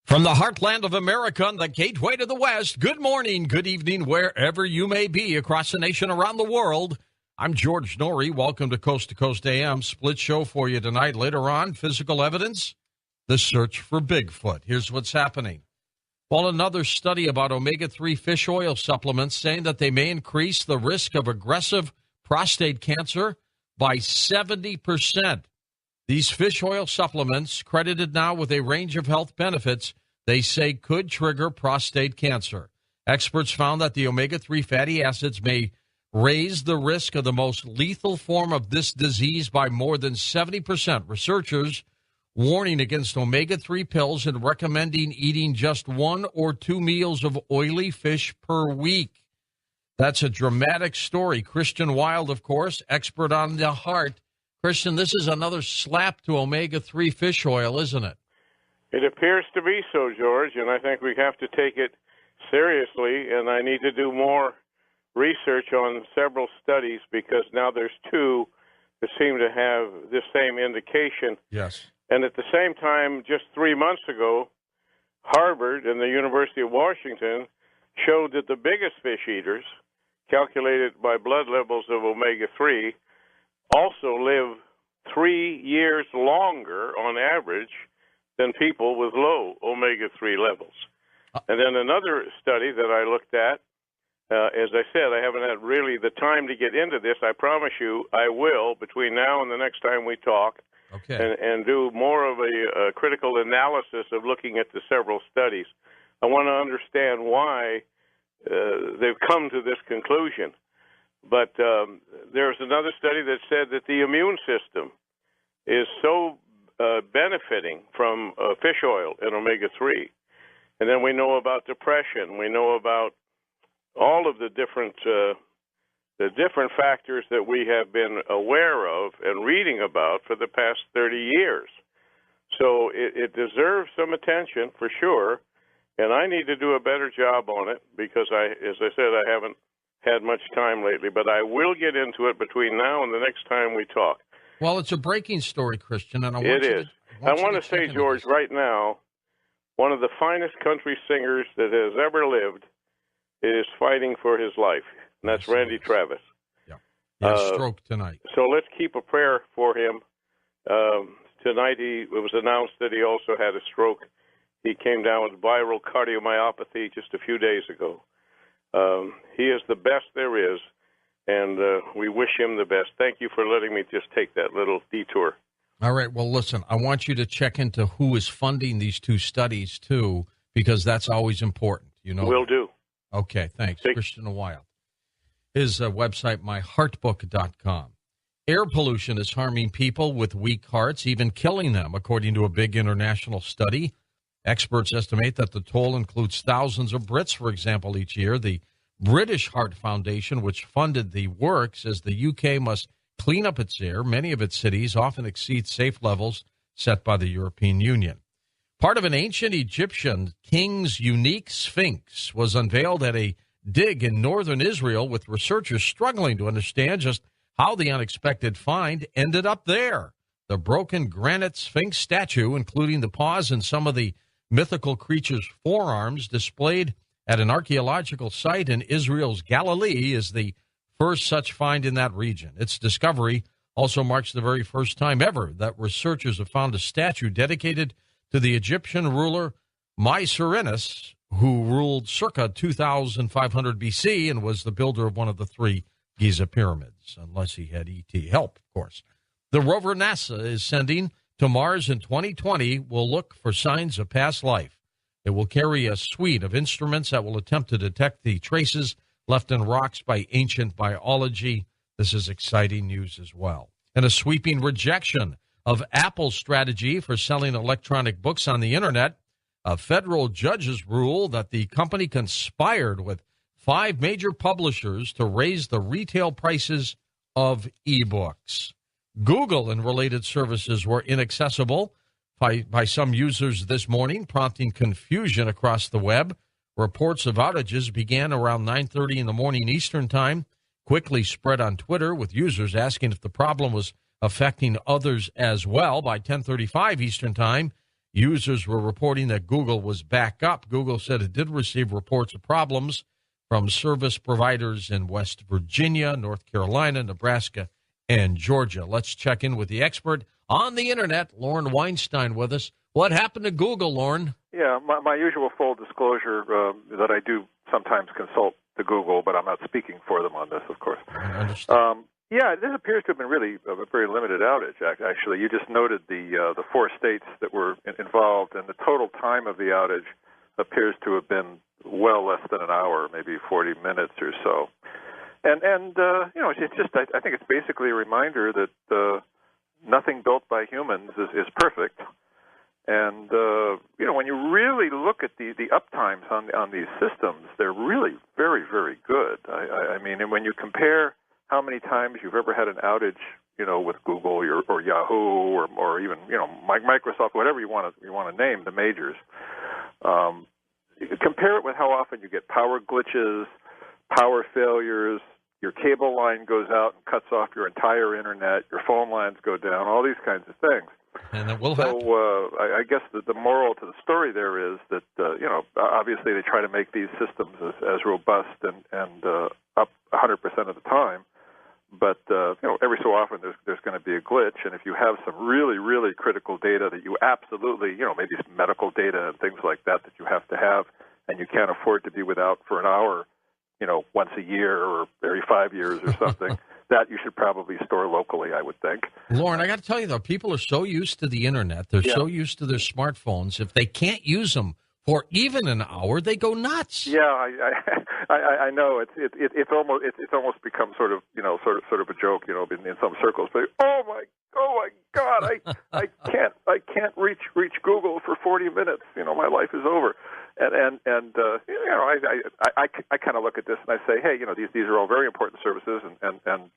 From the heartland of America and the gateway to the West, good morning, good evening, wherever you may be across the nation, around the world. I'm George Norrie. Welcome to Coast AM. Split show for you tonight. Later on, physical evidence, the search for Bigfoot. Here's what's happening. Well, another study about omega-3 fish oil supplements saying that they may increase the risk of aggressive prostate cancer by 70%. These fish oil supplements, credited now with a range of health benefits, they say could trigger prostate cancer. Experts found that the omega-3 fatty acids may raise the risk of the most lethal form of this disease by more than 70%. Researchers warning against omega-3 pills and recommending eating just 1 or 2 meals of oily fish per week. That's a dramatic story. Christian Wild, of course, expert on the heart. Christian, this is another slap to omega-3 fish oil, isn't it? It appears to be so, George, and I think we have to take it seriously, and I need to do more research on several studies because now there's 2 that seem to have this same indication. Yes. And at the same time, just 3 months ago, Harvard and the University of Washington showed that the biggest fish eaters, calculated by blood levels of omega-3, also live 3 years longer on average than people with low omega-3 levels. And then another study that I looked at, as I said, I haven't had really the time to get into this. I promise you I will between now and the next time we talk, and do more of a critical analysis of looking at the several studies. I want to understand why they've come to this conclusion. But there's another study that said that the immune system is so benefiting from fish oil and omega-3. And then we know about depression. We know about all of the different factors that we have been aware of and reading about for the past 30 years. So it deserves some attention for sure, and I need to do a better job on it because, as I said, I haven't had much time lately, but I will get into it between now and the next time we talk. Well, it's a breaking story, Christian, and I want to say, George, right now, one of the finest country singers that has ever lived is fighting for his life, and that's Randy Travis. Yeah, he had a stroke tonight. So let's keep a prayer for him. Tonight it was announced that he also had a stroke. He came down with viral cardiomyopathy just a few days ago. He is the best there is, and we wish him the best. Thank you for letting me just take that little detour. All right. Well, listen, I want you to check into who is funding these 2 studies, too, because that's always important. You know. Will do. Okay, thanks. Christian Wild. His website, myheartbook.com. Air pollution is harming people with weak hearts, even killing them, according to a big international study. Experts estimate that the toll includes thousands of Brits, for example, each year. The British Heart Foundation, which funded the work, says the UK must clean up its air. Many of its cities often exceed safe levels set by the European Union. Part of an ancient Egyptian king's unique sphinx was unveiled at a dig in northern Israel, with researchers struggling to understand just how the unexpected find ended up there. The broken granite sphinx statue, including the paws and some of the mythical creature's forearms, displayed at an archaeological site in Israel's Galilee, is the first such find in that region. Its discovery also marks the very first time ever that researchers have found a statue dedicated to the Egyptian ruler Mycerinus, who ruled circa 2500 BC and was the builder of one of the 3 Giza pyramids, unless he had ET help, of course. The rover NASA is sending to Mars in 2020 will look for signs of past life. It will carry a suite of instruments that will attempt to detect the traces left in rocks by ancient biology. This is exciting news as well. And a sweeping rejection of Apple's strategy for selling electronic books on the internet. Federal judges ruled that the company conspired with 5 major publishers to raise the retail prices of ebooks. Google and related services were inaccessible by some users this morning, prompting confusion across the web. Reports of outages began around 9:30 in the morning Eastern Time, quickly spread on Twitter, with users asking if the problem was affecting others as well. By 10:35 Eastern Time, users were reporting that Google was back up. Google said it did receive reports of problems from service providers in West Virginia, North Carolina, Nebraska, and Georgia. Let's check in with the expert on the Internet, Lauren Weinstein, with us. What happened to Google, Lauren? Yeah, my usual full disclosure that I do sometimes consult to Google, but I'm not speaking for them on this, of course. I understand. Yeah, this appears to have been really a very limited outage, actually. You just noted the 4 states that were involved, and the total time of the outage appears to have been well less than an hour, maybe 40 minutes or so. And you know, it's just, I think it's basically a reminder that nothing built by humans is perfect. And, you know, when you really look at the uptimes on these systems, they're really very, very good. I mean, and when you compare how many times you've ever had an outage, you know, with Google or Yahoo or even, you know, Microsoft, whatever you want to name, the majors, compare it with how often you get power glitches, power failures, your cable line goes out and cuts off your entire internet, your phone lines go down, all these kinds of things. And that will happen. So I guess the moral to the story there is that, you know, obviously they try to make these systems as robust and up 100% of the time. But, you know, every so often there's going to be a glitch. And if you have some really, really critical data that you absolutely, you know, maybe some medical data and things like that you have to have and you can't afford to be without for an hour, you know, once a year or every 5 years or something, that you should probably store locally, I would think. Lauren, I got to tell you, though, people are so used to the Internet. They're so used to their smartphones. If they can't use them for even an hour, they go nuts. Yeah, I know. It's almost become sort of, you know, sort of a joke, you know, in some circles. But oh my God, I can't reach Google for 40 minutes. You know, my life is over. And you know, I kind of look at this and I say, hey, you know, these are all very important services, and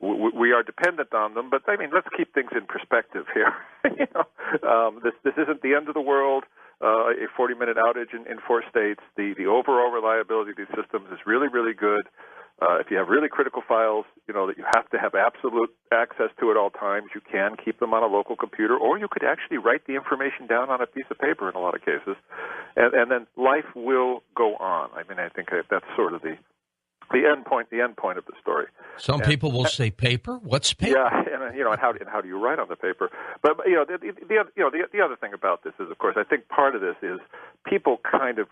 we are dependent on them. But I mean, let's keep things in perspective here. You know, this isn't the end of the world. A 40-minute outage in 4 states. The overall reliability of these systems is really, really good. If you have really critical files, you know, that you have to have absolute access to at all times, you can keep them on a local computer, or you could actually write the information down on a piece of paper in a lot of cases, and then life will go on. I mean, I think that's sort of the end point of the story. Some people will say paper. What's paper? Yeah, and you know, and how do you write on the paper? But you know, the other thing about this is, of course, I think part of this is people kind of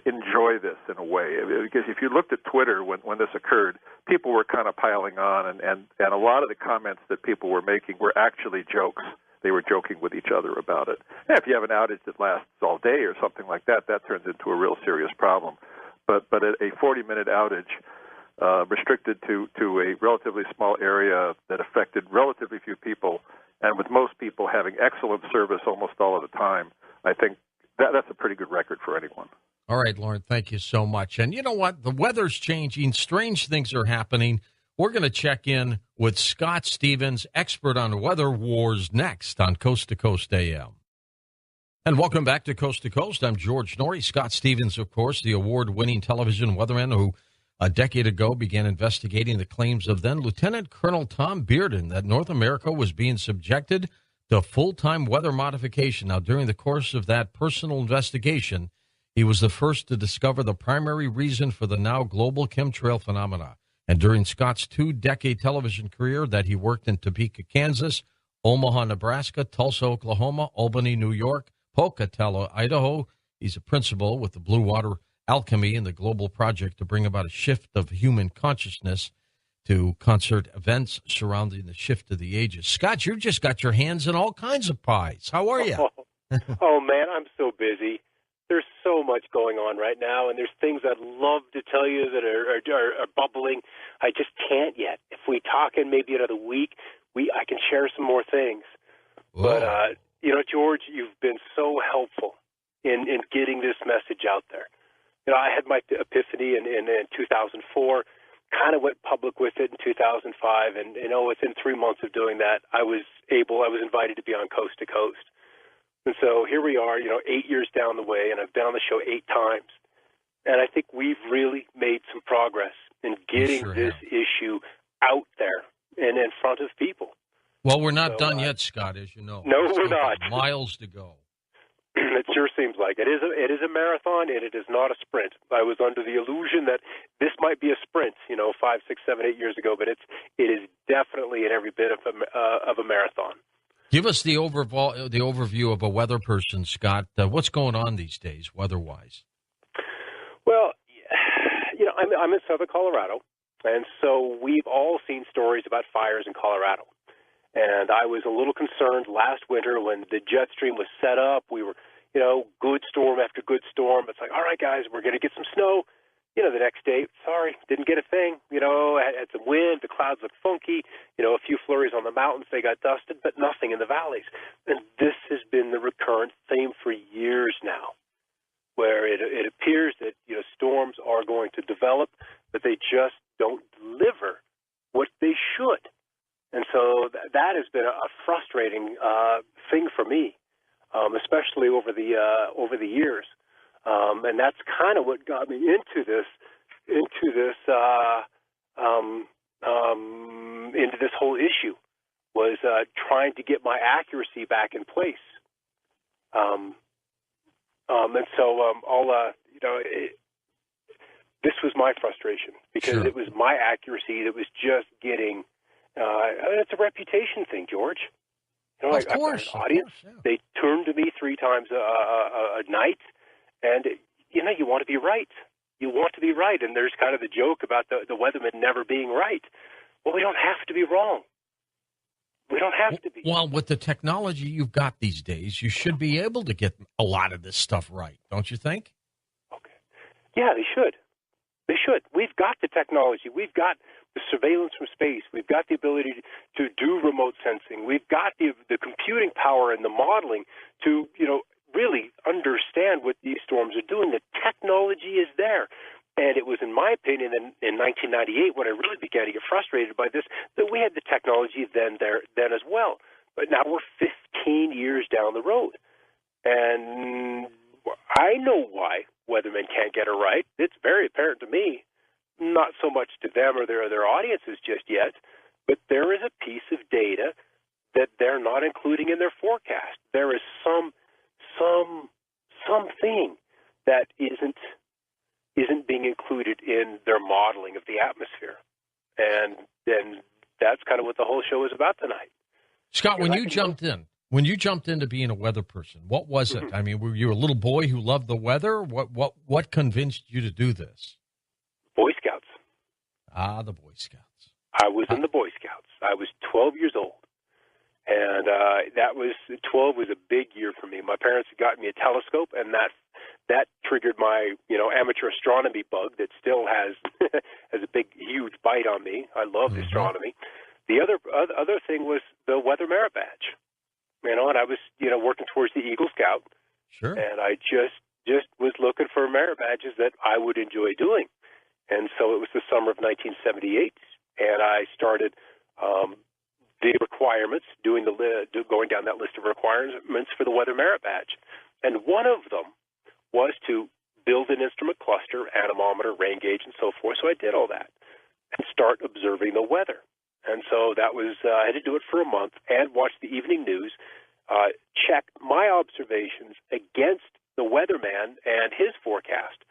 enjoy this in a way, because if you looked at Twitter when this occurred, people were kind of piling on, and a lot of the comments that people were making were actually jokes. They were joking with each other about it. And if you have an outage that lasts all day or something like that, that turns into a real serious problem. But a 40-minute outage restricted to a relatively small area that affected relatively few people, and with most people having excellent service almost all of the time, I think that's a pretty good record for anyone. All right, Lauren, thank you so much. And you know what? The weather's changing. Strange things are happening. We're going to check in with Scott Stevens, expert on weather wars, next on Coast to Coast AM. And welcome back to Coast. I'm George Norrie. Scott Stevens, of course, the award-winning television weatherman who a decade ago began investigating the claims of then Lieutenant Colonel Tom Bearden that North America was being subjected to full-time weather modification. Now, during the course of that personal investigation, he was the first to discover the primary reason for the now global chemtrail phenomena. And during Scott's 2-decade television career that he worked in Topeka, Kansas, Omaha, Nebraska, Tulsa, Oklahoma, Albany, New York, Pocatello, Idaho, he's a principal with the Blue Water Alchemy and the global project to bring about a shift of human consciousness to concert events surrounding the shift of the ages. Scott, you've just got your hands in all kinds of pies. How are you? Oh, man, I'm so busy. There's so much going on right now, and there's things I'd love to tell you that are bubbling. I just can't yet. If we talk in maybe another week, I can share some more things. Whoa. But, you know, George, you've been so helpful in getting this message out there. You know, I had my epiphany in 2004, kind of went public with it in 2005, and, you know, within 3 months of doing that, I was invited to be on Coast to Coast. And so here we are, you know, 8 years down the way, and I've been on the show 8 times. And I think we've really made some progress in getting this issue out there and in front of people. Well, we're not done yet, Scott, as you know. No, we're not. Miles to go. It sure seems like it is. It is a marathon, and it is not a sprint. I was under the illusion that this might be a sprint, 5, 6, 7, 8 years ago, but it is definitely in every bit of a marathon. Give us the overview of a weather person, Scott. What's going on these days, weather-wise? Well, I'm in southern Colorado, and so we've all seen stories about fires in Colorado. And I was a little concerned last winter when the jet stream was set up. We were, good storm after good storm. It's like, all right, guys, we're going to get some snow. The next day, sorry, didn't get a thing. Had some wind. The clouds looked funky. A few flurries on the mountains. They got dusted, but nothing in the valleys. And this has been the recurrent theme for years now, where it appears that, storms are going to develop, but they just don't deliver what they should. And so that has been a frustrating thing for me, especially over the years. And that's kind of what got me into this whole issue, was trying to get my accuracy back in place. And so this was my frustration, because Sure. It was my accuracy that was just getting. It's a reputation thing, George. Of course, I've got an audience. Yeah. They turn to me 3 times a night, and you want to be right. You want to be right, and there's kind of the joke about the weatherman never being right. Well, we don't have to be wrong. We don't have to be. Well, with the technology you've got these days, you should be able to get a lot of this stuff right, don't you think? Okay. Yeah, they should. They should. We've got the technology. We've got the surveillance from space. We've got the ability to do remote sensing. We've got the computing power and the modeling to, really understand what these storms are doing. The technology is there. And it was, in my opinion, in 1998, when I really began to get frustrated by this, that we had the technology then as well. But now we're 15 years down the road. And I know why weathermen can't get it right. It's very apparent to me. Not so much to them or their audiences just yet, but there is a piece of data that they're not including in their forecast. There is something that isn't being included in their modeling of the atmosphere. And that's kind of what the whole show is about tonight. Scott, when you jumped into being a weather person, what was it? I mean, were you a little boy who loved the weather? What convinced you to do this? Boy Scouts. Ah, the Boy Scouts. I was in the Boy Scouts. I was 12 years old. And 12 was a big year for me. My parents had gotten me a telescope, and that triggered my, amateur astronomy bug that still has a big, huge bite on me. I love astronomy. The other thing was the Weather Merit Badge. And I was, working towards the Eagle Scout. Sure. And I just was looking for merit badges that I would enjoy doing. And so it was the summer of 1978, and I started the requirements, going down that list of requirements for the Weather Merit Badge. And one of them was to build an instrument cluster, anemometer, rain gauge, and so forth. So I did all that and start observing the weather. And so that was, I had to do it for a month and watch the evening news, check my observations against the weatherman and his forecast.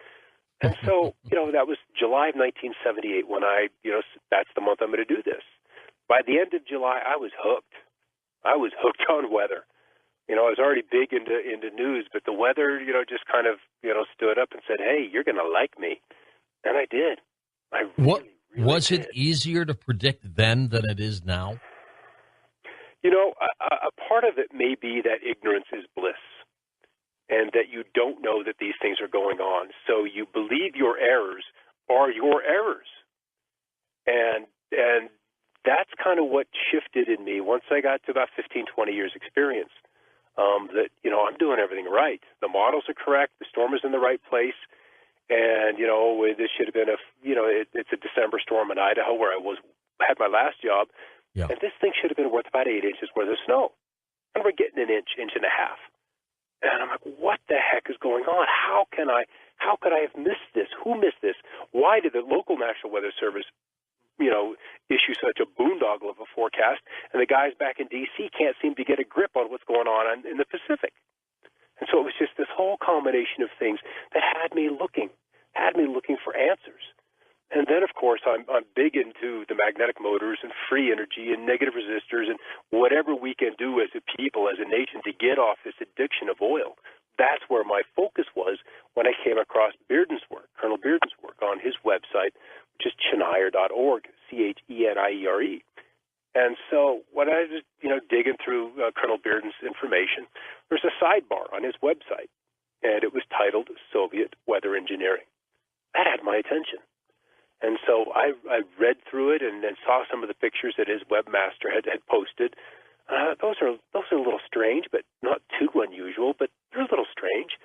And so, that was July of 1978 when that's the month I'm going to do this. By the end of July, I was hooked. I was hooked on weather. I was already big into news, but the weather, just kind of, stood up and said, hey, you're going to like me. And I did. I really was did. it easier to predict then than it is now? A part of it may be that ignorance is bliss, and that you don't know that these things are going on. So you believe your errors are your errors. And that's kind of what shifted in me once I got to about 15, 20 years experience, that, I'm doing everything right. The models are correct. The storm is in the right place. And, this should have been it's a December storm in Idaho where I had my last job. Yeah. And this thing should have been worth about 8 inches worth of snow. And we're getting an inch and a half. And I'm like, what the heck is going on? How could I have missed this? Who missed this? Why did the local National Weather Service, issue such a boondoggle of a forecast, and the guys back in D.C. can't seem to get a grip on what's going on in the Pacific? And so it was combination of things that had me looking for answers. And then, of course, I'm big into the magnetic motors and free energy and negative resistors and whatever we can do as a people, as a nation, to get off this addiction of oil. That's where my focus was when I came across Bearden's work, Colonel Bearden's work on his website, which is Cheniere.org, Cheniere. And so when I was, digging through Colonel Bearden's information, there's a sidebar on his website, and it was titled Soviet Weather Engineering. That had my attention. And so I read through it and then saw some of the pictures that his webmaster had posted. Those are a little strange, but not too unusual, but they're a little strange.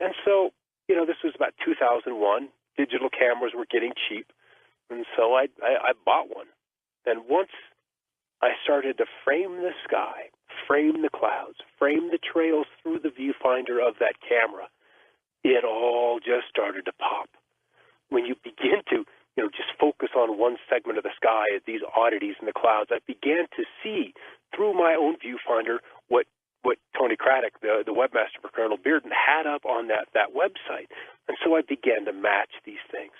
And so, this was about 2001. Digital cameras were getting cheap. And so I bought one. And once I started to frame the sky, frame the clouds, frame the trails through the viewfinder of that camera, it all just started to pop. When you begin to, just focus on one segment of the sky, these oddities in the clouds, I began to see through my own viewfinder what Tony Craddock, the webmaster for Colonel Bearden, had up on that website. And so I began to match these things.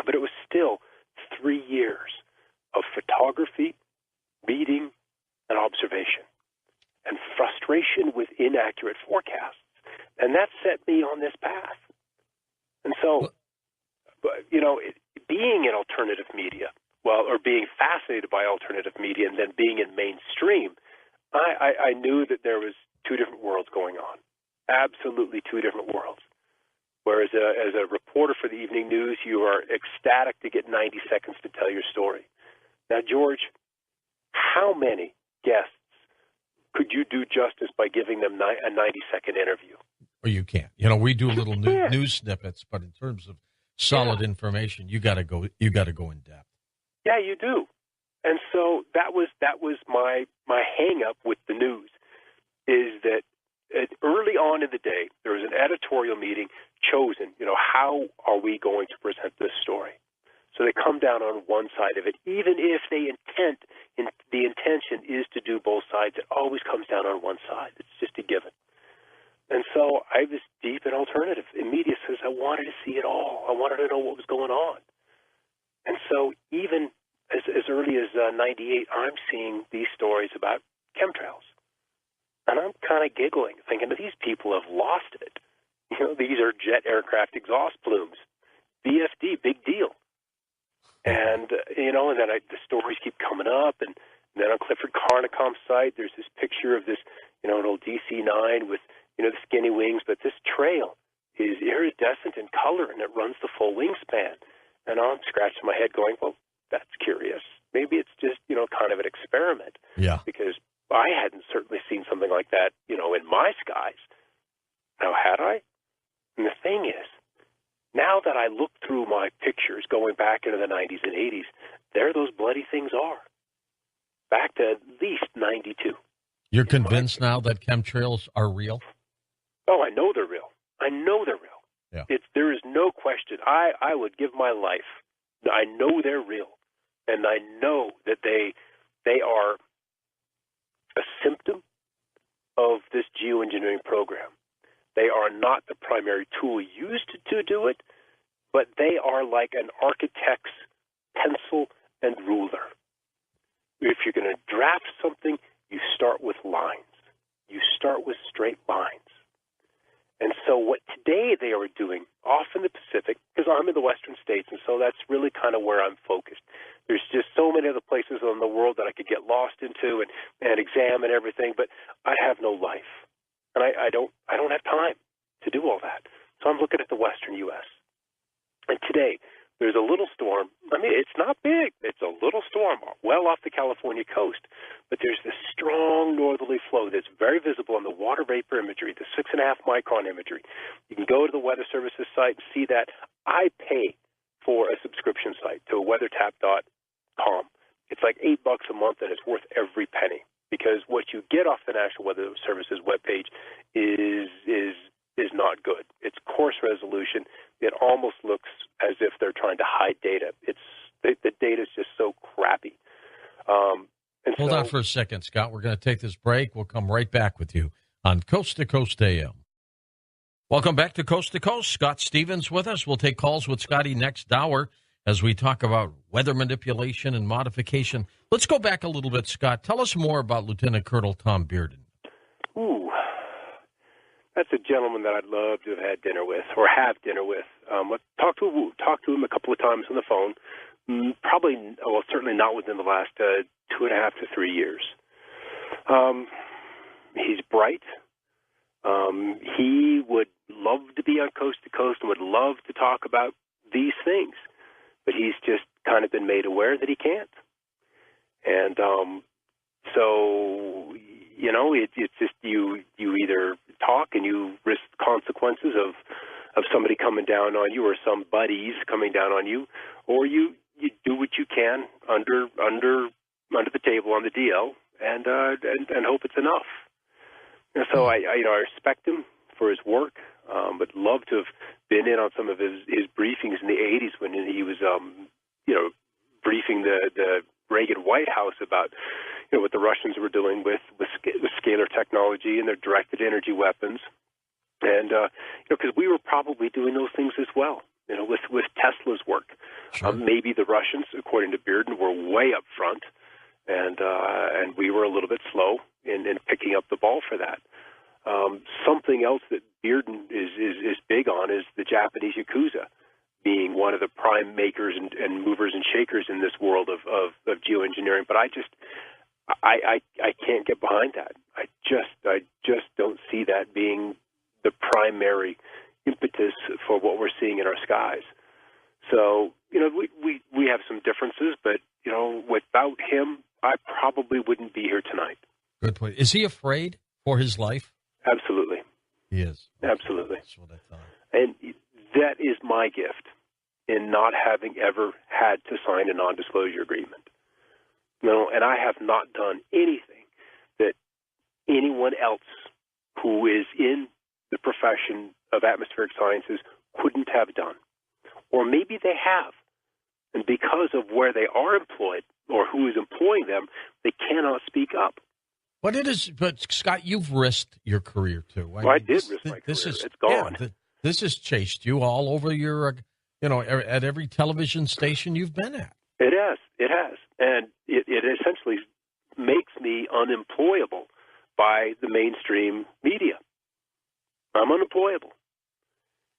But it was still 3 years of photography, reading, and observation, and frustration with inaccurate forecasts. And that set me on this path. And so, being in alternative media, or being fascinated by alternative media and then being in mainstream, I knew that there was two different worlds going on, absolutely two different worlds. Whereas as a reporter for the evening news, you are ecstatic to get 90 seconds to tell your story. Now, George, how many guests could you do justice by giving them a 90-second interview? Well, you can't. We do little news snippets, but in terms of solid information, you got to go in depth. Yeah, you do. And so that was my hang up with the news, is that early on in the day there was an editorial meeting chosen. How are we going to present this story? So they come down on one side of it, even if the intention is to do both sides. It always comes down on one side. It's just a given. And so I was deep in alternative media, because I wanted to see it all. I wanted to know what was going on. And so even as early as 98, I'm seeing these stories about chemtrails. And I'm kind of giggling, thinking that these people have lost it. These are jet aircraft exhaust plumes. VFD, big deal. And, and then the stories keep coming up. And then on Clifford Carnicom's site, there's this picture of this, an old DC-9 with, the skinny wings. But this trail is iridescent in color, and it runs the full wingspan. And I'm scratching my head going, well, that's curious. Maybe it's just, kind of an experiment. Yeah. Because I hadn't certainly seen something like that, in my skies. Now, had I? And the thing is, now that I look through my pictures going back into the 90s and 80s, there those bloody things are. Back to at least 92. You're convinced now that chemtrails are real? Oh, I know they're real. I know they're real. Yeah. There is no question. I would give my life. I know they're real. And I know that they are a symptom of this geoengineering program. They are not the primary tool used to do it, but they are like an architect's pencil and ruler. If you're going to draft something, you start with lines. You start with straight lines. And so what today they are doing off in the Pacific, because I'm in the western states, and so that's really kind of where I'm focused. There's just so many other places in the world that I could get lost into and examine everything, but I have no life. And I don't have time to do all that. So I'm looking at the western U.S. And today, there's a little storm. I mean, it's not big. It's a little storm well off the California coast. But there's this strong northerly flow that's very visible on the water vapor imagery, the 6.5 micron imagery. You can go to the Weather Service's site and see that. I pay for a subscription site to weathertap.com. It's like $8 a month, and it's worth every penny, because what you get off the National Weather Service's webpage is not good. It's coarse resolution. It almost looks as if they're trying to hide data. The data is just so crappy. Hold on for a second, Scott. We're going to take this break. We'll come right back with you on Coast to Coast AM. Welcome back to Coast. Scott Stevens with us. We'll take calls with Scotty next hour as we talk about weather manipulation and modification. Let's go back a little bit, Scott. Tell us more about Lieutenant Colonel Tom Bearden. Ooh, that's a gentleman that I'd love to have had dinner with or have dinner with. I've talked to him a couple of times on the phone. Certainly not within the last 2.5 to 3 years. He's bright. He would love to be on Coast to Coast and would love to talk about these things, but he's just kind of been made aware that he can't. And so, you know, it's just you either talk and you risk consequences of somebody coming down on you or some buddies coming down on you, or you do what you can under the table on the DL and hope it's enough. And so I respect him for his work, but love to have been in on some of his briefings in the 80s when he was, briefing the Reagan White House about, what the Russians were doing with scalar technology and their directed energy weapons. And, because we were probably doing those things as well, with Tesla's work. Sure. Maybe the Russians, according to Bearden, were way up front, and we were a little bit slow in picking up the ball for that. Something else that Bearden is big on is the Japanese Yakuza being one of the prime makers and movers and shakers in this world of geoengineering. But I can't get behind that. I just don't see that being the primary impetus for what we're seeing in our skies. So, we have some differences, but, without him, I probably wouldn't be here tonight. Good point. Is he afraid for his life? Absolutely. He is. Absolutely. That's what I thought. And that is my gift in not having ever had to sign a non-disclosure agreement. And I have not done anything that anyone else who is in the profession of atmospheric sciences couldn't have done. Or maybe they have. And because of where they are employed or who is employing them, they cannot speak up. But Scott, you've risked your career too. I did risk my career. It's gone. Yeah, this has chased you all over your, at every television station you've been at. It has. And it essentially makes me unemployable by the mainstream media. I'm unemployable.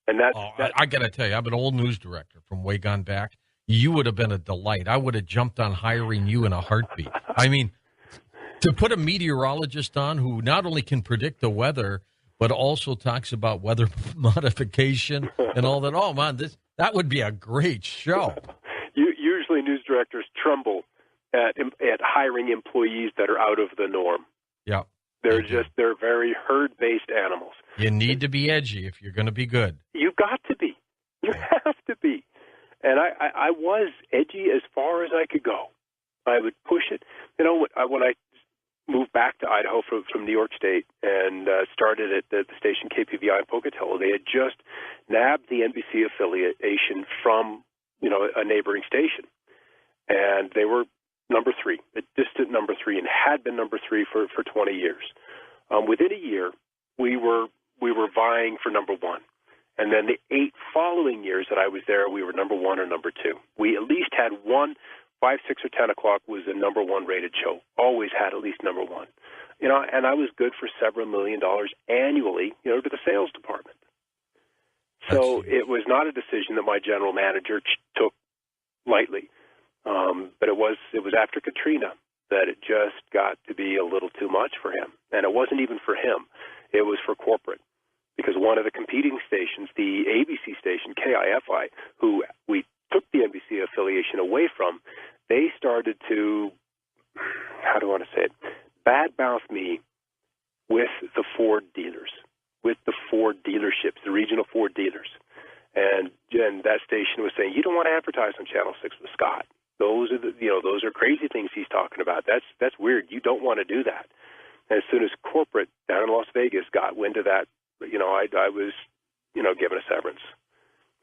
And that's... I got to tell you, I'm an old news director from way gone back. You would have been a delight. I would have jumped on hiring you in a heartbeat. I mean, to put a meteorologist on who not only can predict the weather, but also talks about weather modification and all that. Oh, man, that would be a great show. Usually news directors tremble at hiring employees that are out of the norm. Yeah. They're very herd-based animals. You need to be edgy if you're going to be good. You got to be. You have to be. And I was edgy as far as I could go. I would push it. When I moved back to Idaho from New York State and started at the station KPVI in Pocatello, they had just nabbed the NBC affiliation from a neighboring station, and they were number 3, a distant number 3, and had been number 3 for 20 years. Within a year, we were vying for number 1. And then the 8 following years that I was there, we were number 1 or number 2. We at least had one, 5, 6, or 10 o'clock was a number 1 rated show. Always had at least number 1. And I was good for several $1 million annually, to the sales department. So it was not a decision that my general manager took lightly. But it was after Katrina that it just got to be a little too much for him. And it wasn't even for him. It was for corporate. Because one of the competing stations, the ABC station, KIFI, who we took the NBC affiliation away from, they started to, how do I want to say it, badmouth me with the Ford dealers, with the Ford dealerships, the regional Ford dealers. And that station was saying, you don't want to advertise on Channel 6 with Scott. Those are crazy things he's talking about. That's weird. You don't want to do that. And as soon as corporate down in Las Vegas got wind of that, I was, given a severance.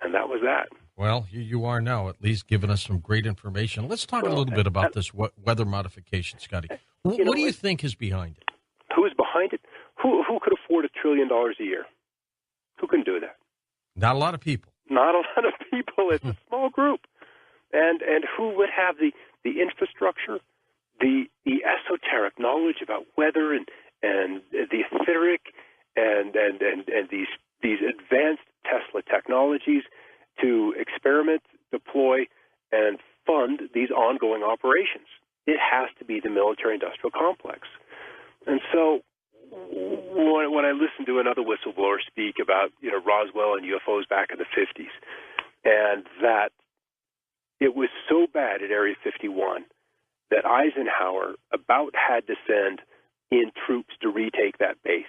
And that was that. Well, here you are now, at least giving us some great information. Let's talk a little bit about this weather modification, Scotty. What do you think is behind it? Who is behind it? Who could afford $1 trillion a year? Who can do that? Not a lot of people. Not a lot of people. It's a small group. And who would have the infrastructure, the esoteric knowledge about weather and the etheric and these advanced Tesla technologies to experiment, deploy, and fund these ongoing operations? It has to be the military-industrial complex. And so when I listen to another whistleblower speak about, Roswell and UFOs back in the 50s, and that it was so bad at Area 51 that Eisenhower about had to send in troops to retake that base.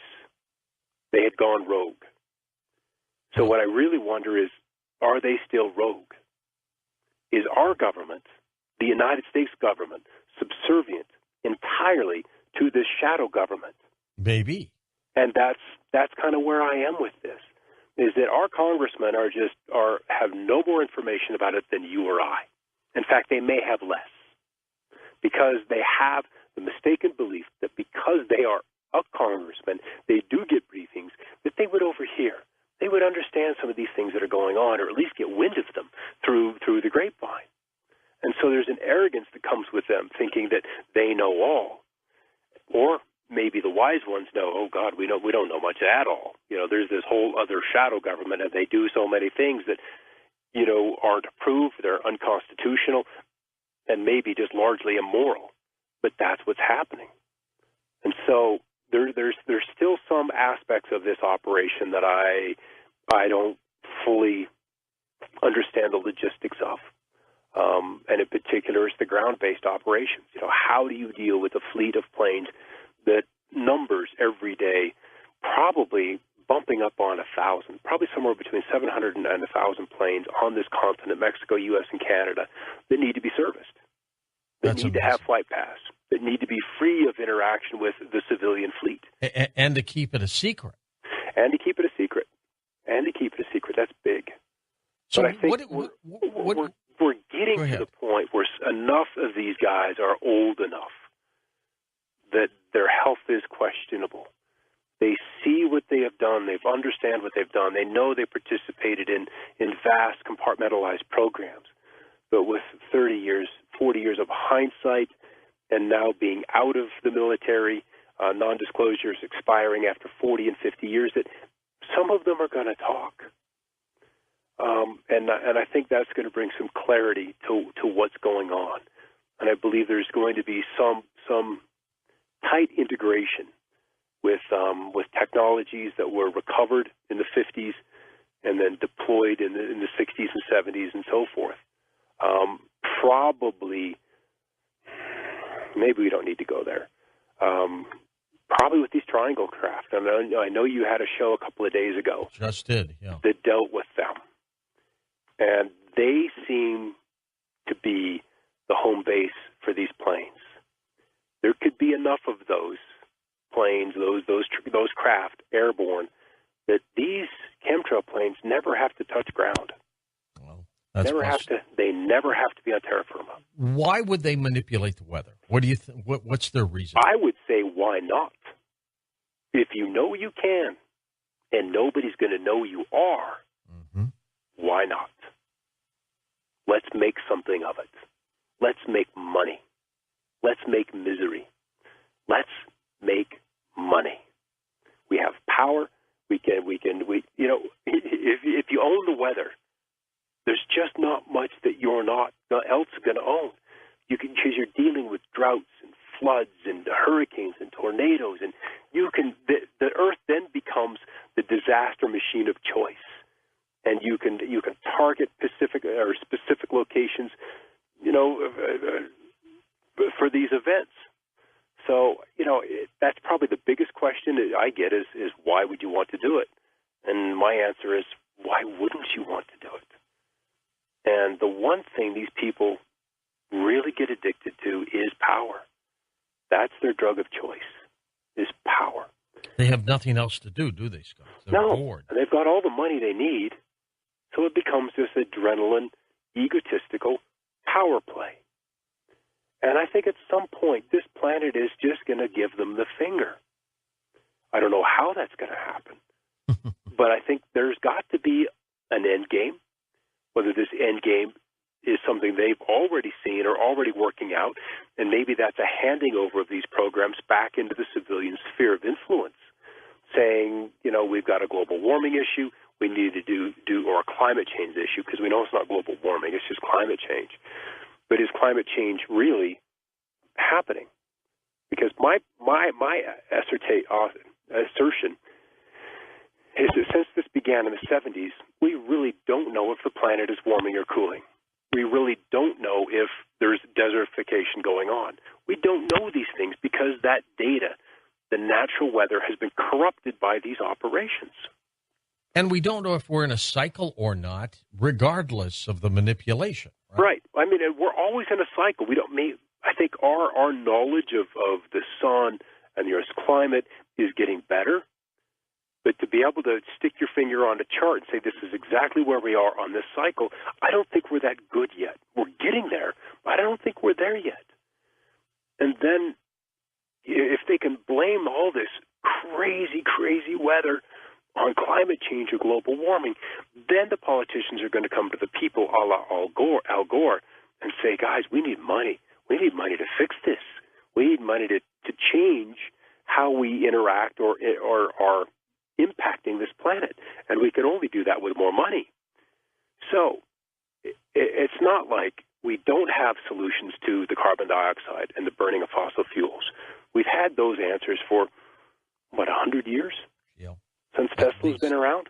They had gone rogue. So what I really wonder is, are they still rogue? Is our government, the United States government, subservient entirely to this shadow government? Maybe. And that's kind of where I am with this, is that our congressmen have no more information about it than you or I. In fact, they may have less, because they have the mistaken belief that because they are a congressman, they do get briefings that they would overhear. They would understand some of these things that are going on, or at least get wind of them through the grapevine. And so there's an arrogance that comes with them, thinking that they know all. Or maybe the wise ones know, oh God, we don't know much at all. There's this whole other shadow government, and they do so many things that, aren't approved, they're unconstitutional, and maybe just largely immoral. But that's what's happening. And so there's still some aspects of this operation that I don't fully understand the logistics of. And in particular, it's the ground-based operations. How do you deal with a fleet of planes that numbers every day probably bumping up on 1,000, probably somewhere between 700 and 1,000 planes on this continent, Mexico, U.S., and Canada, that need to be serviced, that need to have flight paths, that need to be free of interaction with the civilian fleet. And to keep it a secret. And to keep it a secret. That's big. So but I think we're getting to the point where enough of these guys are old enough that their health is questionable. They see what they have done. They understand what they've done. They know they participated in vast compartmentalized programs. But with 30 years, 40 years of hindsight, and now being out of the military, non-disclosures expiring after 40 and 50 years, that some of them are going to talk. And I think that's going to bring some clarity to what's going on. And I believe there's going to be some tight integration with technologies that were recovered in the 50s and then deployed in the 60s and 70s and so forth. Probably, maybe we don't need to go there. Probably with these triangle craft. I know you had a show a couple of days ago. Just did, yeah. That dealt with them. And they seem to be the home base for these planes. There could be enough of those planes, those craft, airborne, that these chemtrail planes never have to touch ground. Well, they never have to be on terra firma. Why would they manipulate the weather? What do you think? What's their reason? I would say, why not? If you know you can, and nobody's going to know you are, why not? Let's make something of it. Let's make money. Let's make misery. Let's make money. We have power. If you own the weather, there's just not much that you're not else going to own. Because you're dealing with droughts and floods and hurricanes and tornadoes, and the earth then becomes the disaster machine of choice. And you can target specific locations, for these events. So, that's probably the biggest question that I get is why would you want to do it? And my answer is, why wouldn't you want to do it? And the one thing these people really get addicted to is power. That's their drug of choice, is power. They have nothing else to do they, Scott? They're bored. And they've got all the money they need, so it becomes this adrenaline, egotistical power play. And I think at some point, this planet is just going to give them the finger. I don't know how that's going to happen. But I think there's got to be an end game. Whether this end game is something they've already seen or already working out, and maybe that's a handing over of these programs back into the civilian sphere of influence, saying, we've got a global warming issue, we need to do or a climate change issue, because we know it's not global warming, it's just climate change. But is climate change really happening? Because my assertion is that since this began in the 70s, we really don't know if the planet is warming or cooling. We really don't know if there's desertification going on. We don't know these things because that data, the natural weather, has been corrupted by these operations. And we don't know if we're in a cycle or not, regardless of the manipulation. Right. I mean, we're always in a cycle. I think our knowledge of the sun and the Earth's climate is getting better. But to be able to stick your finger on a chart and say this is exactly where we are on this cycle, I don't think we're that good yet. We're getting there, but I don't think we're there yet. And then if they can blame all this crazy, crazy weather on climate change or global warming, then the politicians are going to come to the people, a la Al Gore, and say, guys, we need money. We need money to fix this. We need money to change how we interact or are impacting this planet. And we can only do that with more money. So it's not like we don't have solutions to the carbon dioxide and the burning of fossil fuels. We've had those answers for, 100 years? Yeah. Since Tesla's been around?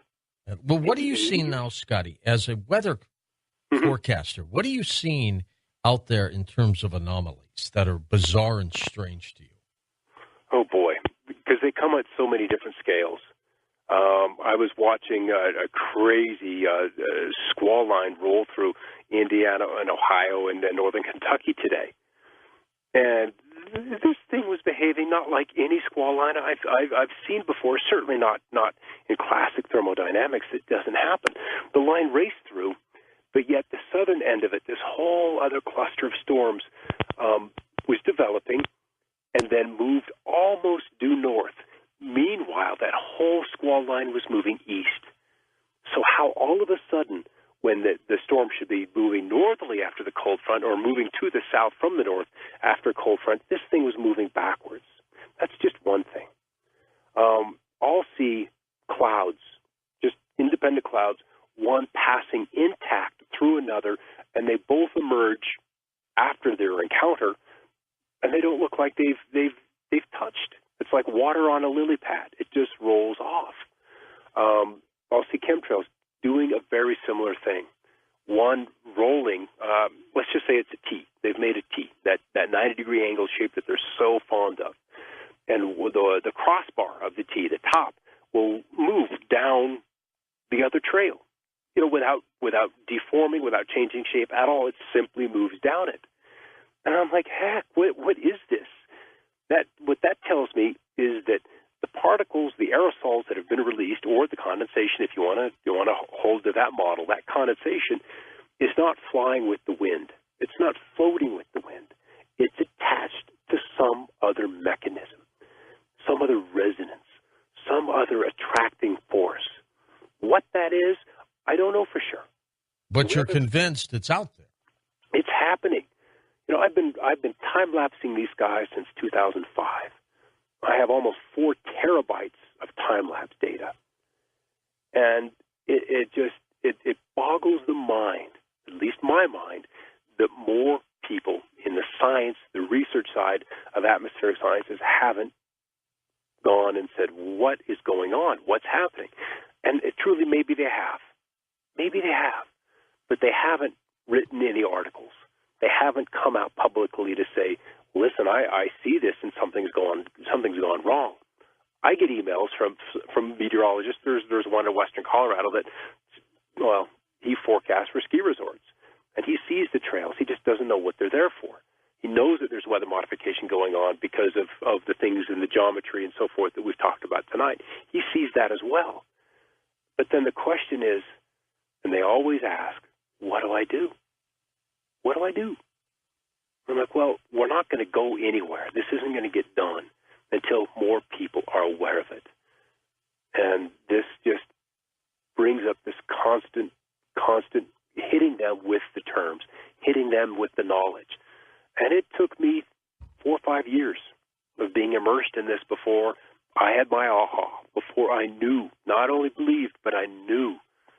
Well, what are you seeing now, Scotty, as a weather forecaster? What are you seeing out there in terms of anomalies that are bizarre and strange to you? Oh, boy, because they come at so many different scales. I was watching a crazy squall line roll through Indiana and Ohio and northern Kentucky today. And this thing was behaving not like any squall line I've seen before, certainly not in classic thermodynamics. It doesn't happen. The line raced through, but yet the southern end of it, this whole other cluster of storms, was developing and then moved almost due north. Meanwhile, that whole squall line was moving east. So how all of a sudden, when the storm should be moving northerly after the cold front or moving to the south from the north after a cold front, this thing was moving backwards. That's just one thing. I'll see clouds, just independent clouds, one passing intact through another, and they both emerge after their encounter, and they don't look like they've touched. It's like water on a lily pad. It just rolls off. I'll see chemtrails doing a very similar thing. One rolling, let's just say it's a T. They've made a T, that 90-degree angle shape that they're so fond of. And the crossbar of the T, the top, will move down the other trail, without deforming, without changing shape at all. It simply moves down it. And I'm like, heck, what is this? What that tells me is that the particles, the aerosols that have been released, or the condensation, if you want to hold to that model, that condensation is not flying with the wind. It's not floating with the wind. It's attached to some other mechanism, some other resonance, some other attracting force. What that is, I don't know for sure. But you're convinced it's out there. It's happening. I've been time-lapsing these guys since 2005. I have almost 4 terabytes of time-lapse data. And it boggles the mind, at least my mind, that more people in the science, the research side of atmospheric sciences haven't gone and said, what is going on? What's happening? And truly, maybe they have. Maybe they have. But they haven't written any articles. They haven't come out publicly to say, listen, I see this and something's gone wrong. I get emails from meteorologists. There's one in western Colorado that, he forecasts for ski resorts. And he sees the trails. He just doesn't know what they're there for. He knows that there's weather modification going on because of the things in the geometry and so forth that we've talked about tonight. He sees that as well. But then the question is, and they always ask, what do I do? What do I do? I'm like, well, we're not going to go anywhere. This isn't going to get done until more people are aware of it. And this just constant hitting them with the terms, hitting them with the knowledge. And it took me 4 or 5 years of being immersed in this before I had my aha, before I knew, not only believed, but I knew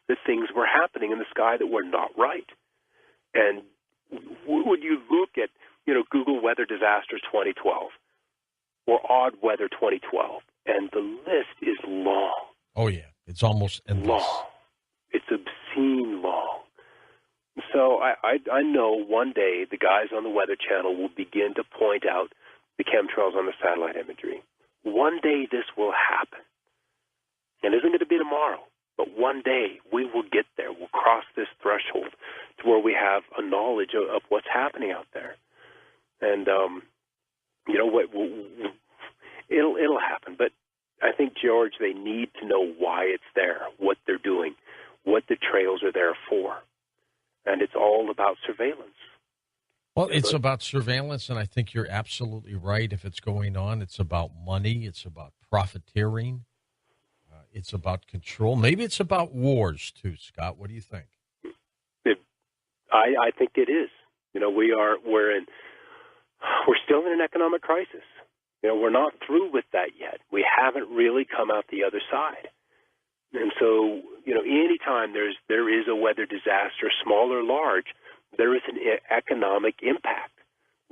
that things were happening in the sky that were not right. And when you look at, Google Weather Disasters 2012 or Odd Weather 2012, and the list is long. Oh, yeah. It's almost endless. Long. It's obscene long. So I know one day the guys on the Weather Channel will begin to point out the chemtrails on the satellite imagery. One day this will happen. And it isn't going to be tomorrow, but one day we will get there. We'll cross this threshold to where we have a knowledge of what's happening out there. And, it'll happen. But I think, George, they need to know why it's there, what they're doing, what the trails are there for. And it's all about surveillance. Well, it's about surveillance, and I think you're absolutely right. If it's going on, it's about money. It's about profiteering. It's about control. Maybe it's about wars, too, Scott. What do you think? I think it is. We're still in an economic crisis. We're not through with that yet. We haven't really come out the other side. And so, anytime there is a weather disaster, small or large, there is an economic impact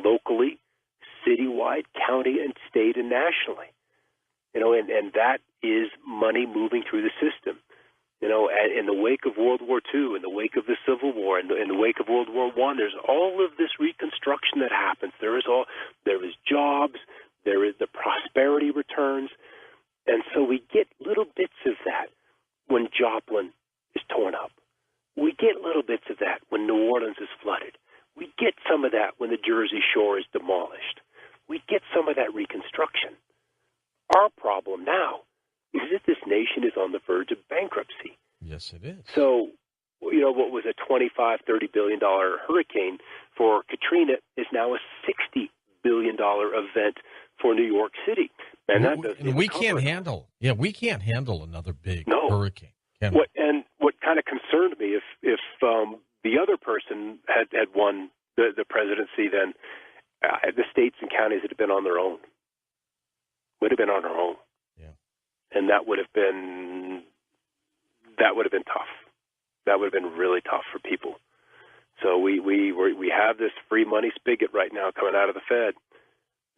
locally, citywide, county and state and nationally. And that is money moving through the system. In the wake of World War II, in the wake of the Civil War, in the wake of World War I, there's all of this reconstruction that happens. There is jobs, there is the prosperity returns, and so we get little bits of that when Joplin is torn up. We get little bits of that when New Orleans is flooded. We get some of that when the Jersey Shore is demolished. We get some of that reconstruction. Our problem now is that this nation is on the verge of bankruptcy. Yes, it is. So, what was a $25, $30 billion hurricane for Katrina is now a $60 billion event for New York City. And we can't handle another big hurricane. What kind of concerned me, if the other person had won the presidency, then the states and counties would have been on their own. Yeah. And that would have been tough. That would have been really tough for people. So we have this free money spigot right now coming out of the Fed.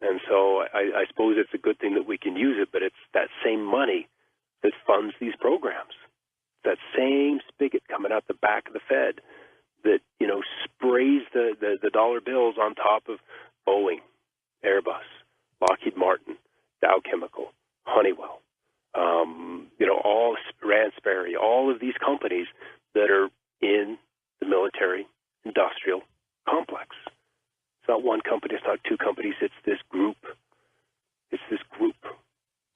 And so I suppose it's a good thing that we can use it, but it's that same money that funds these programs. That same spigot coming out the back of the Fed that, sprays the dollar bills on top of Boeing, Airbus, Lockheed Martin, Dow Chemical, Honeywell, all Ransperry, all of these companies that are in the military industrial complex. It's not one company, it's not two companies, it's this group.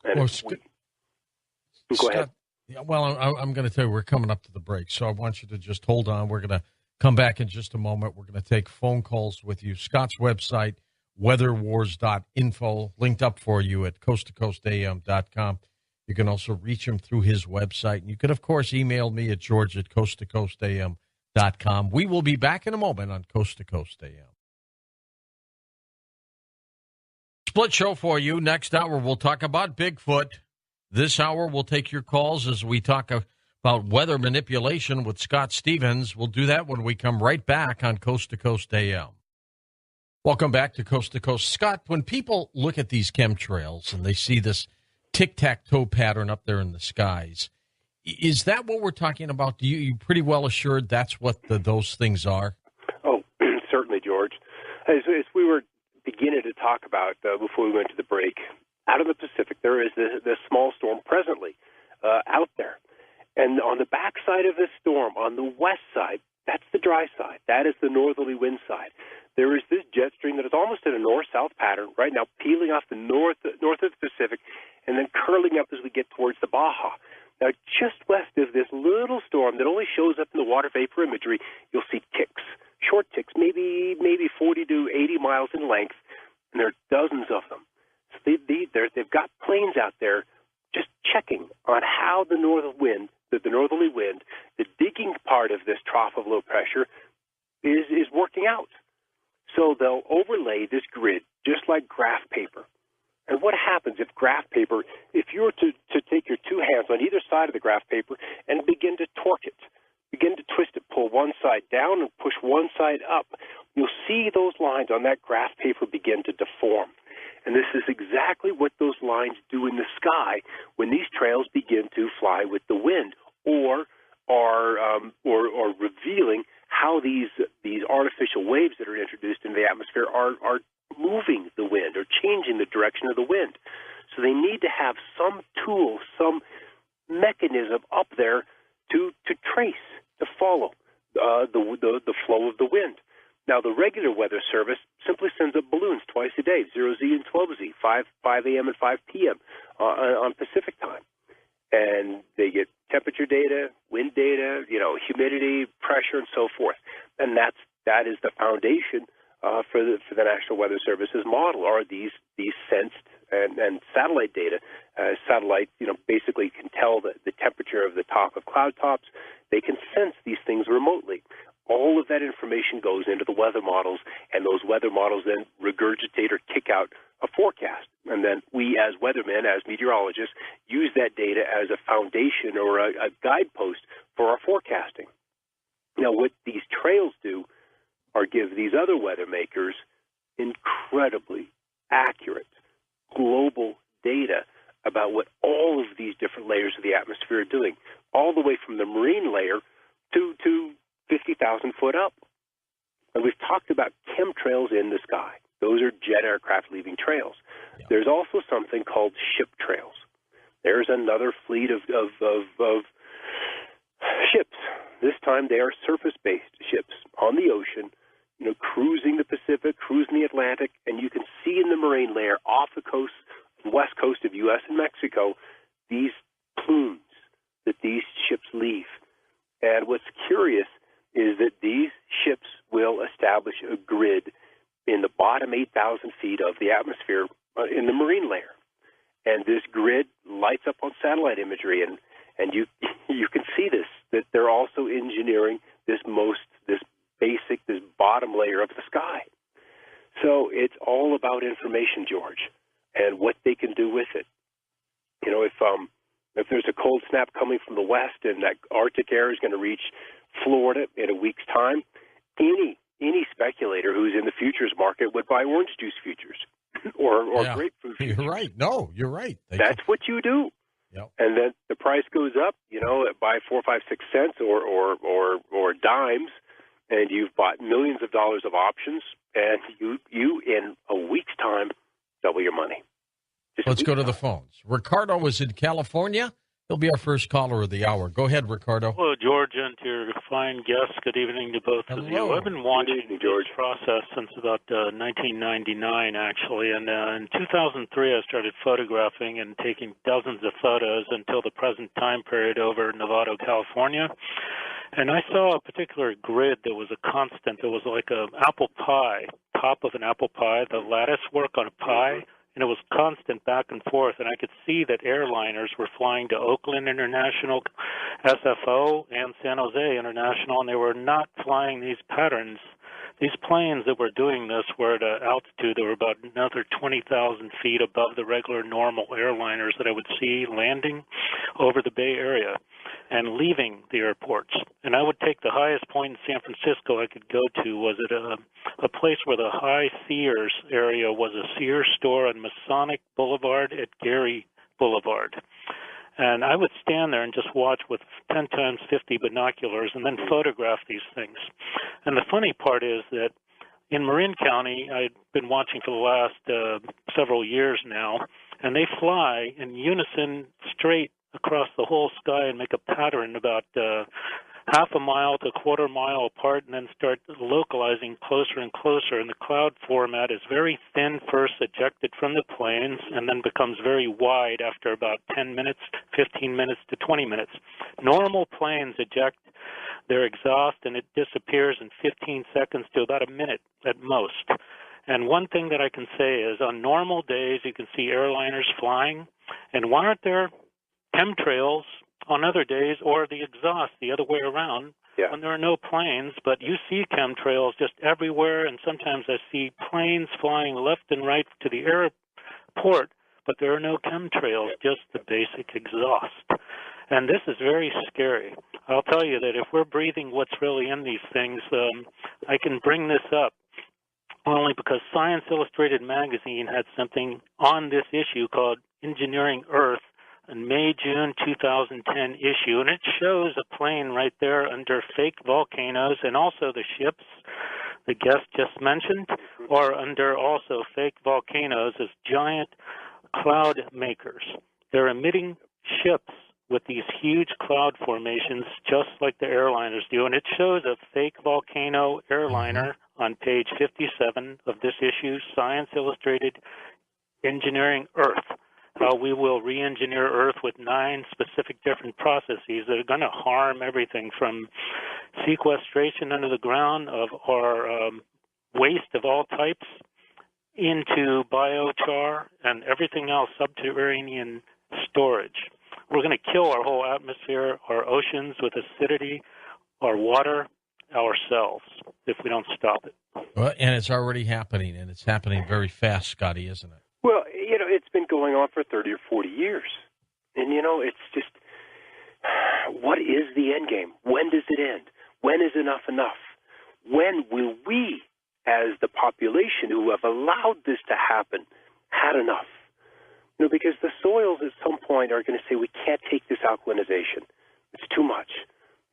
And go ahead. Yeah, well, I'm going to tell you, we're coming up to the break, so I want you to just hold on. We're going to come back in just a moment. We're going to take phone calls with you. Scott's website, weatherwars.info, linked up for you at coasttocoastam.com. You can also reach him through his website. And you can, of course, email me at george@coasttocoastam.com. We will be back in a moment on Coast to Coast AM. Split show for you. Next hour, we'll talk about Bigfoot. This hour, we'll take your calls as we talk about weather manipulation with Scott Stevens. We'll do that when we come right back on Coast to Coast AM. Welcome back to Coast to Coast. Scott, when people look at these chemtrails and they see this tic-tac-toe pattern up there in the skies, is that what we're talking about? You pretty well assured that's what those things are? Oh, certainly, George. As we were beginning to talk about before we went to the break, out of the Pacific, there is this small storm presently out there. And on the backside of this storm, on the west side, that's the dry side. That is the northerly wind side. There is this jet stream that is almost in a north-south pattern right now, peeling off the north of the Pacific and then curling up as we get towards the Baja. Now, just west of this little storm that only shows up in the water vapor imagery, you'll see ticks, short ticks, maybe 40 to 80 miles in length, and there are dozens of them. So they've got planes out there just checking on how the northerly wind, the this trough of low pressure is working out. So they'll overlay this grid just like graph paper. And what happens if graph paper, if you were to take your two hands on either side of the graph paper and begin to torque it, begin to twist it, pull one side down and push one side up, you'll see those lines on that graph paper begin to deform. And this is exactly what those lines do in the sky when these trails begin to fly with the wind, or are revealing how these artificial waves that are introduced into the atmosphere are moving the wind or changing the direction of the wind. So they need to have some tool, some mechanism up there to trace, to follow the flow of the wind. Now, the regular weather service simply sends up balloons twice a day, 0Z and 12Z, 5 a.m. and 5 p.m. On Pacific time. And they get temperature data, wind data, humidity, pressure, and so forth. And that is the foundation for the National Weather Service's model, are these sensed and satellite data. Satellite, basically can tell the temperature of the top of cloud tops. They can sense these things remotely. All of that information goes into the weather models, and those weather models then regurgitate or kick out a forecast. And then we, as weathermen, as meteorologists, use that data as a foundation or a guidepost for our forecasting. Now, what these trails do are give these other weather makers incredibly accurate global data about what all of these different layers of the atmosphere are doing, all the way from the marine layer to 50,000 foot up. And we've talked about chemtrails in the sky. Those are jet aircraft leaving trails. Yeah. There's also something called ship trails. There's another fleet of ships. This time they are surface-based ships on the ocean, cruising the Pacific, cruising the Atlantic, and you can see in the marine layer off the coast, west coast of U.S. and Mexico, these plumes that these ships leave. And what's curious is that these ships will establish a grid in the bottom 8,000 feet of the atmosphere in the marine layer. And this grid lights up on satellite imagery, and you can see this, that they're also engineering this bottom layer of the sky. So it's all about information, George, and what they can do with it. If there's a cold snap coming from the west and that Arctic air is going to reach Florida in a week's time, any speculator who's in the futures market would buy orange juice futures or grapefruit futures. You're right. No, you're right. That's what you do. Yep. And then the price goes up, by 4, 5, 6 cents or dimes, and you've bought millions of dollars of options, and you in a week's time double your money. Let's go to the phones. Ricardo is in California. He'll be our first caller of the hour. Go ahead, Ricardo. Hello, George, and to your fine guests. Good evening to both of you. I've been watching this process since about 1999, actually. And in 2003, I started photographing and taking dozens of photos until the present time period over Novato, California. And I saw a particular grid that was a constant. It was like an apple pie, top of an apple pie, the lattice work on a pie. And it was constant back and forth, and I could see that airliners were flying to Oakland International, SFO, and San Jose International, and they were not flying these patterns. These planes that were doing this were at an altitude that were about another 20,000 feet above the regular normal airliners that I would see landing over the Bay Area and leaving the airports. And I would take the highest point in San Francisco I could go to was at a place where the High Sears area was a Sears store on Masonic Boulevard at Gary Boulevard. And I would stand there and just watch with 10 times 50 binoculars and then photograph these things. And the funny part is that in Marin County, I've been watching for the last several years now, and they fly in unison straight across the whole sky and make a pattern about half a mile to a quarter mile apart, and then start localizing closer and closer. And the cloud format is very thin first, ejected from the planes, and then becomes very wide after about 10 minutes, 15 minutes to 20 minutes. Normal planes eject their exhaust, and it disappears in 15 seconds to about a minute at most. And one thing that I can say is on normal days, you can see airliners flying, and why aren't there chemtrails on other days, or the exhaust the other way around when there are no planes. But you see chemtrails just everywhere, and sometimes I see planes flying left and right to the airport, but there are no chemtrails, just the basic exhaust. And this is very scary. I'll tell you that if we're breathing what's really in these things, I can bring this up only because Science Illustrated magazine had something on this issue called Engineering Earth, a May-June 2010 issue, and it shows a plane right there under fake volcanoes, and also the ships the guest just mentioned are under also fake volcanoes as giant cloud makers. They're emitting ships with these huge cloud formations just like the airliners do, and it shows a fake volcano airliner on page 57 of this issue, Science Illustrated Engineering Earth, how we will re-engineer Earth with 9 specific different processes that are going to harm everything from sequestration under the ground of our waste of all types into biochar and everything else, subterranean storage. We're going to kill our whole atmosphere, our oceans with acidity, our water, ourselves, if we don't stop it. Well, and it's already happening, and it's happening very fast, Scotty, isn't it? Well, it's been going on for 30 or 40 years. And, it's just, what is the end game? When does it end? When is enough enough? When will we, as the population who have allowed this to happen, had enough? Because the soils at some point are going to say, we can't take this alkalinization. It's too much.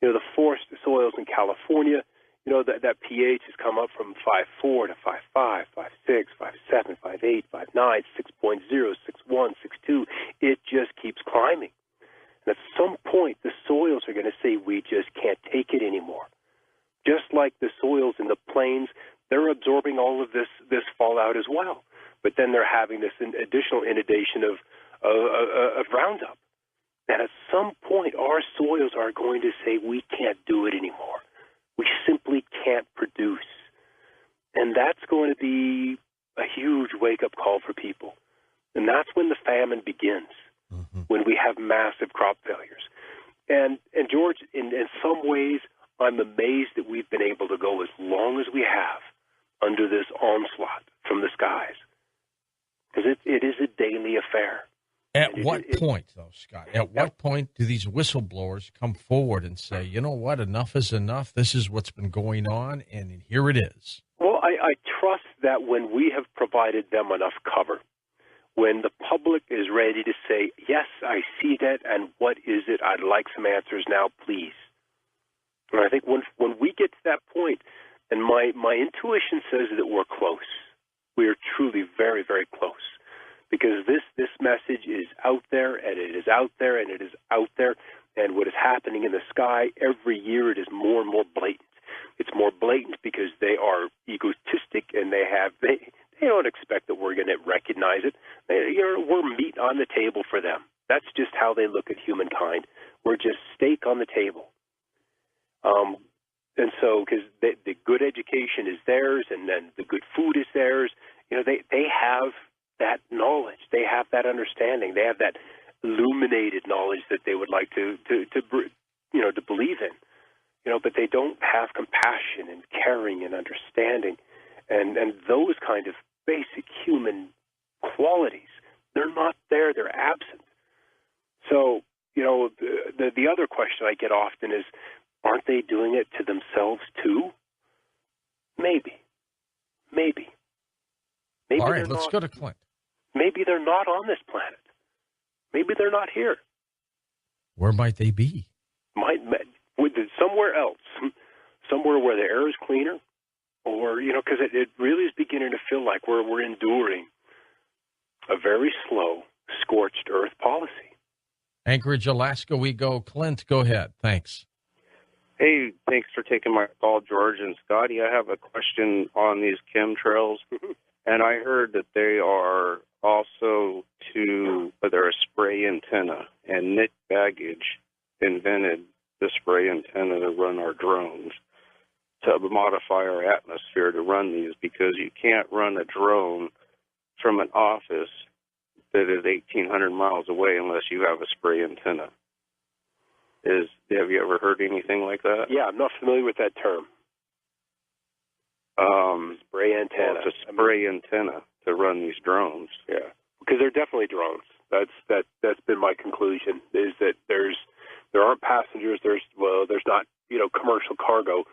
The forest soils in California, that pH has come up from 5.4 to 5.5, 5.6, 5.7, 5.8, 5.9, 6.0, 6.1, 6.2. It just keeps climbing. And at some point, the soils are going to say, we just can't take it anymore. Just like the soils in the plains, they're absorbing all of this fallout as well. But then they're having this additional inundation of Roundup. And at some point, our soils are going to say, we can't do it anymore. We simply can't produce. And that's going to be a huge wake-up call for people. And that's when the famine begins, when we have massive crop failures. And George, in some ways, I'm amazed that we've been able to go as long as we have under this onslaught from the skies. Because it is a daily affair. At what point, though, Scott? At what point do these whistleblowers come forward and say, you know what, enough is enough, this is what's been going on, and here it is? Well, I trust that when we have provided them enough cover, when the public is ready to say, yes, I see that, and what is it? I'd like some answers now, please. And I think when we get to that point, and my intuition says that we're close. We are truly very, very close. Because this message is out there, and it is out there, and it is out there. And what is happening in the sky, every year it is more and more blatant. It's more blatant because they are egotistic, and they don't expect that we're going to recognize it. We're meat on the table for them. That's just how they look at humankind. We're just steak on the table. And so, because the good education is theirs, and then the good food is theirs, they have that knowledge, they have that understanding, they have that illuminated knowledge that they would like to believe in, but they don't have compassion and caring and understanding, and those kind of basic human qualities. They're not there; they're absent. So, the other question I get often is, aren't they doing it to themselves too? Maybe. All right, let's go to Clint. Maybe they're not on this planet. Maybe they're not here. Where might they be? Somewhere else. Somewhere where the air is cleaner. Or, because it really is beginning to feel like we're enduring a very slow, scorched earth policy. Anchorage, Alaska, we go. Clint, go ahead. Thanks. Hey, thanks for taking my call, George and Scotty. I have a question on these chemtrails. And I heard that they are also they're a spray antenna. And Nick Baggage invented the spray antenna to run our drones, to modify our atmosphere to run these, because you can't run a drone from an office that is 1,800 miles away unless you have a spray antenna. Have you ever heard anything like that? Yeah, I'm not familiar with that term. Spray antenna. Well, it's a spray antenna to run these drones. Yeah, because they're definitely drones. That's been my conclusion. Is that there aren't passengers. There's not commercial cargo.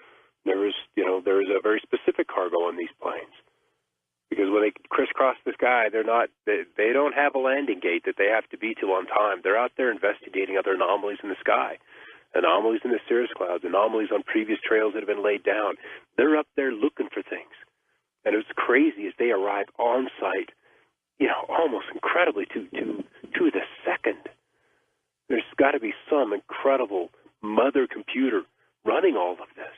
There is a very specific cargo on these planes. Because when they crisscross the sky, they don't have a landing gate that they have to be to on time. They're out there investigating other anomalies in the sky, anomalies in the cirrus clouds, anomalies on previous trails that have been laid down. They're up there looking for things. And it's crazy as they arrive on site, almost incredibly to the second. There's got to be some incredible mother computer running all of this.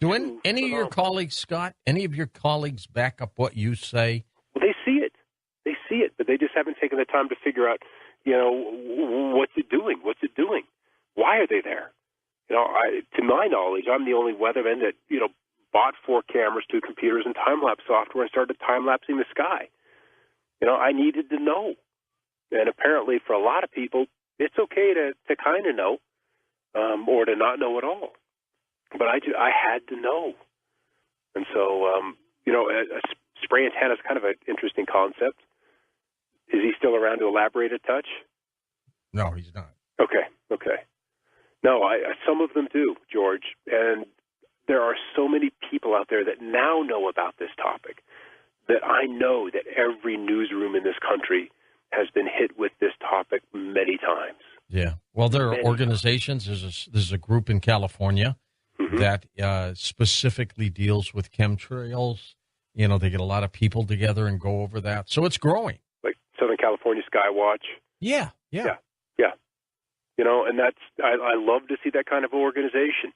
Do any of your colleagues, Scott, any of your colleagues back up what you say? Well, they see it. They see it, but they just haven't taken the time to figure out, what's it doing? What's it doing? Why are they there? To my knowledge, I'm the only weatherman that, bought 4 cameras, 2 computers, and time-lapse software and started time-lapsing the sky. I needed to know. And apparently for a lot of people, it's okay to kind of know or to not know at all. But I had to know. And so, a spray antenna is kind of an interesting concept. Is he still around to elaborate a touch? No, he's not. Okay. No, some of them do, George. And there are so many people out there that now know about this topic that I know that every newsroom in this country has been hit with this topic many times. Yeah. Well, there are organizations. There's a group in California that specifically deals with chemtrails. They get a lot of people together and go over that. So it's growing. Like Southern California Skywatch. Yeah. And I love to see that kind of organization.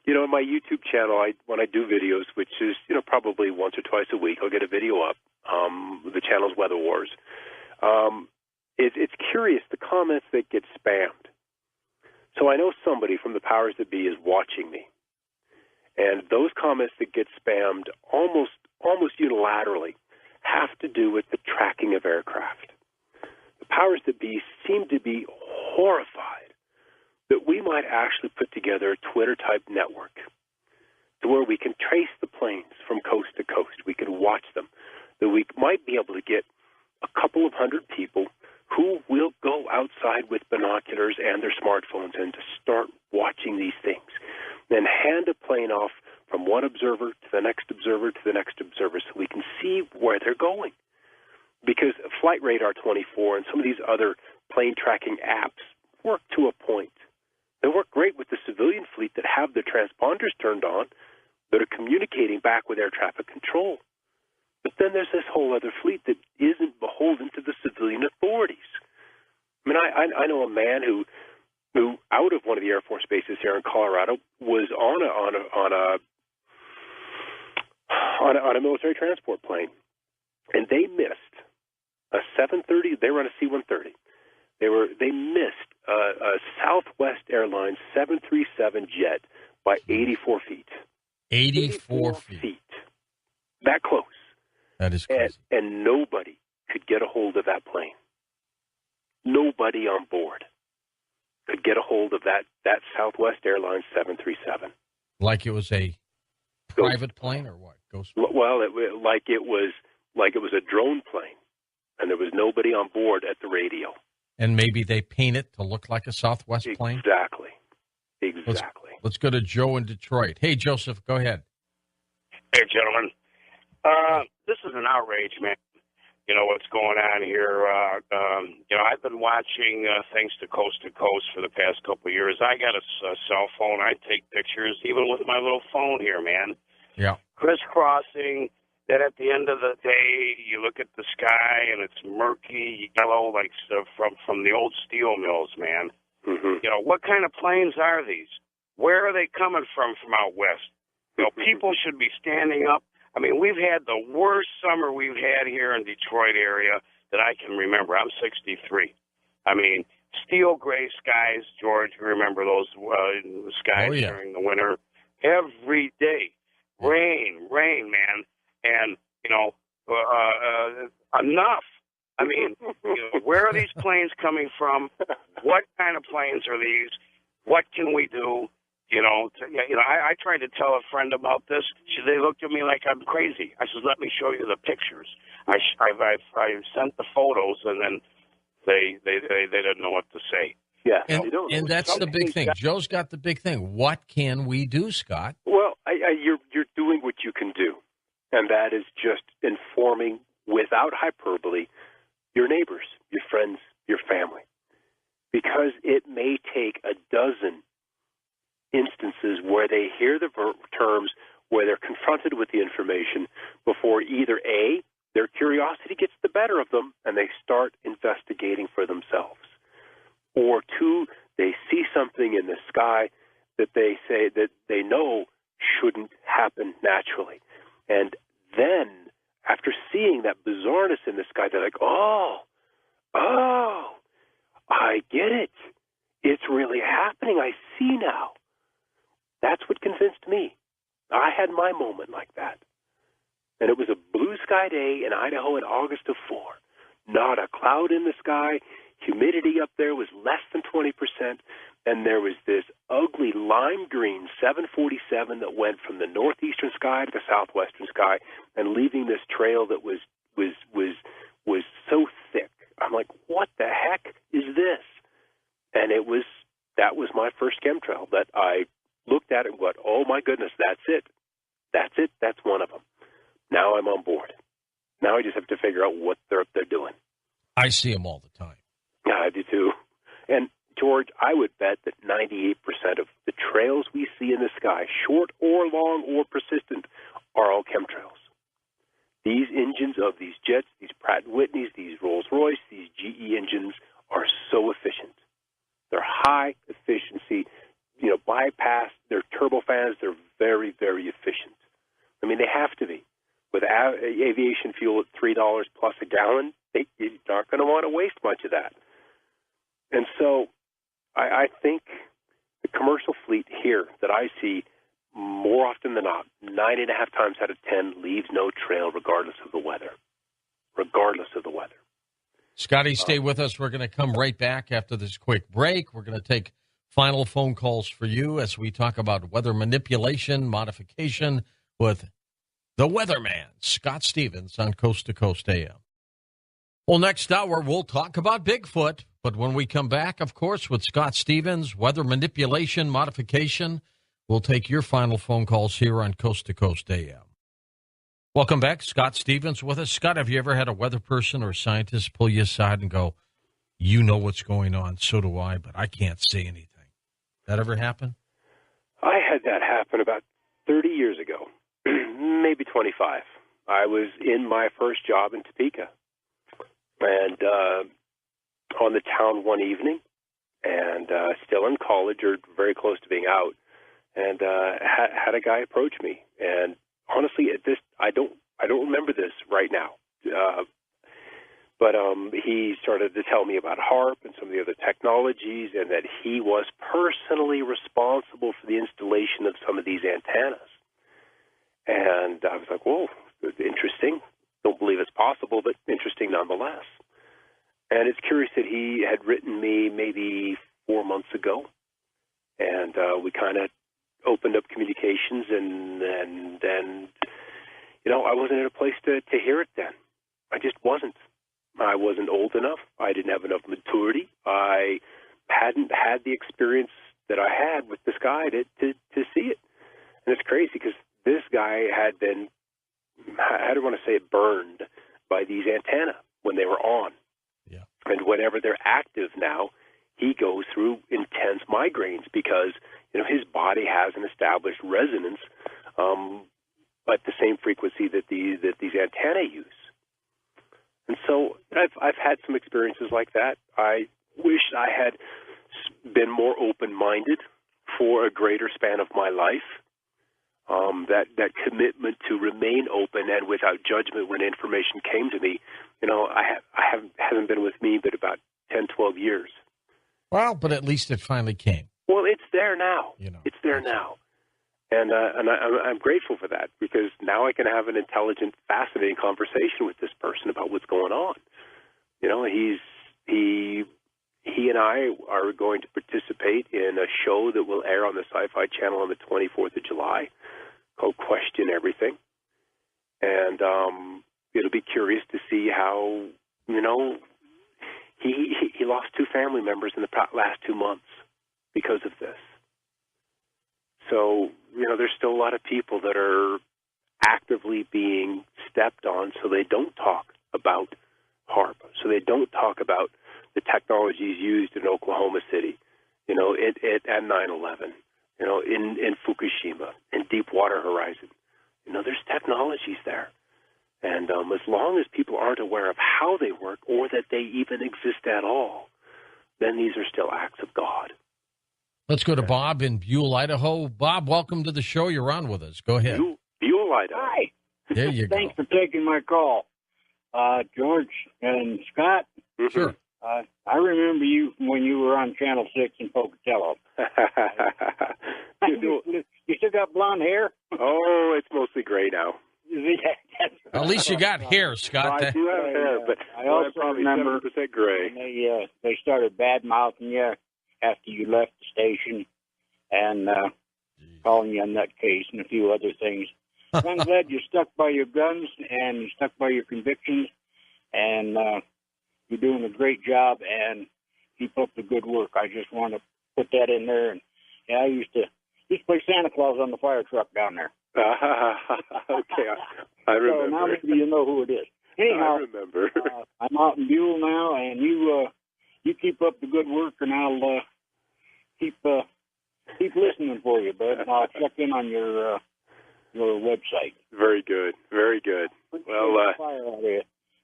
In my YouTube channel, when I do videos, which is, probably once or twice a week, I'll get a video up. The channel's Weather Wars. It's curious, the comments that get spammed. So I know somebody from the powers that be is watching me. And those comments that get spammed almost unilaterally have to do with the tracking of aircraft. The powers that be seem to be horrified that we might actually put together a Twitter-type network to where we can trace the planes from coast to coast. We can watch them. That we might be able to get a couple of hundred people who will go outside with binoculars and their smartphones and to start watching these things. Then hand a plane off from one observer to the next observer to the next observer so we can see where they're going. Because Flight Radar 24 and some of these other plane tracking apps work to a point. They work great with the civilian fleet that have their transponders turned on, that are communicating back with air traffic control. But then there's this whole other fleet that isn't beholden to the civilian authorities. I mean, I know a man who out of one of the Air Force bases here in Colorado was on a military transport plane, and they missed a 730. They were on a C-130. They missed a Southwest Airlines 737 jet by 84 feet. 84 feet. That close. That is crazy. And nobody could get a hold of that plane. Nobody on board could get a hold of that Southwest Airlines 737. Like it was a private plane or what? Ghost plane? Well, like it was a drone plane, and there was nobody on board at the radio. And maybe they paint it to look like a Southwest plane? Exactly. Let's go to Joe in Detroit. Hey, Joseph, go ahead. Hey, gentlemen. This is an outrage, man. What's going on here. I've been watching things to coast for the past couple of years. I got a cell phone. I take pictures even with my little phone here, man. Yeah. Crisscrossing. Then at the end of the day, you look at the sky and it's murky, yellow, like from the old steel mills, man. Mm-hmm. What kind of planes are these? Where are they coming from out west? People should be standing up. I mean, we've had the worst summer we've had here in Detroit area that I can remember. I'm 63. I mean, steel gray skies, George, you remember those skies during the winter? Every day. Rain, man. And, enough. I mean, where are these planes coming from? What kind of planes are these? What can we do? I tried to tell a friend about this. They looked at me like I'm crazy. I said, "Let me show you the pictures." I sent the photos, and then they didn't know what to say. Yeah, and that's the big thing. Joe's got the big thing. What can we do, Scott? Well, you're doing what you can do, and that is just informing without hyperbole your neighbors, your friends, your family, because it may take a dozen instances where they hear the terms, where they're confronted with the information before either A, their curiosity gets the better of them and they start investigating for themselves, or two, they see something in the sky that they say that they know shouldn't happen naturally. And then after seeing that bizarreness in the sky, they're like, oh, I get it. It's really happening. I see now. That's what convinced me. I had my moment like that. And it was a blue sky day in Idaho in August of 4. Not a cloud in the sky. Humidity up there was less than 20%. And there was this ugly lime green 747 that went from the northeastern sky to the southwestern sky and leaving this trail that was so thick. I'm like, what the heck is this? And that was my first chemtrail that I looked at it and went, oh my goodness, that's it. That's one of them. Now I'm on board. Now I just have to figure out what they're doing. I see them all the time. I do too. And George, I would bet that 98% of the trails we see in the sky, short or long or persistent, are all chemtrails. These engines of these jets, these Pratt & Whitneys, these Rolls-Royce, these GE engines are so efficient. They're high efficiency, bypass their turbofans. They're very, very efficient. I mean, they have to be. With aviation fuel at $3 plus a gallon, you're not going to want to waste much of that. And so I think the commercial fleet here that I see more often than not, 9.5 times out of 10, leaves no trail regardless of the weather. Regardless of the weather. Scotty, stay with us. We're going to come right back after this quick break. We're going to take final phone calls for you as we talk about weather manipulation, modification with the weatherman, Scott Stevens, on Coast to Coast AM. Well, next hour, we'll talk about Bigfoot. But when we come back, of course, with Scott Stevens, weather manipulation, modification, we'll take your final phone calls here on Coast to Coast AM. Welcome back. Scott Stevens with us. Scott, have you ever had a weather person or scientist pull you aside and go, you know what's going on, so do I, but I can't say anything? That ever happen? I had that happen about 30 years ago, maybe 25. I was in my first job in Topeka and on the town one evening, and still in college or very close to being out, and had a guy approach me. And honestly, I don't remember this right now, but he started to tell me about HARP and some of the other technologies, and that he was personally responsible for the installation of some of these antennas. And I was like, whoa, interesting. Don't believe it's possible, but interesting nonetheless. And it's curious that he had written me maybe 4 months ago, and we kind of opened up communications, and then, I wasn't in a place to hear it then. I just wasn't. I wasn't old enough. I didn't have enough maturity. I hadn't had the experience that I had with this guy to see it. And it's crazy because this guy had been, I don't want to say it, burned by these antennae when they were on. Yeah. And whenever they're active now, he goes through intense migraines because, his body has an established resonance at the same frequency that these antennae use. And so I've had some experiences like that. I wish I had been more open-minded for a greater span of my life. That commitment to remain open and without judgment when information came to me, hasn't been with me but about 10, 12 years. Well, but at least it finally came. Well, it's there now. It's there now. And I'm grateful for that because now I can have an intelligent, fascinating conversation with this person about what's going on. He he and I are going to participate in a show that will air on the Sci-Fi Channel on the 24th of July called Question Everything. And it'll be curious to see how, he lost 2 family members in the last 2 months because of this. So, there's still a lot of people that are actively being stepped on so they don't talk about HAARP, so they don't talk about the technologies used in Oklahoma City, at 9/11, in Fukushima, in Deepwater Horizon. There's technologies there. And as long as people aren't aware of how they work or that they even exist at all, then these are still acts of God. Let's go to Bob in Buell, Idaho. Bob, welcome to the show. You're on with us. Go ahead. Buell, Idaho. Hi. There you go. Thanks for taking my call. George and Scott. Sure. I remember you when you were on Channel 6 in Pocatello. You still got blonde hair? Oh, it's mostly gray now. At least you got hair, Scott. No, I do have hair, but I also probably remember 7% gray. They started bad-mouthing you after you left the station and calling you a nutcase and a few other things. I'm glad you stuck by your guns and you stuck by your convictions, and you're doing a great job, and keep up the good work. I just want to put that in there. And I used to play Santa Claus on the fire truck down there. Okay, I remember. So now maybe you know who it is. Anyhow, I remember. I'm out in Buell now, and you keep up the good work, and I'll keep listening for you, bud. And I'll check in on your website. Very good, very good. Well,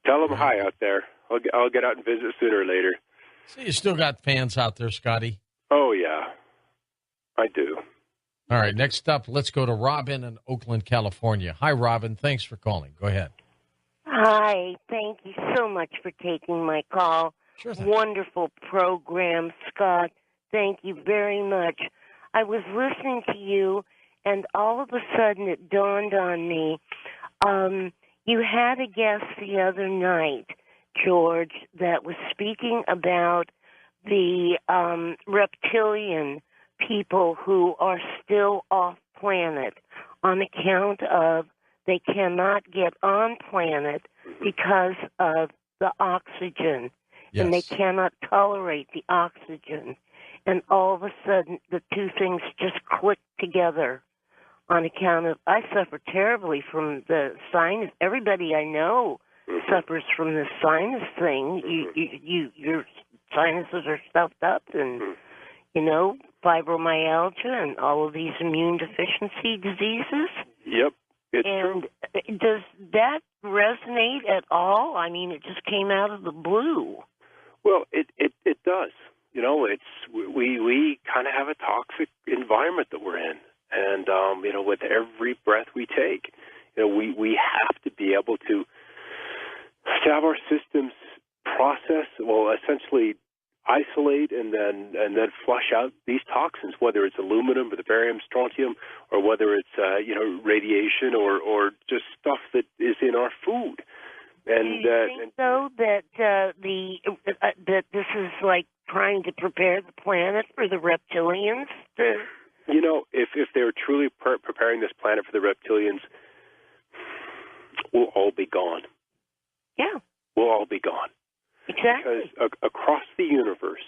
tell them hi out there. I'll get out and visit sooner or later. So you still got fans out there, Scotty? Oh yeah, I do. All right, next up, let's go to Robin in Oakland, California. Hi, Robin. Thanks for calling. Go ahead. Hi. Thank you so much for taking my call. Sure thing. Wonderful program, Scott. Thank you very much. I was listening to you, and all of a sudden it dawned on me. You had a guest the other night, George, that was speaking about the reptilian people who are still off planet on account of they cannot get on planet because of the oxygen. Yes. And they cannot tolerate the oxygen. And all of a sudden, the two things just click together on account of, I suffer terribly from the sinus. Everybody I know suffers from this sinus thing. Your sinuses are stuffed up and, fibromyalgia and all of these immune deficiency diseases. Yep, it's and true. Does that resonate at all? I mean, it just came out of the blue. Well, it does. We kind of have a toxic environment that we're in, and with every breath we take, we have to be able to have our systems process, essentially isolate and then flush out these toxins, whether it's aluminum or the barium, strontium, or whether it's radiation or just stuff that is in our food. And do you think though that that this is like trying to prepare the planet for the reptilians? If they're truly preparing this planet for the reptilians, we'll all be gone. Yeah, we'll all be gone. Exactly. Because across the universe,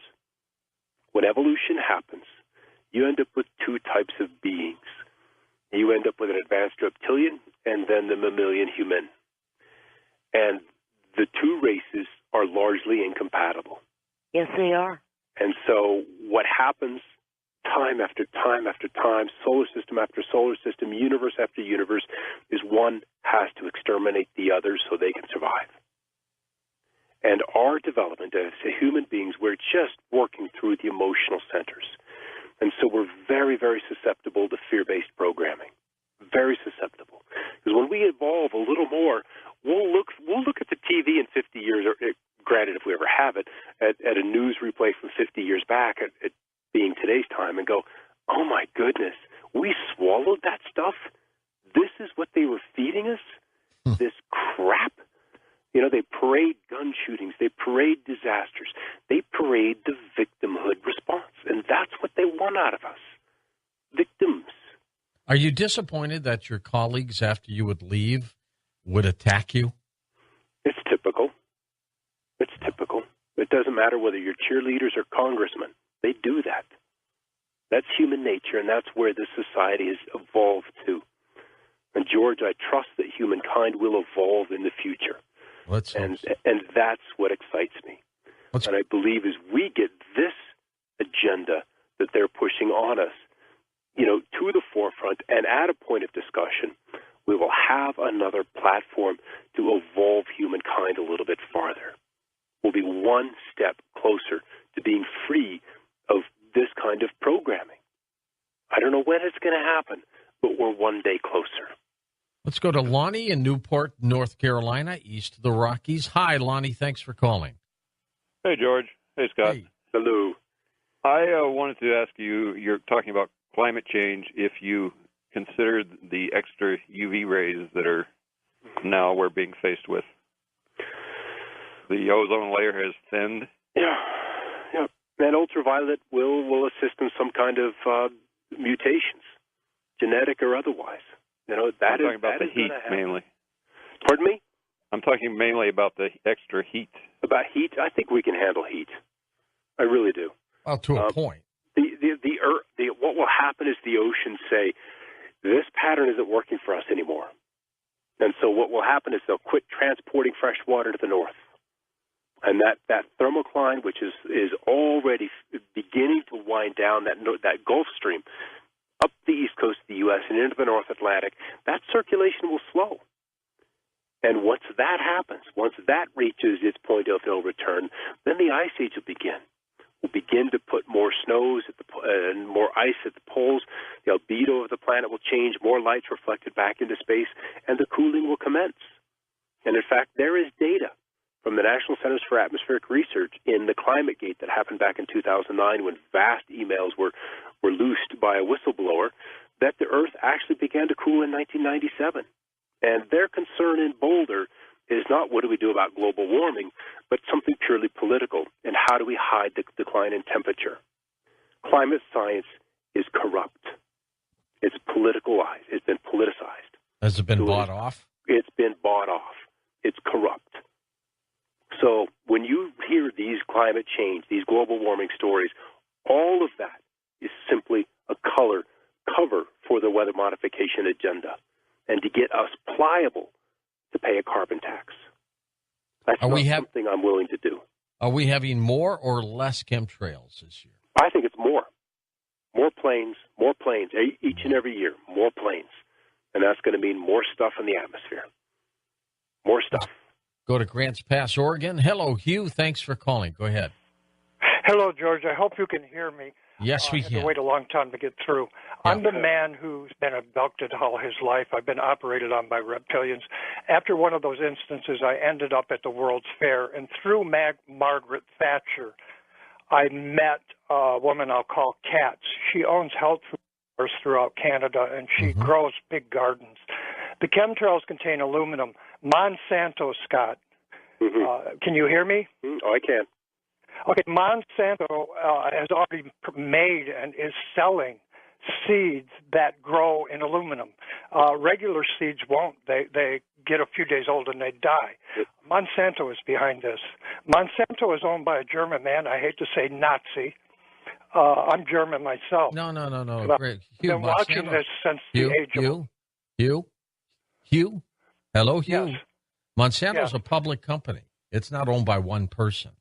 when evolution happens, you end up with two types of beings. You end up with an advanced reptilian and then the mammalian human. And the two races are largely incompatible. Yes, they are. And so what happens time after time after time, solar system after solar system, universe after universe, is one has to exterminate the other so they can survive. And our development as human beings, we're just working through the emotional centers. And so we're very, very susceptible to fear-based programming. Very susceptible. Because when we evolve a little more, we'll look at the TV in 50 years, or granted if we ever have it, at a news replay from 50 years back, at being today's time, and go, oh my goodness, we swallowed that stuff? This is what they were feeding us? This crap? You know, they parade gun shootings. They parade disasters. They parade the victimhood response. And that's what they want out of us. Victims. Are you disappointed that your colleagues, after you would leave, would attack you? It's typical. It's typical. It doesn't matter whether you're cheerleaders or congressmen. They do that. That's human nature, and that's where this society has evolved to. And, George, I trust that humankind will evolve in the future. And that's what excites me. And I believe as we get this agenda that they're pushing on us, you know, to the forefront and at a point of discussion, we will have another platform to evolve humankind a little bit farther. We'll be one step closer to being free of this kind of programming. I don't know when it's going to happen, but we're one day closer. Let's go to Lonnie in Newport, North Carolina, east of the Rockies. Hi, Lonnie. Thanks for calling. Hey, George. Hey, Scott. Hey. Hello. I wanted to ask you, you're talking about climate change, if you considered the extra UV rays that are now we're being faced with. The ozone layer has thinned. Yeah. And ultraviolet will assist in some kind of mutations, genetic or otherwise. You know, I'm talking about the heat mainly. Pardon me? I'm talking mainly about the extra heat. About heat? I think we can handle heat. I really do. Well, to a point. What will happen is the oceans say, this pattern isn't working for us anymore. And so what will happen is they'll quit transporting fresh water to the north. And that thermocline, which is already beginning to wind down, that Gulf Stream, up the east coast of the U.S. and into the North Atlantic, that circulation will slow. And once that happens, once that reaches its point of no return, then the ice age will begin. We'll begin to put more snows and more ice at the poles. The albedo of the planet will change, more light's reflected back into space, and the cooling will commence. And in fact, there is data from the National Centers for Atmospheric Research in the climate gate that happened back in 2009 when vast emails were loosed by a whistleblower that the Earth actually began to cool in 1997. And their concern in Boulder is not what do we do about global warming, but something purely political, and how do we hide the decline in temperature. Climate science is corrupt. It's politicalized. It's been politicized. Has it been bought off? It's been bought off. It's corrupt. So when you hear these climate change, these global warming stories, all of that is simply a cover for the weather modification agenda and to get us pliable to pay a carbon tax. That's something I'm willing to do. Are we having more or less chemtrails this year? I think it's more. More planes, each and every year, more planes. And that's going to mean more stuff in the atmosphere. More stuff. Go to Grants Pass, Oregon. Hello, Hugh. Thanks for calling. Go ahead. Hello, George. I hope you can hear me. Yes, we I had can. to wait a long time to get through. Yeah. I'm the man who's been abducted all his life. I've been operated on by reptilians. After one of those instances, I ended up at the World's Fair, and through Margaret Thatcher, I met a woman I'll call Katz. She owns health food stores throughout Canada, and she grows big gardens. The chemtrails contain aluminum. Monsanto, Scott. Can you hear me? Oh, I can. Okay, Monsanto has already made and is selling seeds that grow in aluminum. Regular seeds won't. They get a few days old and they die. Monsanto is behind this. Monsanto is owned by a German man. I hate to say Nazi. I'm German myself. No. Great. I've been watching this since the age of... Hugh? Hello, Hugh? Yes. Monsanto's a public company. It's not owned by one person.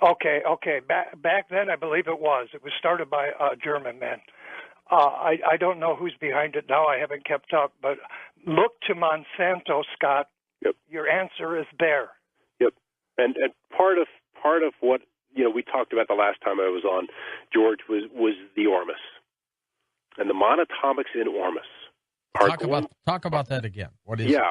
Okay. Back then, I believe it was. It was started by a German man. I don't know who's behind it now. I haven't kept up. But look to Monsanto, Scott. Yep. Your answer is there. Yep. And part of what we talked about the last time I was on, George, was the Ormus and the monatomics in Ormus. Talk about that again. What is? Yeah.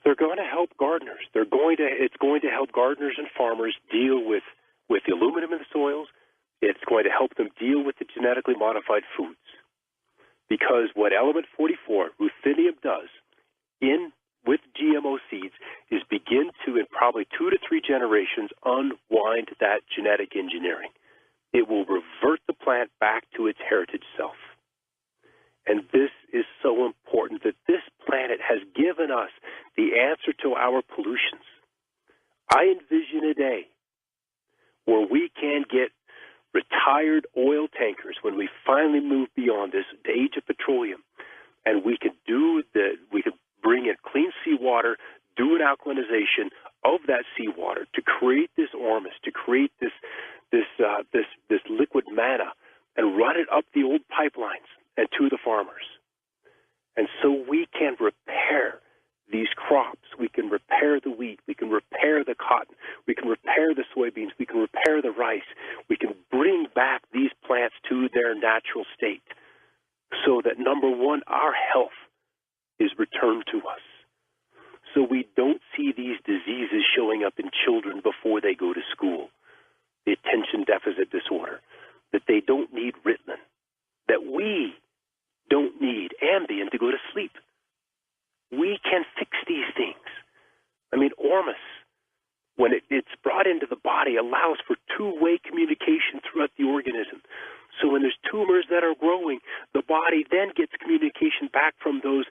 They're going to help gardeners. It's going to help gardeners and farmers deal with the aluminum in the soils. It's going to help them deal with the genetically modified foods. Because what element 44, ruthenium, does in with GMO seeds is begin to, in probably 2 to 3 generations, unwind that genetic engineering. It will revert the plant back to its heritage self. And this is so important, that this planet has given us the answer to our pollutions. I envision a day where we can get retired oil tankers, when we finally move beyond this age of petroleum, and we could bring in clean seawater, do an alkalinization of that seawater to create this ormus, to create this liquid manna, and run it up the old pipelines and to the farmers. And so we can repair these crops. We can repair the wheat. We can repair the cotton. We can repair the soybeans. We can repair the rice. We can bring back these plants to their natural state so that, number one, our health is returned to us. So we don't see these diseases showing up in children before they go to school. The attention deficit disorder, that they don't need Ritalin, that we don't need Ambien to go to sleep. We can fix these things. I mean, ormus, when it's brought into the body, allows for two-way communication throughout the organism. So when there's tumors that are growing, the body then gets communication back from those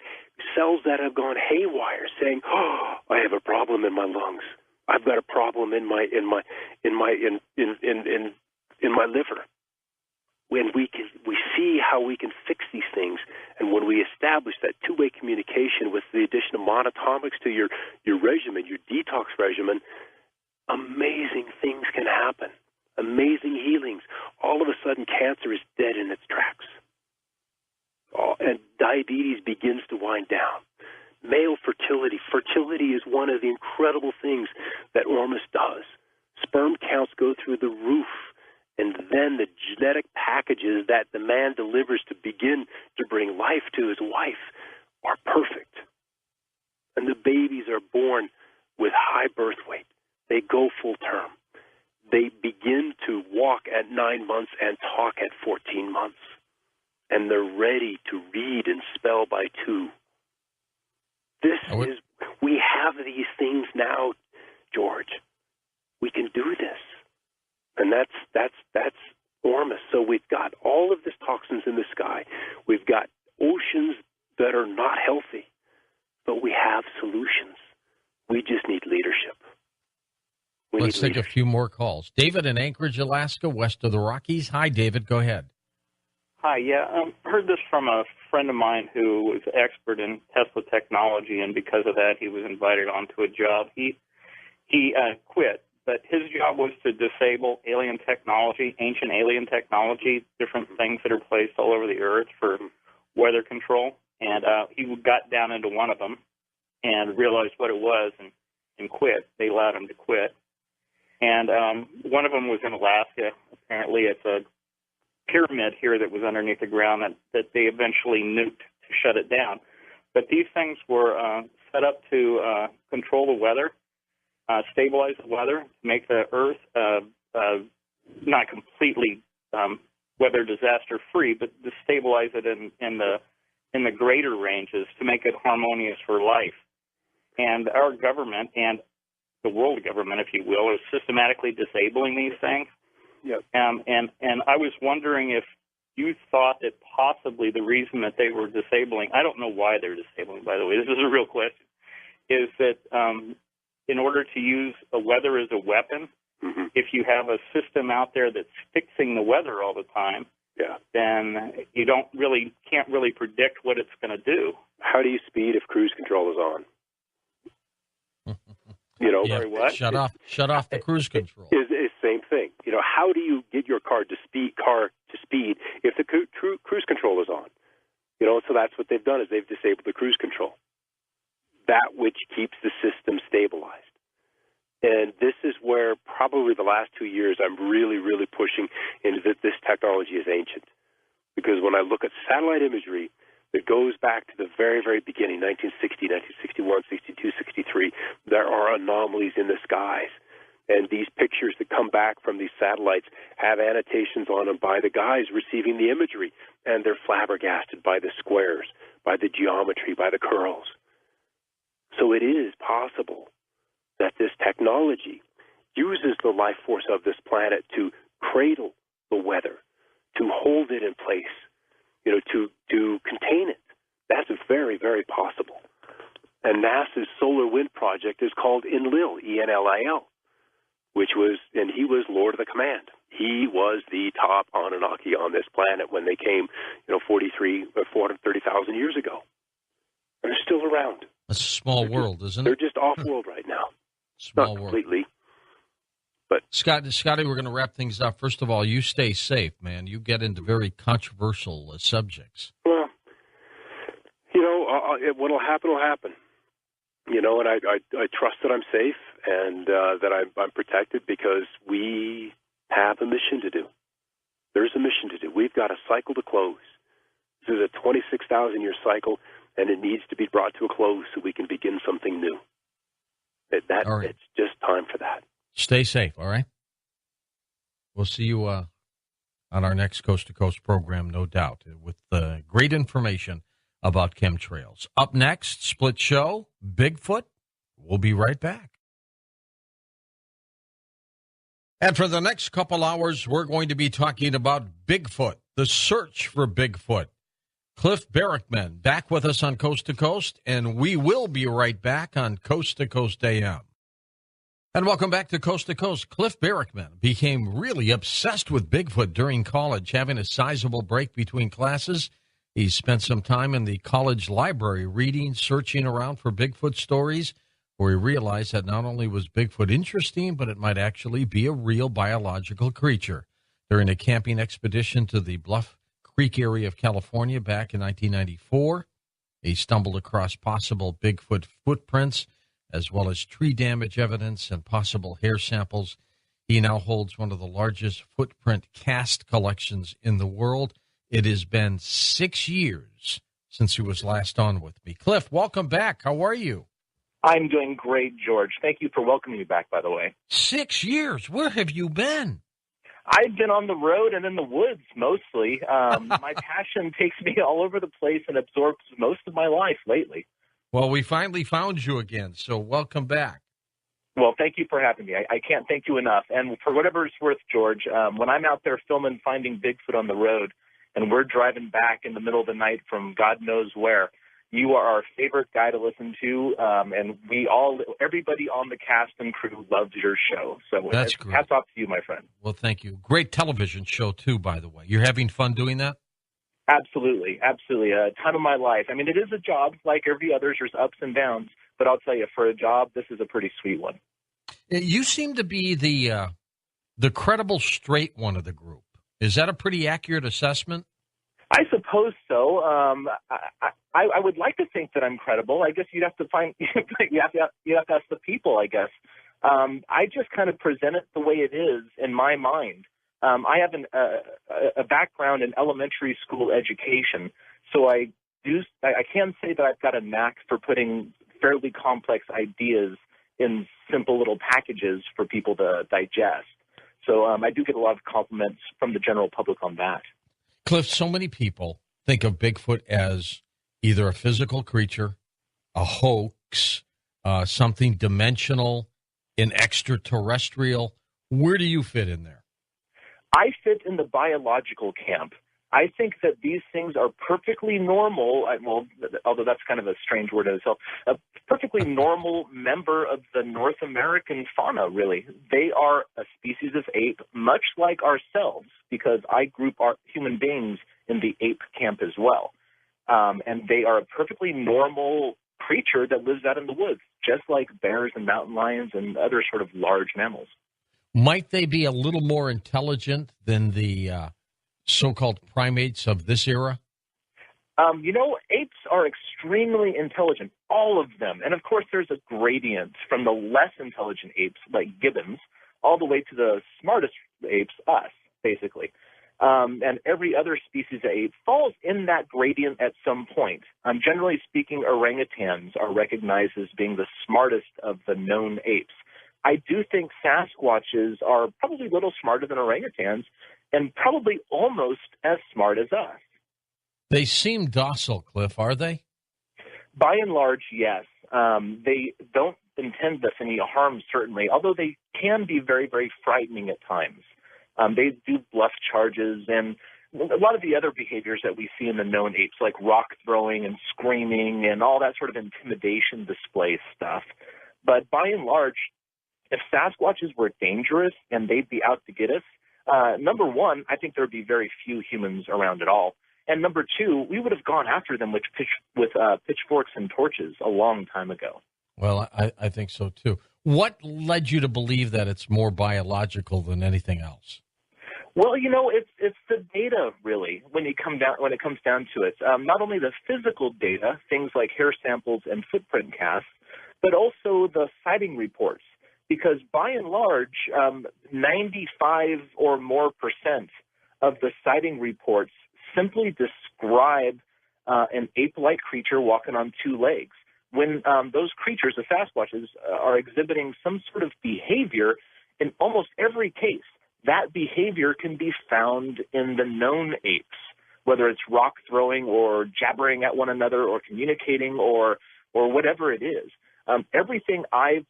cells that have gone haywire, saying, "Oh, I have a problem in my lungs. I've got a problem in my liver." When we see how we can fix these things, and when we establish that two-way communication with the addition of monatomics to your regimen, your detox regimen, amazing things can happen. Amazing healings. All of a sudden, cancer is dead in its tracks. And diabetes begins to wind down. Male fertility. Fertility is one of the incredible things that ormus does. Sperm counts go through the roof. And then the genetic packages that the man delivers to begin to bring life to his wife are perfect. And the babies are born with high birth weight. They go full term. They begin to walk at 9 months and talk at 14 months. And they're ready to read and spell by 2. We have these things now, George. We can do this. And that's ormus. So we've got all of these toxins in the sky. We've got oceans that are not healthy, but we have solutions. We just need leadership. Let's take a few more calls. David in Anchorage, Alaska, west of the Rockies. Hi, David. Go ahead. Hi. Yeah, I heard this from a friend of mine who was expert in Tesla technology, and because of that, he was invited onto a job. He quit. But his job was to disable alien technology, ancient alien technology, different things that are placed all over the earth for weather control. And he got down into one of them and realized what it was and quit. They allowed him to quit. And one of them was in Alaska. Apparently it's a pyramid here that was underneath the ground that they eventually nuked to shut it down. But these things were set up to control the weather, stabilize the weather, make the Earth not completely weather disaster free, but to stabilize it in the greater ranges to make it harmonious for life. And our government and the world government, if you will, is systematically disabling these things. Yep. And I was wondering if you thought that possibly the reason that they were disabling, I don't know why they're disabling, by the way, this is a real question, is that in order to use the weather as a weapon, if you have a system out there that's fixing the weather all the time, then you can't really predict what it's going to do. How do you speed if cruise control is on? What? Shut off the cruise control. Is same thing. How do you get your car to speed if the cruise control is on? So that's what they've done, is they've disabled the cruise control, that which keeps the system stabilized. And this is where probably the last 2 years I'm really, really pushing into that this technology is ancient. Because when I look at satellite imagery that goes back to the very, very beginning, 1960, 1961, 62, 63, there are anomalies in the skies. And these pictures that come back from these satellites have annotations on them by the guys receiving the imagery. And they're flabbergasted by the squares, by the geometry, by the curls. So it is possible that this technology uses the life force of this planet to cradle the weather, to hold it in place, to contain it. That's very, very possible. And NASA's solar wind project is called Enlil, E-N-L-I-L, and he was Lord of the Command. He was the top Anunnaki on this planet when they came, 430,000 years ago. And they're still around. It's a small world, isn't it? They're just off-world right now. Small Not world. completely. But Scotty, we're going to wrap things up. First of all, you stay safe, man. You get into very controversial subjects. Well, what'll happen will happen. And I trust that I'm safe and that I'm protected because we have a mission to do. There's a mission to do. We've got a cycle to close. This is a 26,000-year cycle, and it needs to be brought to a close so we can begin something new. All right. It's just time for that. Stay safe, all right? We'll see you on our next Coast to Coast program, no doubt, with great information about chemtrails. Up next, split show, Bigfoot. We'll be right back. And for the next couple hours, we're going to be talking about Bigfoot, the search for Bigfoot. Cliff Barrickman back with us on Coast to Coast, and we will be right back on Coast to Coast AM. And welcome back to Coast. Cliff Barrickman became really obsessed with Bigfoot during college, having a sizable break between classes. He spent some time in the college library reading, searching around for Bigfoot stories, where he realized that not only was Bigfoot interesting, but it might actually be a real biological creature. During a camping expedition to the Bluff Creek area of California back in 1994, he stumbled across possible Bigfoot footprints, as well as tree damage evidence and possible hair samples. He now holds one of the largest footprint cast collections in the world. It has been 6 years since he was last on with me. Cliff, welcome back. How are you? I'm doing great, George. Thank you for welcoming me back, by the way. 6 years? Where have you been? I've been on the road and in the woods, mostly. My passion takes me all over the place and absorbs most of my life lately. Well, we finally found you again, so welcome back. Well, thank you for having me. I can't thank you enough. And for whatever it's worth, George, when I'm out there filming Finding Bigfoot on the road, and we're driving back in the middle of the night from God knows where, you are our favorite guy to listen to, and everybody on the cast and crew loves your show. So that's great. Hats off to you, my friend. Well, thank you. Great television show, too, by the way. You're having fun doing that? Absolutely. A time of my life. I mean, it is a job like every other. There's ups and downs, but I'll tell you, for a job, this is a pretty sweet one. You seem to be the credible straight one of the group. Is that a pretty accurate assessment? I suppose so. I would like to think that I'm credible. I guess you'd have to find you have to ask the people. I guess I just kind of present it the way it is in my mind. I have a background in elementary school education, so I can say that I've got a knack for putting fairly complex ideas in simple little packages for people to digest. So I do get a lot of compliments from the general public on that. Cliff, so many people think of Bigfoot as either a physical creature, a hoax, something dimensional, an extraterrestrial. Where do you fit in there? I fit in the biological camp. I think that these things are perfectly normal, although that's kind of a strange word in itself, a perfectly normal member of the North American fauna, really. They are a species of ape, much like ourselves, because I group our human beings in the ape camp as well. And they are a perfectly normal creature that lives out in the woods, just like bears and mountain lions and other sort of large mammals. Might they be a little more intelligent than the so-called primates of this era? Apes are extremely intelligent, all of them. And, of course, there's a gradient from the less intelligent apes, like gibbons, all the way to the smartest apes, us, basically. And every other species of ape falls in that gradient at some point. Generally speaking, orangutans are recognized as being the smartest of the known apes. I do think Sasquatches are probably a little smarter than orangutans and probably almost as smart as us. They seem docile, Cliff, are they? By and large, yes. They don't intend us any harm, certainly, although they can be very, very frightening at times. They do bluff charges and a lot of the other behaviors that we see in the known apes, like rock throwing and screaming and all that sort of intimidation display stuff. But by and large, if Sasquatches were dangerous and they'd be out to get us, number one, I think there would be very few humans around at all. And number two, we would have gone after them with pitchforks and torches a long time ago. Well, I think so, too. What led you to believe that it's more biological than anything else? Well, you know, it's the data, really, when it comes down to it. Not only the physical data, things like hair samples and footprint casts, but also the sighting reports. Because by and large, 95 or more % of the sighting reports simply describe an ape-like creature walking on two legs. When those creatures, the Sasquatches, are exhibiting some sort of behavior, in almost every case, that behavior can be found in the known apes, whether it's rock throwing or jabbering at one another or communicating or whatever it is. Everything I've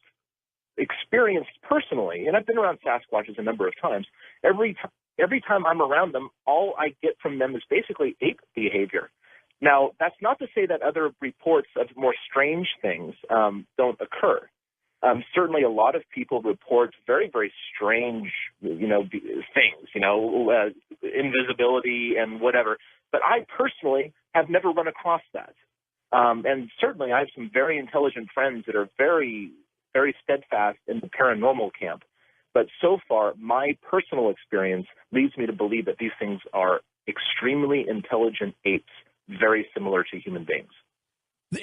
experienced personally, and I've been around Sasquatches a number of times, every time I'm around them, all I get from them is basically ape behavior. Now, that's not to say that other reports of more strange things don't occur. Certainly a lot of people report very, very strange, things, invisibility and whatever. But I personally have never run across that. And certainly I have some very intelligent friends that are very, very steadfast in the paranormal camp. But so far, my personal experience leads me to believe that these things are extremely intelligent apes, very similar to human beings.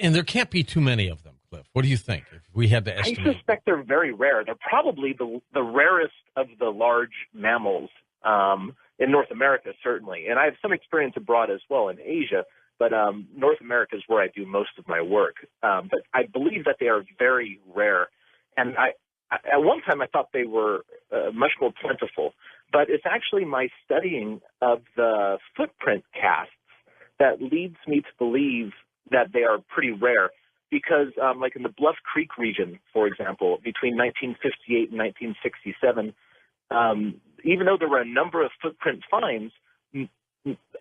And there can't be too many of them, Cliff. What do you think, if we had to estimate? I suspect they're very rare. They're probably the rarest of the large mammals in North America, certainly. And I have some experience abroad as well in Asia, but North America is where I do most of my work. But I believe that they are very rare. And at one time I thought they were much more plentiful. But it's actually my studying of the footprint casts that leads me to believe that they are pretty rare. Because like in the Bluff Creek region, for example, between 1958 and 1967, even though there were a number of footprint finds,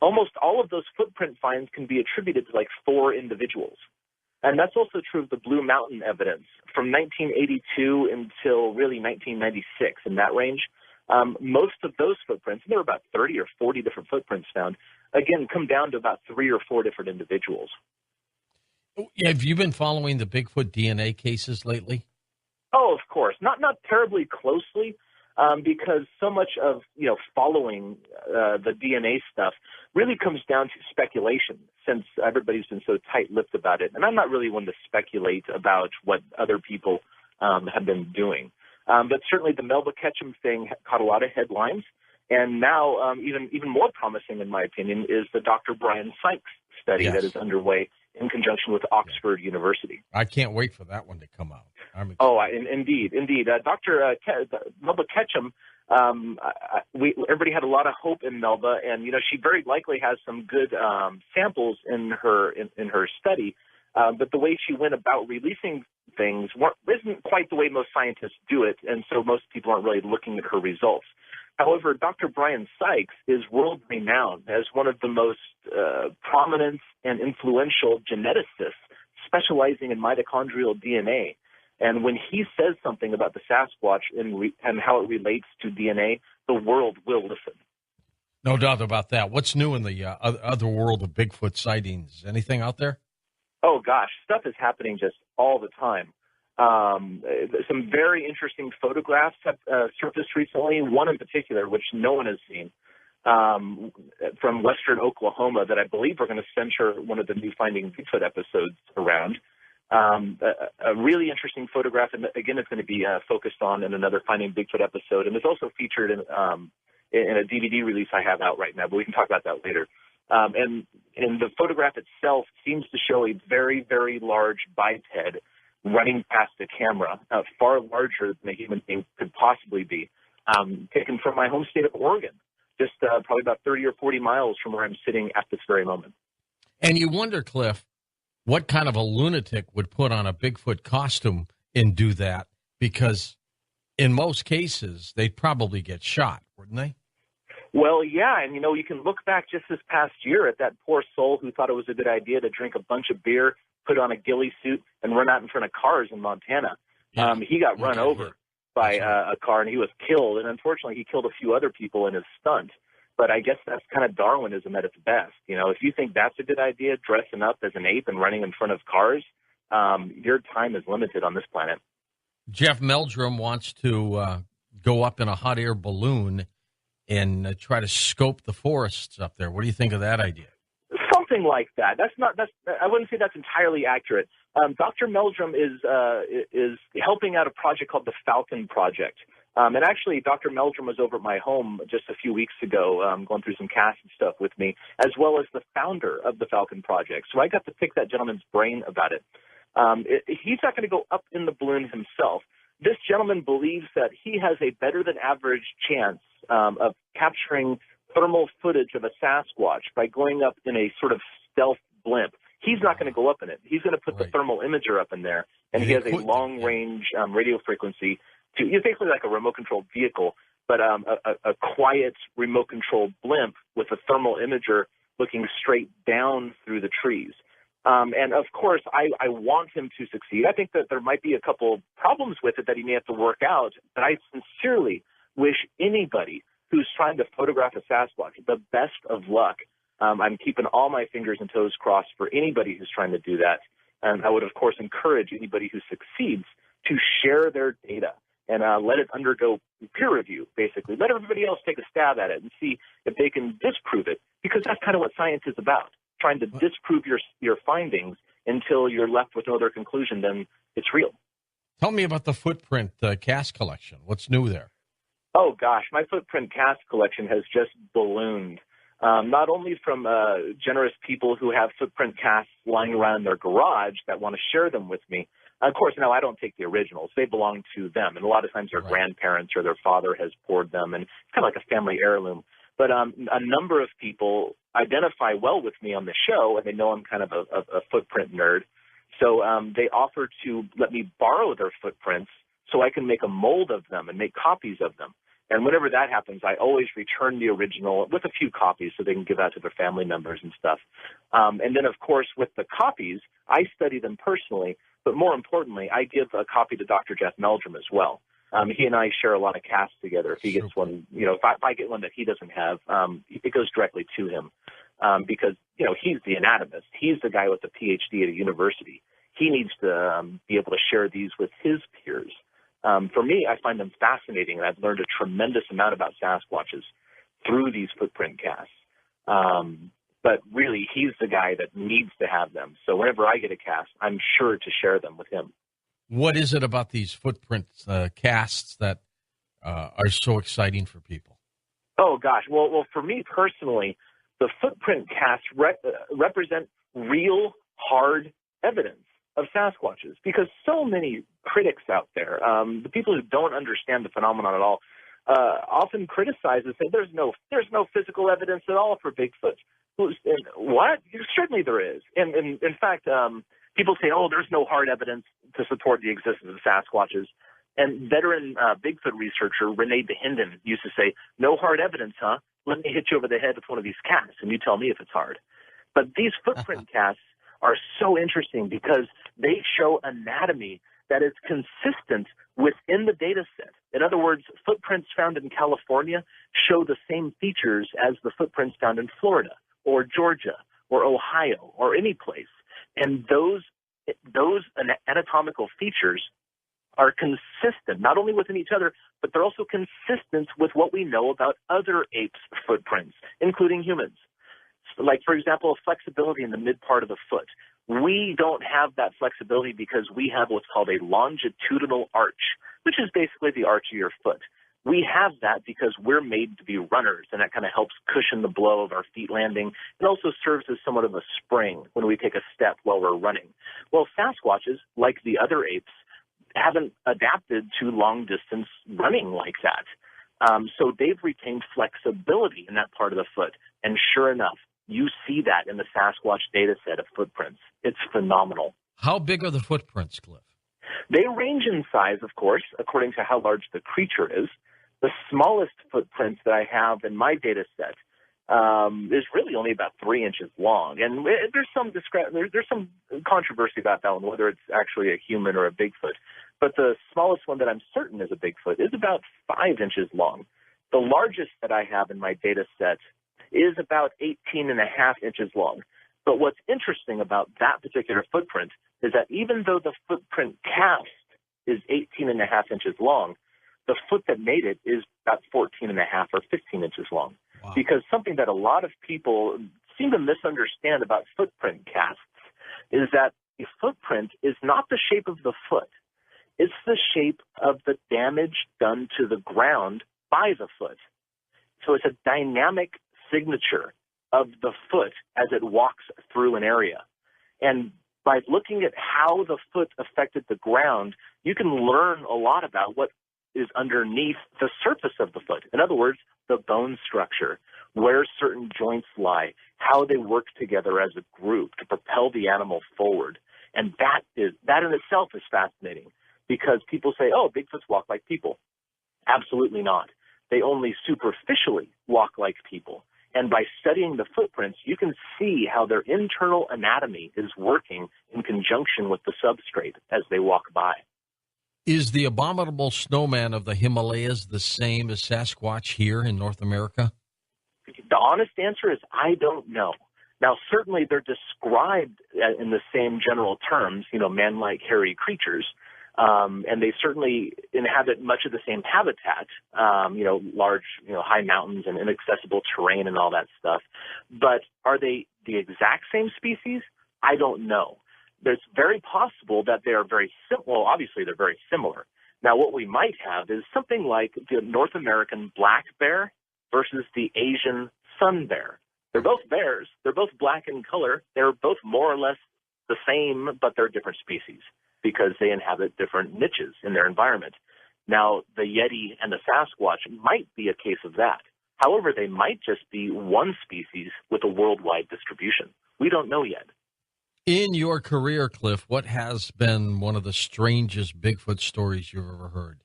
almost all of those footprint finds can be attributed to like 4 individuals. And that's also true of the Blue Mountain evidence from 1982 until really 1996, in that range. Most of those footprints, and there were about 30 or 40 different footprints found, again, come down to about 3 or 4 different individuals. Have you been following the Bigfoot DNA cases lately? Oh, of course. Not terribly closely, because so much of following the DNA stuff really comes down to speculation, since everybody's been so tight-lipped about it. And I'm not really one to speculate about what other people have been doing. But certainly the Melba Ketchum thing caught a lot of headlines. And now, even more promising, in my opinion, is the Dr. Brian Sykes study that is underway in conjunction with Oxford University. I can't wait for that one to come out. Indeed. Dr. Melba Ketchum, everybody had a lot of hope in Melba, and she very likely has some good samples in her study. But the way she went about releasing things isn't quite the way most scientists do it, and so most people aren't really looking at her results. However, Dr. Brian Sykes is world-renowned as one of the most prominent and influential geneticists specializing in mitochondrial DNA. And when he says something about the Sasquatch and how it relates to DNA, the world will listen. No doubt about that. What's new in the other world of Bigfoot sightings? Anything out there? Oh, gosh, stuff is happening just all the time. Some very interesting photographs have surfaced recently, one in particular, which no one has seen, from western Oklahoma that I believe we're going to censure one of the new Finding Bigfoot episodes around. A really interesting photograph, and again, it's going to be focused on in another Finding Bigfoot episode, and it's also featured in a DVD release I have out right now, but we can talk about that later. And the photograph itself seems to show a very, very large biped running past the camera, far larger than a human being could possibly be, taken from my home state of Oregon, just probably about 30 or 40 miles from where I'm sitting at this very moment. And you wonder, Cliff, what kind of a lunatic would put on a Bigfoot costume and do that? Because in most cases, they'd probably get shot, wouldn't they? Well, yeah, and you can look back just this past year at that poor soul who thought it was a good idea to drink a bunch of beer, put on a ghillie suit, and run out in front of cars in Montana. Yeah. He got run over by a car, and he was killed. And unfortunately, he killed a few other people in his stunt. But I guess that's kind of Darwinism at its best. If you think that's a good idea, dressing up as an ape and running in front of cars, your time is limited on this planet. Jeff Meldrum wants to go up in a hot air balloon and try to scope the forests up there. What do you think of that idea? Something like that. I wouldn't say that's entirely accurate. Dr. Meldrum is helping out a project called the Falcon Project. And actually, Dr. Meldrum was over at my home just a few weeks ago, going through some casts and stuff with me, as well as the founder of the Falcon Project. So I got to pick that gentleman's brain about it. He's not going to go up in the balloon himself. This gentleman believes that he has a better than average chance of capturing thermal footage of a Sasquatch by going up in a sort of stealth blimp. He's not going to go up in it. He's going to put the thermal imager up in there, and he has a long-range radio frequency. It's basically like a remote-controlled vehicle, but a quiet remote-controlled blimp with a thermal imager looking straight down through the trees. And, of course, I want him to succeed. I think that there might be a couple problems with it that he may have to work out, but I sincerely wish anybody who's trying to photograph a Sasquatch the best of luck. I'm keeping all my fingers and toes crossed for anybody who's trying to do that. And I would, of course, encourage anybody who succeeds to share their data and let it undergo peer review, basically. Let everybody else take a stab at it and see if they can disprove it, because that's kind of what science is about, trying to disprove your findings until you're left with no other conclusion than it's real. Tell me about the footprint cast collection. What's new there? Oh, gosh, my footprint cast collection has just ballooned. Not only from generous people who have footprint casts lying around in their garage that want to share them with me. Of course, now I don't take the originals. They belong to them. And a lot of times their grandparents or their father has poured them. And it's kind of like a family heirloom. But a number of people identify well with me on the show, and they know I'm kind of a footprint nerd. So they offer to let me borrow their footprints so I can make a mold of them and make copies of them. And whenever that happens, I always return the original with a few copies so they can give out to their family members and stuff. And then, of course, with the copies, I study them personally. But more importantly, I give a copy to Dr. Jeff Meldrum as well. He and I share a lot of casts together. If he gets one, if I get one that he doesn't have, it goes directly to him because, he's the anatomist. He's the guy with the PhD at a university. He needs to be able to share these with his peers. For me, I find them fascinating, and I've learned a tremendous amount about Sasquatches through these footprint casts. But really, he's the guy that needs to have them. So whenever I get a cast, I'm sure to share them with him. What is it about these footprint casts that are so exciting for people? Oh, gosh. Well, for me personally, the footprint casts represent real, hard evidence of Sasquatches, because so many critics out there, the people who don't understand the phenomenon at all, often criticize and say there's no physical evidence at all for Bigfoot. What? Certainly there is. And in fact, people say, there's no hard evidence to support the existence of Sasquatches. And veteran Bigfoot researcher Renee DeHinden used to say, no hard evidence, huh? Let me hit you over the head with one of these casts, and you tell me if it's hard. But these footprint casts are so interesting because they show anatomy that is consistent within the data set. In other words, footprints found in California show the same features as the footprints found in Florida or Georgia or Ohio or any place. And those anatomical features are consistent, not only within each other, but they're also consistent with what we know about other apes' footprints, including humans. Like, for example, flexibility in the mid part of the foot. We don't have that flexibility because we have what's called a longitudinal arch, which is basically the arch of your foot. We have that because we're made to be runners, and that kind of helps cushion the blow of our feet landing. It also serves as somewhat of a spring when we take a step while we're running. Well, Sasquatches, like the other apes, haven't adapted to long-distance running like that. So they've retained flexibility in that part of the foot. And sure enough, you see that in the Sasquatch data set of footprints. It's phenomenal. How big are the footprints, Cliff? They range in size, of course, according to how large the creature is. The smallest footprints that I have in my data set is really only about 3 inches long. And there's some there's some controversy about that one, whether it's actually a human or a Bigfoot. But the smallest one that I'm certain is a Bigfoot is about 5 inches long. The largest that I have in my data set is about 18.5 inches long. But what's interesting about that particular footprint is that even though the footprint cast is 18.5 inches long, the foot that made it is about 14.5 or 15 inches long. Wow. Because something that a lot of people seem to misunderstand about footprint casts is that a footprint is not the shape of the foot. It's the shape of the damage done to the ground by the foot. So it's a dynamic signature of the foot as it walks through an area. And by looking at how the foot affected the ground, you can learn a lot about what is underneath the surface of the foot. In other words, the bone structure, where certain joints lie, how they work together as a group to propel the animal forward. And that in itself is fascinating, because people say, oh, Bigfoots walk like people. Absolutely not. They only superficially walk like people. And by studying the footprints, you can see how their internal anatomy is working in conjunction with the substrate as they walk by. Is the abominable snowman of the Himalayas the same as Sasquatch here in North America? The honest answer is I don't know. Now, certainly they're described in the same general terms, man-like hairy creatures, and they certainly inhabit much of the same habitat, large, high mountains and inaccessible terrain and all that stuff. But are they the exact same species? I don't know. It's very possible that they are obviously they're very similar. Now, what we might have is something like the North American black bear versus the Asian sun bear. They're both bears. They're both black in color. They're both more or less the same, but they're different species because they inhabit different niches in their environment. Now, the Yeti and the Sasquatch might be a case of that. However, they might just be one species with a worldwide distribution. We don't know yet. In your career, Cliff, what has been one of the strangest Bigfoot stories you've ever heard?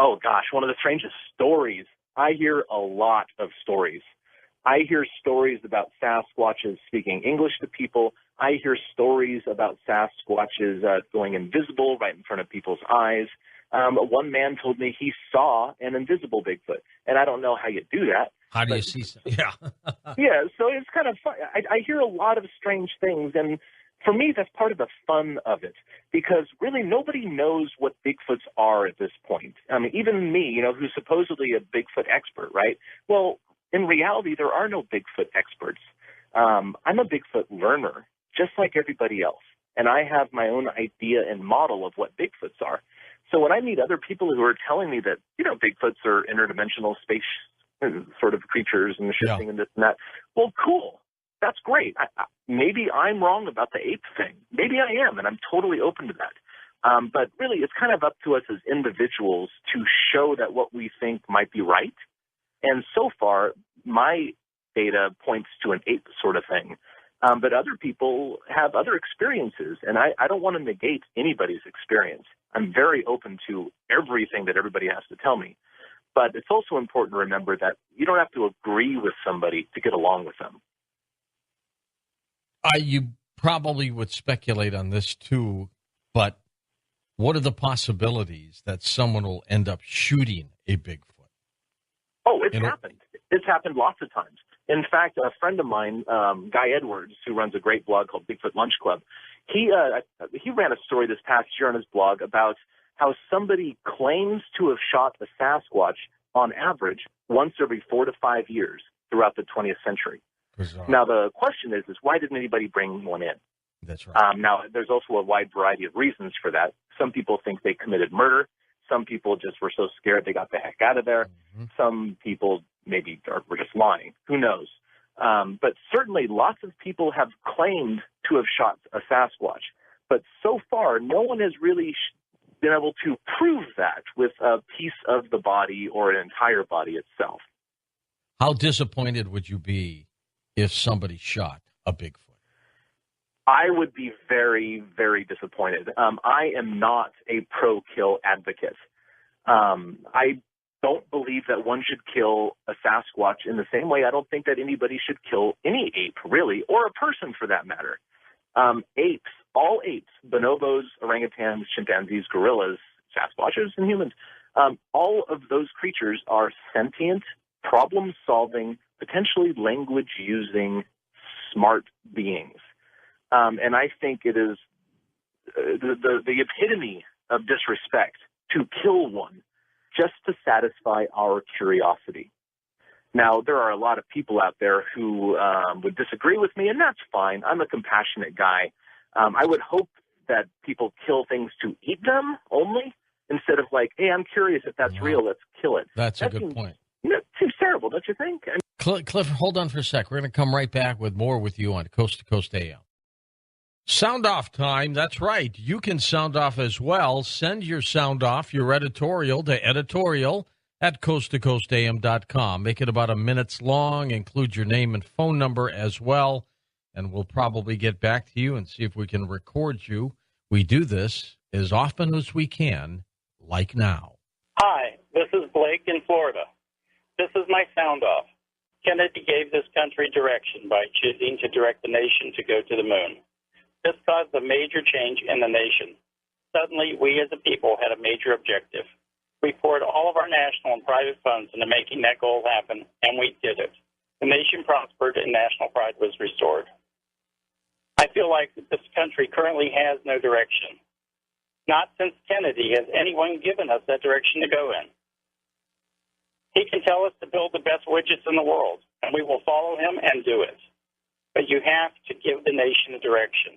Oh, gosh, one of the strangest stories. I hear a lot of stories. I hear stories about Sasquatches speaking English to people. I hear stories about Sasquatches going invisible right in front of people's eyes. One man told me he saw an invisible Bigfoot, and I don't know how you do that. How do you see? Yeah. Yeah, so it's kind of fun. I hear a lot of strange things, and for me, that's part of the fun of it, because really nobody knows what Bigfoots are at this point. I mean, even me, who's supposedly a Bigfoot expert, right? Well, in reality, there are no Bigfoot experts. I'm a Bigfoot learner, just like everybody else, and I have my own idea and model of what Bigfoots are. So when I meet other people who are telling me that, Bigfoots are interdimensional space sort of creatures and shifting and this and that, well, cool. That's great. Maybe I'm wrong about the ape thing. Maybe I am, and I'm totally open to that. But really, it's kind of up to us as individuals to show that what we think might be right. And so far, my data points to an ape sort of thing. But other people have other experiences, and I don't want to negate anybody's experience. I'm very open to everything that everybody has to tell me. But it's also important to remember that you don't have to agree with somebody to get along with them. You probably would speculate on this too, but what are the possibilities that someone will end up shooting a Bigfoot? Oh, it's happened. It's happened lots of times. In fact, a friend of mine, Guy Edwards, who runs a great blog called Bigfoot Lunch Club, he ran a story this past year on his blog about how somebody claims to have shot a Sasquatch on average once every 4 to 5 years throughout the 20th century. Bizarre. Now, the question is why didn't anybody bring one in? That's right. Now, there's also a wide variety of reasons for that. Some people think they committed murder. Some people just were so scared they got the heck out of there. Mm-hmm. Some people maybe were just lying. Who knows? But certainly lots of people have claimed to have shot a Sasquatch. But so far, no one has really been able to prove that with a piece of the body or an entire body itself. How disappointed would you be if somebody shot a Bigfoot? I would be very, very disappointed. I am not a pro-kill advocate. I don't believe that one should kill a Sasquatch in the same way I don't think that anybody should kill any ape, really, or a person for that matter. Apes, all apes, bonobos, orangutans, chimpanzees, gorillas, Sasquatches, and humans, all of those creatures are sentient, problem-solving, potentially language-using, smart beings. And I think it is the epitome of disrespect to kill one just to satisfy our curiosity. Now, there are a lot of people out there who would disagree with me, and that's fine. I'm a compassionate guy. I would hope that people kill things to eat them only, instead of like, hey, I'm curious if that's real, let's kill it. That's a good point. It seems terrible, don't you think? Cliff, hold on for a sec. We're going to come right back with more with you on Coast to Coast AM. Sound off time. That's right. You can sound off as well. Send your sound off, your editorial, to editorial@coasttocoastam.com. Make it about a minute's long. Include your name and phone number as well. And we'll probably get back to you and see if we can record you. We do this as often as we can, like now. Hi, this is Blake in Florida. This is my sound off. Kennedy gave this country direction by choosing to direct the nation to go to the moon. This caused a major change in the nation. Suddenly, we as a people had a major objective. We poured all of our national and private funds into making that goal happen, and we did it. The nation prospered and national pride was restored. I feel like this country currently has no direction. Not since Kennedy has anyone given us that direction to go in. He can tell us to build the best widgets in the world, and we will follow him and do it. But you have to give the nation a direction.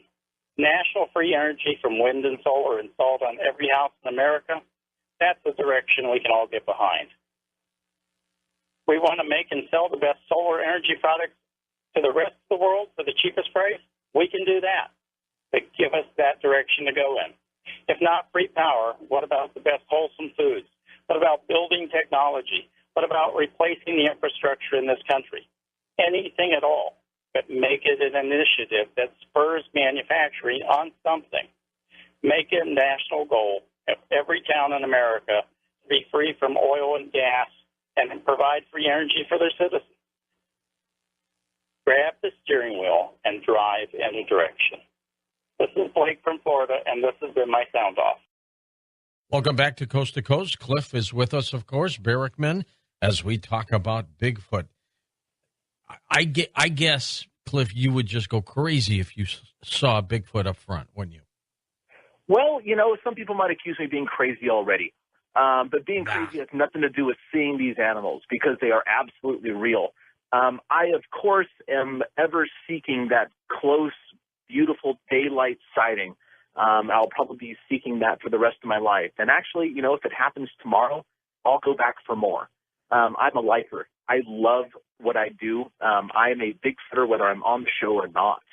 National free energy from wind and solar installed on every house in America, that's the direction we can all get behind. We want to make and sell the best solar energy products to the rest of the world for the cheapest price. We can do that. But give us that direction to go in. If not free power, what about the best wholesome foods? What about building technology? What about replacing the infrastructure in this country? Anything at all, but make it an initiative that spurs manufacturing on something. Make it a national goal of every town in America to be free from oil and gas and provide free energy for their citizens. Grab the steering wheel and drive in a direction. This is Blake from Florida, and this has been my sound off. Welcome back to Coast. Cliff is with us, of course, Barrickman, as we talk about Bigfoot. I guess, Cliff, you would just go crazy if you saw a Bigfoot up front, wouldn't you? Well, you know, some people might accuse me of being crazy already. But being crazy has nothing to do with seeing these animals because they are absolutely real. I, of course, am ever seeking that close, beautiful daylight sighting. I'll probably be seeking that for the rest of my life. And actually, you know, if it happens tomorrow, I'll go back for more. I'm a lifer. I love what I do. I am a Bigfooter, whether I'm on the show or not.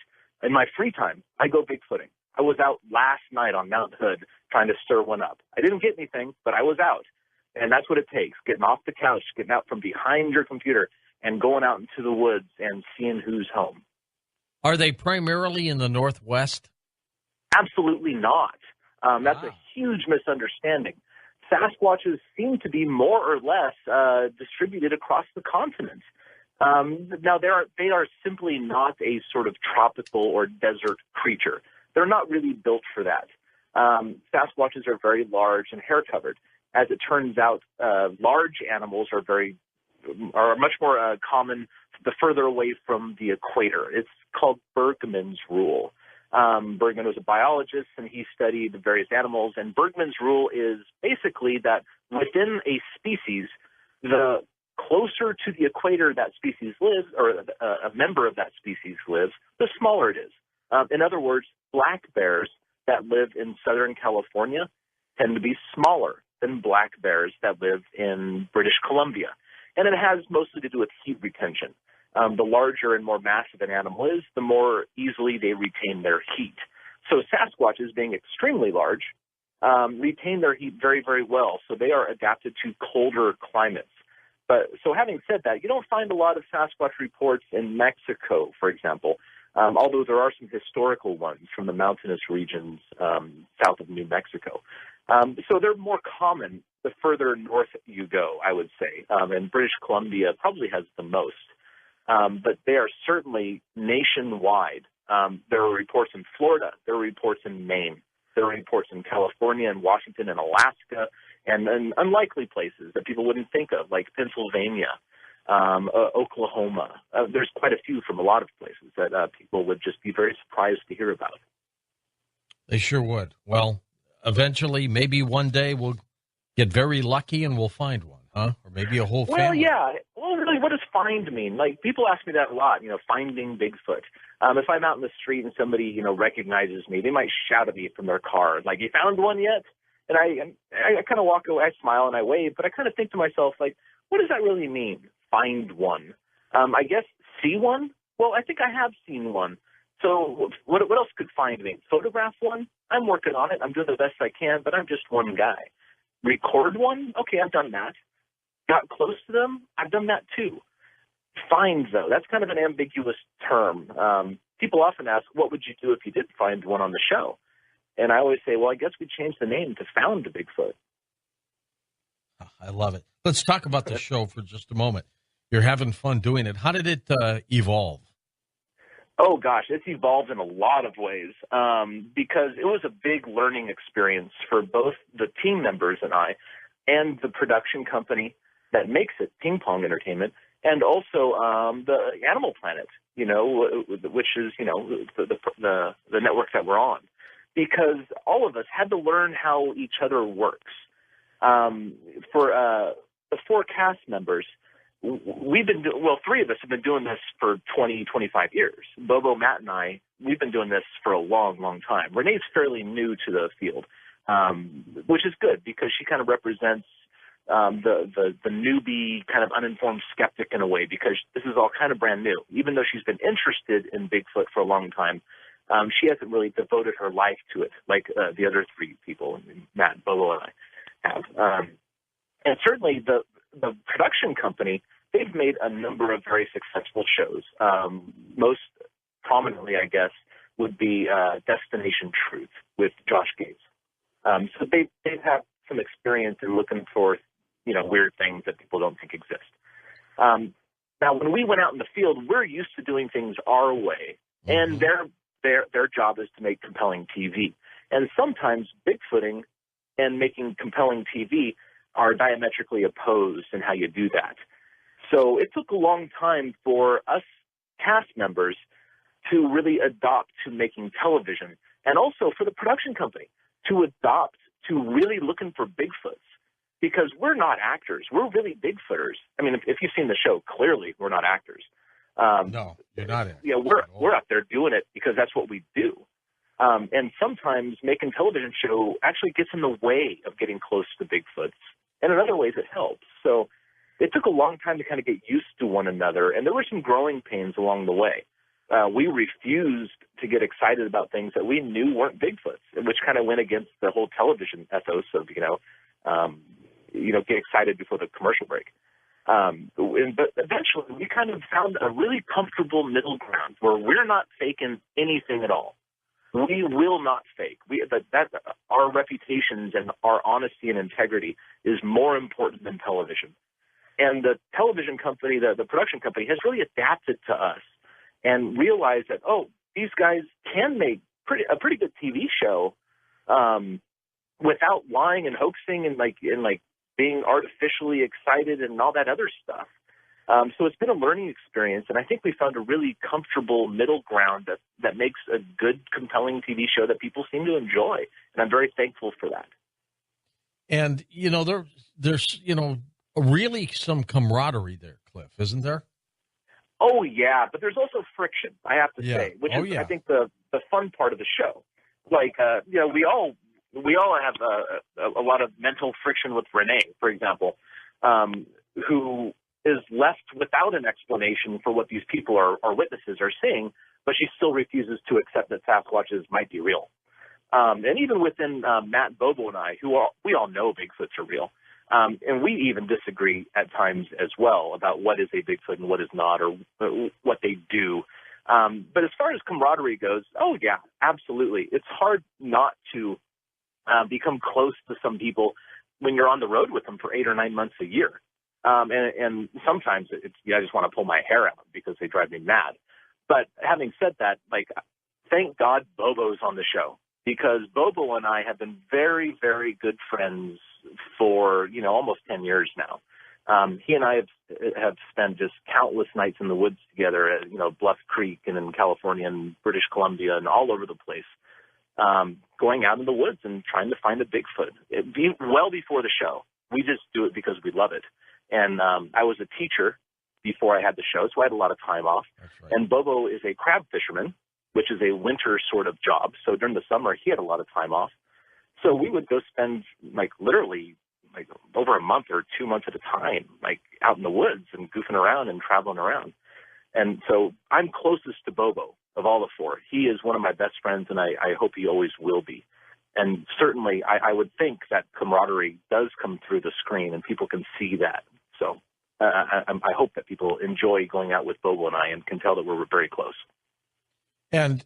In my free time, I go Bigfooting. I was out last night on Mount Hood trying to stir one up. I didn't get anything, but I was out. And that's what it takes, getting off the couch, getting out from behind your computer and going out into the woods and seeing who's home. Are they primarily in the Northwest? Absolutely not. That's a huge misunderstanding. Sasquatches seem to be more or less distributed across the continent. Now, they are simply not a sort of tropical or desert creature. They're not really built for that. Sasquatches are very large and hair-covered. As it turns out, large animals are much more common the further away from the equator. It's called Bergman's rule. Bergman was a biologist, and he studied various animals. And Bergman's rule is basically that within a species, the closer to the equator that species lives, or a member of that species lives, the smaller it is. In other words, black bears that live in Southern California tend to be smaller than black bears that live in British Columbia. And it has mostly to do with heat retention. The larger and more massive an animal is, the more easily they retain their heat. So Sasquatches, being extremely large, retain their heat very, very well. So they are adapted to colder climates. But so having said that, you don't find a lot of Sasquatch reports in Mexico, for example, although there are some historical ones from the mountainous regions south of New Mexico. So they're more common the further north you go, I would say. And British Columbia probably has the most. But they are certainly nationwide. There are reports in Florida. There are reports in Maine. There are reports in California and Washington and Alaska and unlikely places that people wouldn't think of, like Pennsylvania, Oklahoma. There's quite a few from a lot of places that people would just be very surprised to hear about. They sure would. Well, eventually, maybe one day we'll get very lucky and we'll find one, huh? Or maybe a whole family. Well, yeah. Well, really, what does find mean? Like, people ask me that a lot, finding Bigfoot. If I'm out in the street and somebody, recognizes me, they might shout at me from their car, like, "You found one yet?" And I kind of walk away, I smile and I wave, but I kind of think to myself, like, what does that really mean, find one? I guess see one? Well, I think I have seen one. So what else could find me? Photograph one? I'm working on it. I'm doing the best I can, but I'm just one guy. Record one? Okay, I've done that. Got close to them? I've done that too. Find, though, that's kind of an ambiguous term. People often ask, what would you do if you did find one on the show? And I always say, well, I guess we'd change the name to Found Bigfoot. I love it. Let's talk about the show for just a moment. You're having fun doing it. How did it evolve? Oh, gosh, it's evolved in a lot of ways because it was a big learning experience for both the team members and I and the production company that makes it, Ping Pong Entertainment, and also the Animal Planet, which is, the network that we're on, because all of us had to learn how each other works. For the 4 cast members, we've been three of us have been doing this for 20, 25 years. Bobo, Matt, and I, we've been doing this for a long, long time. Renee's fairly new to the field, which is good because she kind of represents the newbie, kind of uninformed skeptic in a way, because this is all kind of brand new. Even though she's been interested in Bigfoot for a long time, she hasn't really devoted her life to it like the other 3 people, Matt, Bobo, and I have. And certainly the production company, they've made a number of very successful shows. Most prominently, I guess, would be Destination Truth with Josh Gates. So they've had some experience in looking for, weird things that people don't think exist. Now, when we went out in the field, we're used to doing things our way, and their job is to make compelling TV. And sometimes Bigfooting and making compelling TV are diametrically opposed in how you do that. So it took a long time for us cast members to really adopt to making television, and also for the production company to adopt to really looking for Bigfoots, because we're not actors. We're really Bigfooters. I mean, if you've seen the show, clearly we're not actors. No, you're not. Yeah, we're out there doing it because that's what we do. And sometimes making television show actually gets in the way of getting close to Bigfoots. And in other ways, it helps. So it took a long time to kind of get used to one another, and there were some growing pains along the way. We refused to get excited about things that we knew weren't Bigfoots, which kind of went against the whole television ethos of, get excited before the commercial break. But eventually, we kind of found a really comfortable middle ground where we're not faking anything at all. We will not fake. Our reputations and our honesty and integrity is more important than television. And the television company, the production company, has really adapted to us and realized that, these guys can make a pretty good TV show without lying and hoaxing and being artificially excited and all that other stuff. So it's been a learning experience, and I think we found a really comfortable middle ground that makes a good, compelling TV show that people seem to enjoy, and I'm very thankful for that. And, there's really some camaraderie there, Cliff, isn't there? Oh, yeah, but there's also friction, I have to say, which is, I think, the fun part of the show. We all have a lot of mental friction with Renee, for example, who is left without an explanation for what these people or witnesses are seeing, but she still refuses to accept that Sasquatches might be real. And even within Matt, Bobo, and I, we all know Bigfoots are real, And we even disagree at times as well about what is a Bigfoot and what is not, or what they do. But as far as camaraderie goes, oh, yeah, absolutely. It's hard not to become close to some people when you're on the road with them for 8 or 9 months a year. And sometimes I just want to pull my hair out because they drive me mad. But having said that, like, thank God Bobo's on the show, because Bobo and I have been very, very good friends for, almost 10 years now. He and I have spent just countless nights in the woods together at, Bluff Creek and in California and British Columbia and all over the place, going out in the woods and trying to find a Bigfoot. Well before the show. We just do it because we love it. And I was a teacher before I had the show, so I had a lot of time off. Right. And Bobo is a crab fisherman, which is a winter sort of job. So during the summer, he had a lot of time off. So we would go spend, literally, over a month or 2 months at a time, out in the woods and goofing around and traveling around. And so I'm closest to Bobo of all the four. He is one of my best friends, and I hope he always will be. And certainly I would think that camaraderie does come through the screen, and people can see that. So I hope that people enjoy going out with Bobo and I and can tell that we're very close. And,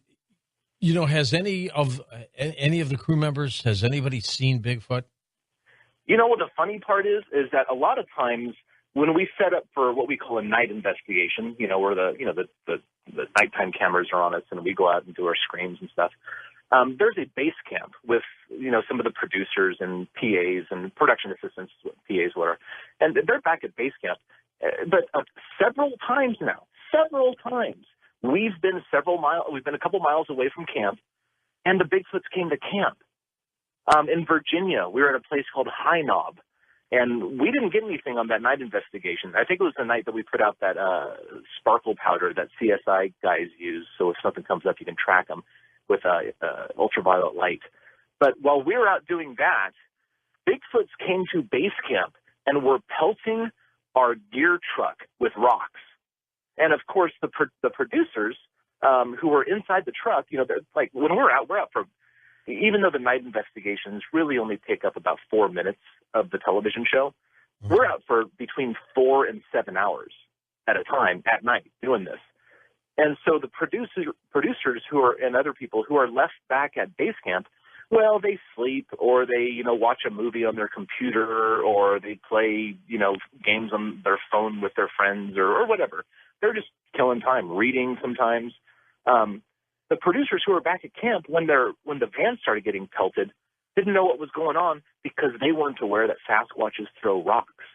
has any of the crew members, has anybody seen Bigfoot? What the funny part is that a lot of times when we set up for what we call a night investigation, where the nighttime cameras are on us and we go out and do our screens and stuff, there's a base camp with, some of the producers and PAs and production assistants, PAs, whatever, and they're back at base camp. But several times, we've been a couple miles away from camp, and the Bigfoots came to camp. In Virginia, we were at a place called High Knob, and we didn't get anything on that night investigation. I think it was the night that we put out that sparkle powder that CSI guys use, so if something comes up, you can track them with ultraviolet light. But while we were out doing that, Bigfoots came to base camp and were pelting our gear truck with rocks. And, of course, the producers who were inside the truck, they're when we're out for, even though the night investigations really only take up about 4 minutes of the television show, we're out for between 4 and 7 hours at a time at night doing this. And so the producers and other people who are left back at base camp, well, they sleep or they, watch a movie on their computer or they play, games on their phone with their friends or whatever. They're just killing time, reading sometimes. The producers who were back at camp when the van started getting pelted didn't know what was going on because they weren't aware that Sasquatches throw rocks.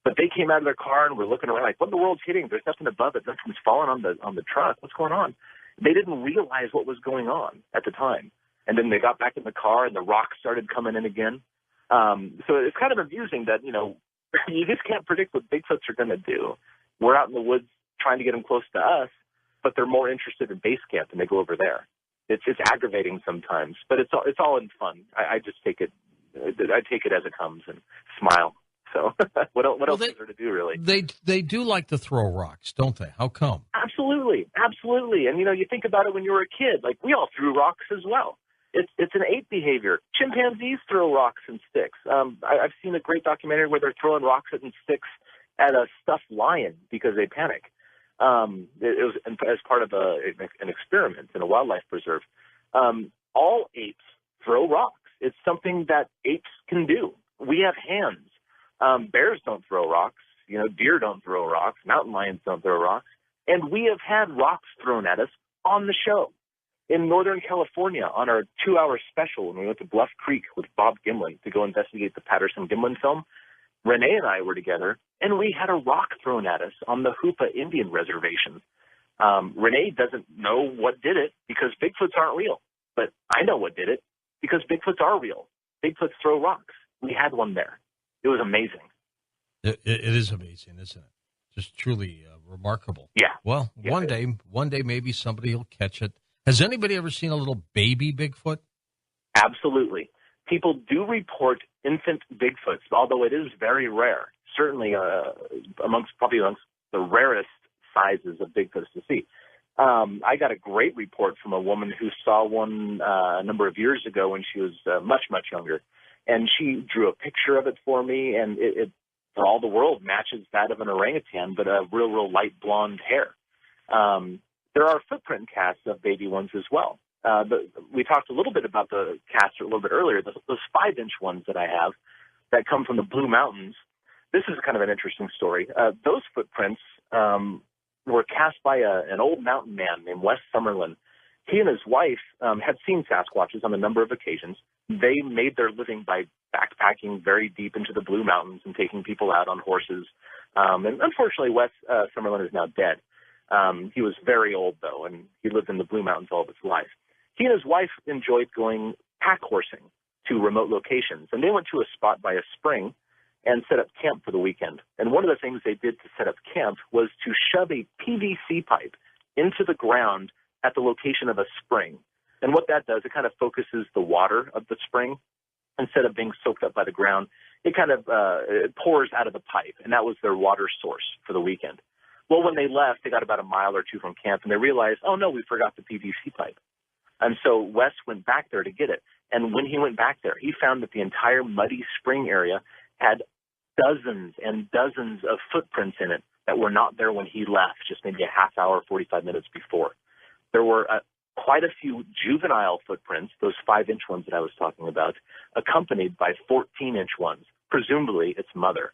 But they came out of their car and were looking around like, what in the world's hitting? There's nothing above it. Nothing's falling on the truck. What's going on? They didn't realize what was going on at the time. And then they got back in the car and the rocks started coming in again. So it's kind of amusing that, you just can't predict what Bigfoots are going to do. We're out in the woods trying to get them close to us, but they're more interested in base camp and they go over there. It's aggravating sometimes, but it's all in fun. I just take it as it comes and smile. So what else is there to do, really? They do like to throw rocks, don't they? How come? Absolutely. And, you think about it when you were a kid. We all threw rocks as well. It's an ape behavior. Chimpanzees throw rocks and sticks. I've seen a great documentary where they're throwing rocks and sticks at a stuffed lion because they panic. It was as part of an experiment in a wildlife preserve. All apes throw rocks. It's something that apes can do. We have hands. Bears don't throw rocks. Deer don't throw rocks. Mountain lions don't throw rocks. And we have had rocks thrown at us on the show. In Northern California, on our 2-hour special, when we went to Bluff Creek with Bob Gimlin to go investigate the Patterson-Gimlin film, Renee and I were together, and we had a rock thrown at us on the Hoopa Indian Reservation. Renee doesn't know what did it because Bigfoots aren't real. But I know what did it because Bigfoots are real. Bigfoots throw rocks. We had one there. It was amazing. It is amazing, isn't it? Just truly remarkable. Yeah. Well, yeah. One day maybe somebody will catch it. Has anybody ever seen a little baby Bigfoot? Absolutely. People do report infant Bigfoots, although it is very rare. Certainly amongst the rarest sizes of Bigfoots to see. I got a great report from a woman who saw one a number of years ago when she was much, much younger. And she drew a picture of it for me, and it for all the world matches that of an orangutan, but a real light blonde hair. There are footprint casts of baby ones as well. We talked a little bit about the casts a little bit earlier, those 5-inch ones that I have that come from the Blue Mountains. This is kind of an interesting story. Those footprints were cast by an old mountain man named Wes Summerlin. He and his wife had seen Sasquatches on a number of occasions. They made their living by backpacking very deep into the Blue Mountains and taking people out on horses. And unfortunately, Wes Summerlin is now dead. He was very old, though, and he lived in the Blue Mountains all of his life. He and his wife enjoyed going pack horsing to remote locations, and they went to a spot by a spring and set up camp for the weekend. And one of the things they did to set up camp was to shove a PVC pipe into the ground at the location of a spring. And what that does, it kind of focuses the water of the spring. Instead of being soaked up by the ground, it kind of it pours out of the pipe, and that was their water source for the weekend. Well, when they left, they got about a mile or two from camp, and they realized, oh, no, we forgot the PVC pipe. And so Wes went back there to get it. And when he went back there, he found that the entire muddy spring area had dozens and dozens of footprints in it that were not there when he left, just maybe a half hour, 45 minutes before. There were quite a few juvenile footprints, those 5-inch ones that I was talking about, accompanied by 14-inch ones, presumably its mother.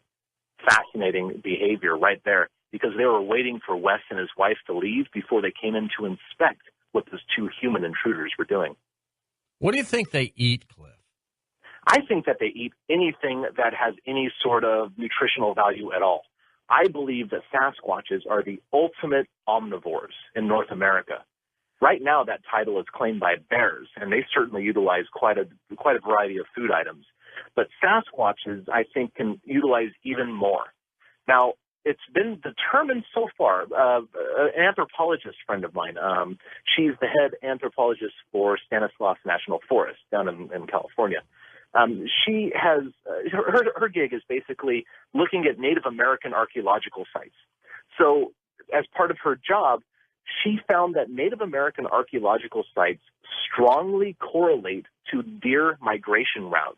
Fascinating behavior right there, because they were waiting for Wes and his wife to leave before they came in to inspect what those two human intruders were doing. What do you think they eat, Cliff? I think that they eat anything that has any sort of nutritional value at all. I believe that Sasquatches are the ultimate omnivores in North America. Right now, that title is claimed by bears, and they certainly utilize quite a variety of food items. But Sasquatches, I think, can utilize even more. Now, it's been determined so far, an anthropologist friend of mine, she's the head anthropologist for Stanislaus National Forest down in California. She has, her gig is basically looking at Native American archaeological sites. So as part of her job, she found that Native American archaeological sites strongly correlate to deer migration routes.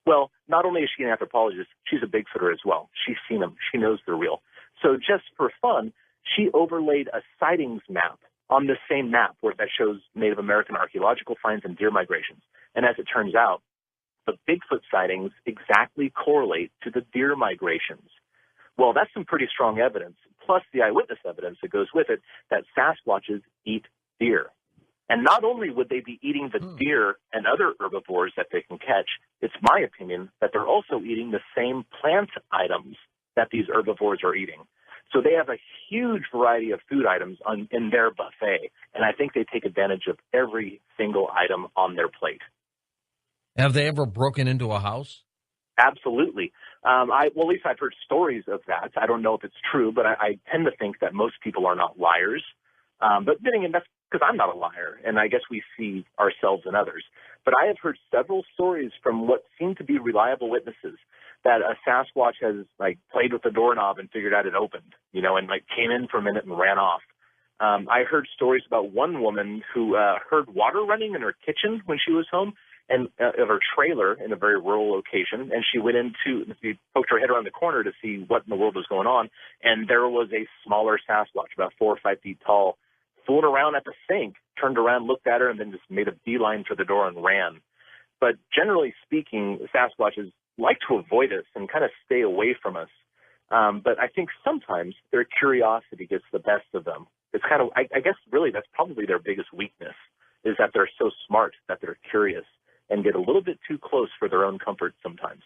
Well, not only is she an anthropologist, she's a Bigfooter as well. She's seen them. She knows they're real. So just for fun, she overlaid a sightings map on the same map where that shows Native American archaeological finds and deer migrations. And as it turns out, the Bigfoot sightings exactly correlate to the deer migrations. Well, that's some pretty strong evidence, plus the eyewitness evidence that goes with it, that Sasquatches eat deer. And not only would they be eating the deer and other herbivores that they can catch, it's my opinion that they're also eating the same plant items that these herbivores are eating. So they have a huge variety of food items in their buffet, and I think they take advantage of every single item on their plate. Have they ever broken into a house? Absolutely. Well, at least I've heard stories of that. I don't know if it's true, but I tend to think that most people are not liars. But then again, that's because I'm not a liar, and I guess we see ourselves in others. But I have heard several stories from what seem to be reliable witnesses that a Sasquatch has, played with the doorknob and figured out it opened, and, came in for a minute and ran off. I heard stories about one woman who heard water running in her kitchen when she was home, and of her trailer in a very rural location, and she poked her head around the corner to see what in the world was going on, and there was a smaller Sasquatch, about 4 or 5 feet tall, fooling around at the sink, turned around, looked at her, and then just made a beeline for the door and ran. But generally speaking, Sasquatches like to avoid us and kind of stay away from us. But I think sometimes their curiosity gets the best of them. It's kind of, I guess really that's probably their biggest weakness, is that they're so smart that they're curious and get a little bit too close for their own comfort sometimes.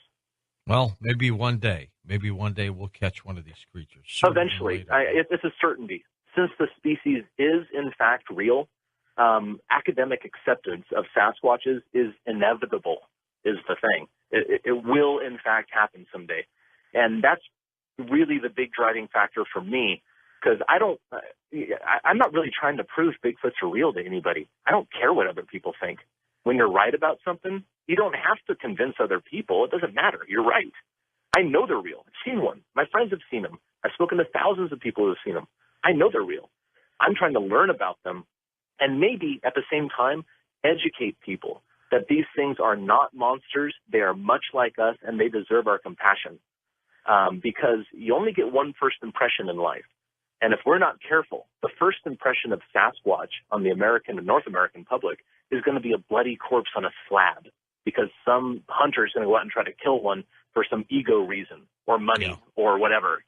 Well, maybe one day we'll catch one of these creatures. Eventually. It's a certainty. Since the species is, in fact, real, academic acceptance of Sasquatches is inevitable, is the thing. It will, in fact, happen someday. And that's really the big driving factor for me, because I'm not really trying to prove Bigfoots are real to anybody. I don't care what other people think. When you're right about something, you don't have to convince other people. It doesn't matter. You're right. I know they're real. I've seen one. My friends have seen them. I've spoken to thousands of people who have seen them. I know they're real. I'm trying to learn about them and maybe at the same time educate people that these things are not monsters. They are much like us, and they deserve our compassion, because you only get one first impression in life. And if we're not careful, the first impression of Sasquatch on the American and North American public is going to be a bloody corpse on a slab, because some hunter is going to go out and try to kill one for some ego reason or money or whatever.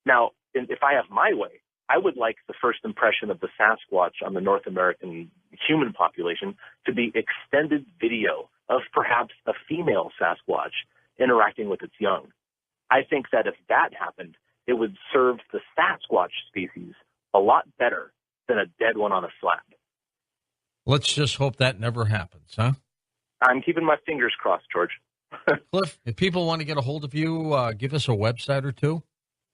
Now, if I have my way, I would like the first impression of the Sasquatch on the North American human population to be extended video of perhaps a female Sasquatch interacting with its young. I think that if that happened, it would serve the Sasquatch species a lot better than a dead one on a slab. Let's just hope that never happens, huh? I'm keeping my fingers crossed, George. Cliff, if people want to get a hold of you, give us a website or two.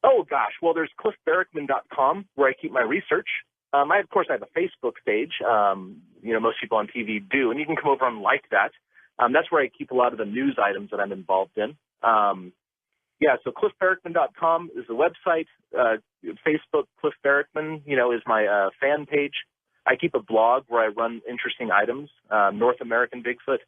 Oh, gosh. Well, there's cliffbarrickman.com where I keep my research. I have a Facebook page. Most people on TV do, and you can come over and like that. That's where I keep a lot of the news items that I'm involved in. So cliffbarrickman.com is the website. Facebook, Cliff Barrickman, is my fan page. I keep a blog where I run interesting items, North American Bigfoot.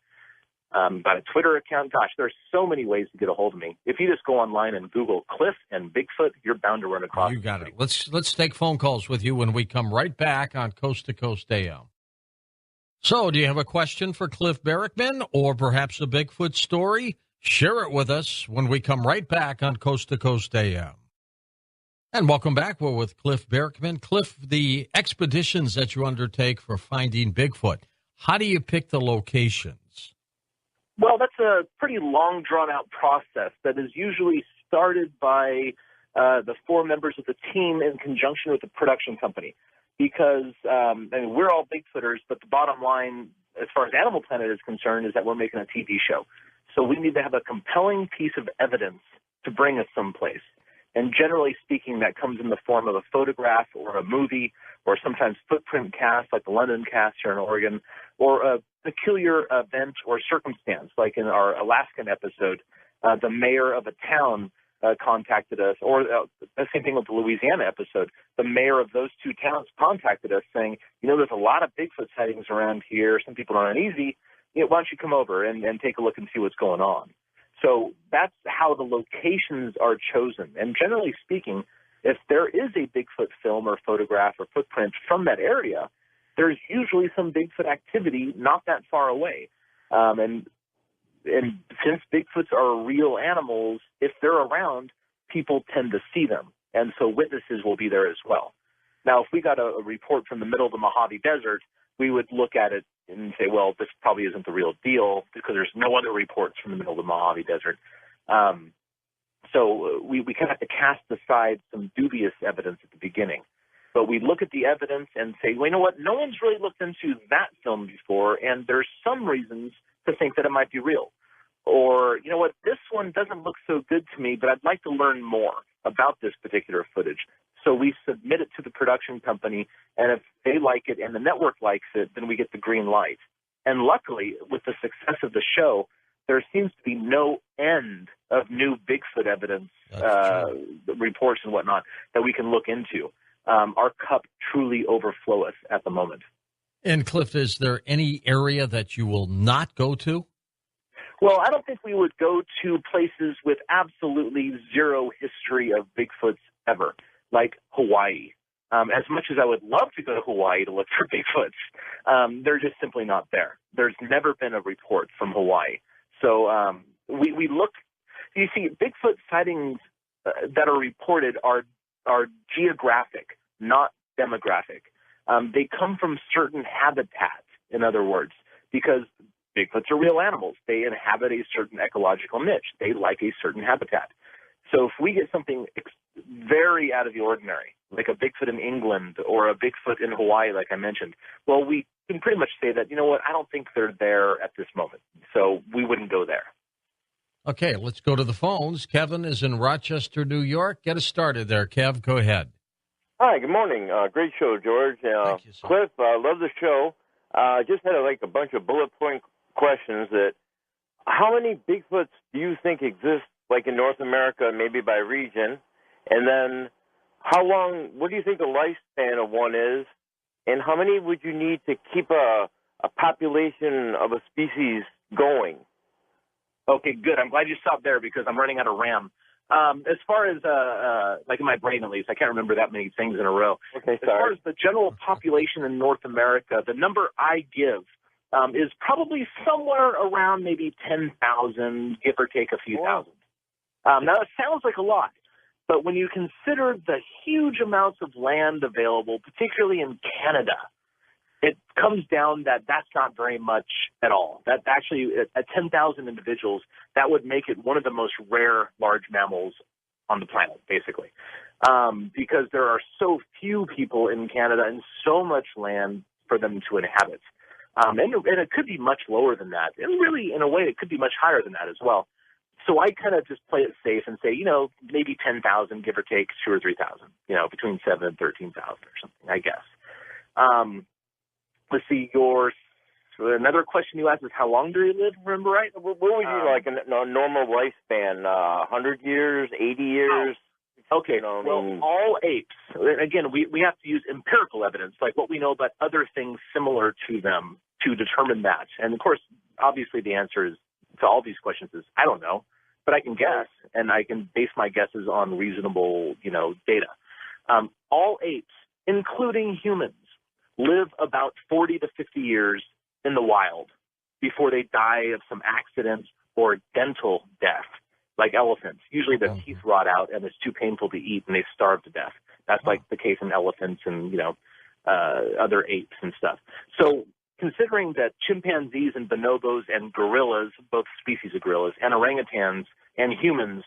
Got a Twitter account. Gosh, there's so many ways to get a hold of me. If you just go online and Google Cliff and Bigfoot, you're bound to run across. You got it. Let's take phone calls with you when we come right back on Coast to Coast AM. So, do you have a question for Cliff Barrickman or perhaps a Bigfoot story? Share it with us when we come right back on Coast to Coast AM. And welcome back. We're with Cliff Barrickman. Cliff, the expeditions that you undertake for finding Bigfoot, how do you pick the locations? Well, that's a pretty long, drawn-out process that is usually started by the four members of the team in conjunction with the production company. Because we're all Bigfooters, but the bottom line, as far as Animal Planet is concerned, is that we're making a TV show. So we need to have a compelling piece of evidence to bring us someplace. And generally speaking, that comes in the form of a photograph or a movie or sometimes footprint cast like the London cast here in Oregon, or a peculiar event or circumstance like in our Alaskan episode, the mayor of a town contacted us, or the same thing with the Louisiana episode. The mayor of those two towns contacted us saying, there's a lot of Bigfoot sightings around here. Some people are uneasy. Why don't you come over and take a look and see what's going on? So that's how the locations are chosen. And generally speaking, if there is a Bigfoot film or photograph or footprint from that area, there's usually some Bigfoot activity not that far away. And since Bigfoots are real animals, if they're around, people tend to see them. And so witnesses will be there as well. Now, if we got a report from the middle of the Mojave Desert, we would look at it and say, well, this probably isn't the real deal because there's no other reports from the middle of the Mojave Desert. So we kind of have to cast aside some dubious evidence at the beginning. But we look at the evidence and say, well, you know what? No one's really looked into that film before, and there's some reasons to think that it might be real. Or, you know what? This one doesn't look so good to me, but I'd like to learn more about this particular footage. So we submit it to the production company, and if they like it and the network likes it, then we get the green light. And luckily, with the success of the show, there seems to be no end of new Bigfoot evidence, reports and whatnot, that we can look into. Our cup truly overfloweth at the moment. And Cliff, is there any area that you will not go to? Well, I don't think we would go to places with absolutely zero history of Bigfoots ever, like Hawaii. As much as I would love to go to Hawaii to look for Bigfoots, they're just simply not there. There's never been a report from Hawaii. So we look, you see, Bigfoot sightings that are reported are geographic, not demographic. They come from certain habitats, in other words, because Bigfoots are real animals. They inhabit a certain ecological niche. They like a certain habitat. So if we get something very out of the ordinary, like a Bigfoot in England or a Bigfoot in Hawaii, like I mentioned, well, we can pretty much say that, you know what, I don't think they're there at this moment. So we wouldn't go there. Okay, let's go to the phones. Kevin is in Rochester, New York. Get us started there, Kev. Go ahead. Hi, good morning. Great show, George. Thank you, sir. Cliff, love the show. Just had a bunch of bullet point questions. That how many Bigfoots do you think exist, like in North America, maybe by region? And then how long, what do you think the lifespan of one is? And how many would you need to keep a a population of a species going? Okay, good. I'm glad you stopped there because I'm running out of RAM. As far as, like in my brain at least, I can't remember that many things in a row. Okay, as far as the general population in North America, the number I give is probably somewhere around maybe 10,000, give or take a few thousand. Now, it sounds like a lot, but when you consider the huge amounts of land available, particularly in Canada, it comes down that that's not very much at all. That actually, at 10,000 individuals, that would make it one of the most rare large mammals on the planet, basically, because there are so few people in Canada and so much land for them to inhabit. And it could be much lower than that. And really, in a way, it could be much higher than that as well. So I kind of just play it safe and say, maybe 10,000, give or take 2,000 or 3,000, between 7,000 and 13,000 or something, I guess. Let's see, another question you asked is how long do you live, remember right? What would you like a normal lifespan? 100 years, 80 years? Okay, all apes, again, we have to use empirical evidence, like what we know about other things similar to them to determine that. And, of course, obviously the answer to all these questions is I don't know, but I can guess, and I can base my guesses on reasonable, data. All apes, including humans, live about 40 to 50 years in the wild before they die of some accident or dental death, like elephants. Usually their teeth rot out and it's too painful to eat and they starve to death. That's like the case in elephants and, other apes and stuff. So considering that chimpanzees and bonobos and gorillas, both species of gorillas, and orangutans and humans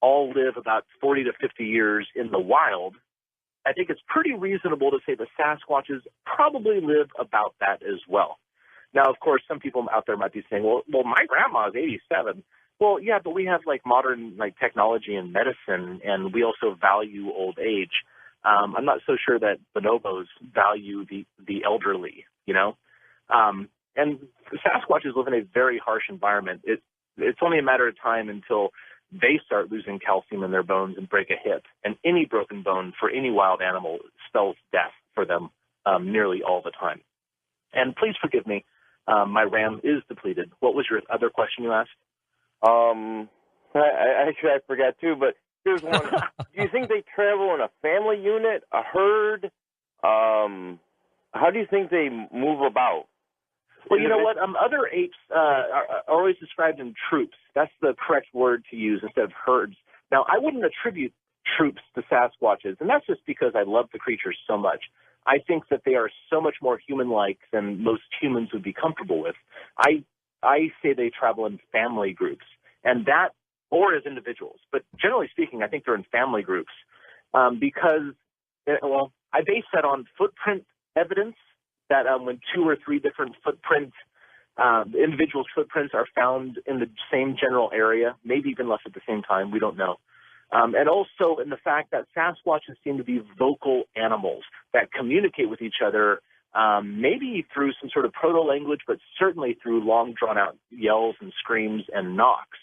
all live about 40 to 50 years in the wild, I think it's pretty reasonable to say the Sasquatches probably live about that as well. Now, of course, some people out there might be saying, well, my grandma is 87. Well, yeah, but we have modern technology and medicine, and we also value old age. I'm not so sure that bonobos value the elderly, And the Sasquatches live in a very harsh environment. It's only a matter of time until they start losing calcium in their bones and break a hip. And any broken bone for any wild animal spells death for them nearly all the time. And please forgive me, my RAM is depleted. What was your other question you asked? I forgot too, but here's one. Do you think they travel in a family unit, a herd? How do you think they move about? Well, you know what? Other apes are always described in troops. That's the correct word to use instead of herds. Now, I wouldn't attribute troops to Sasquatches, and that's just because I love the creatures so much. I think that they are so much more human-like than most humans would be comfortable with. I say they travel in family groups, and that, or as individuals. But generally speaking, I think they're in family groups because, I base that on footprint evidence, that when 2 or 3 different individuals' footprints are found in the same general area, maybe even less at the same time, we don't know. And also in the fact that Sasquatches seem to be vocal animals that communicate with each other, maybe through some sort of proto-language, but certainly through long, drawn-out yells and screams and knocks.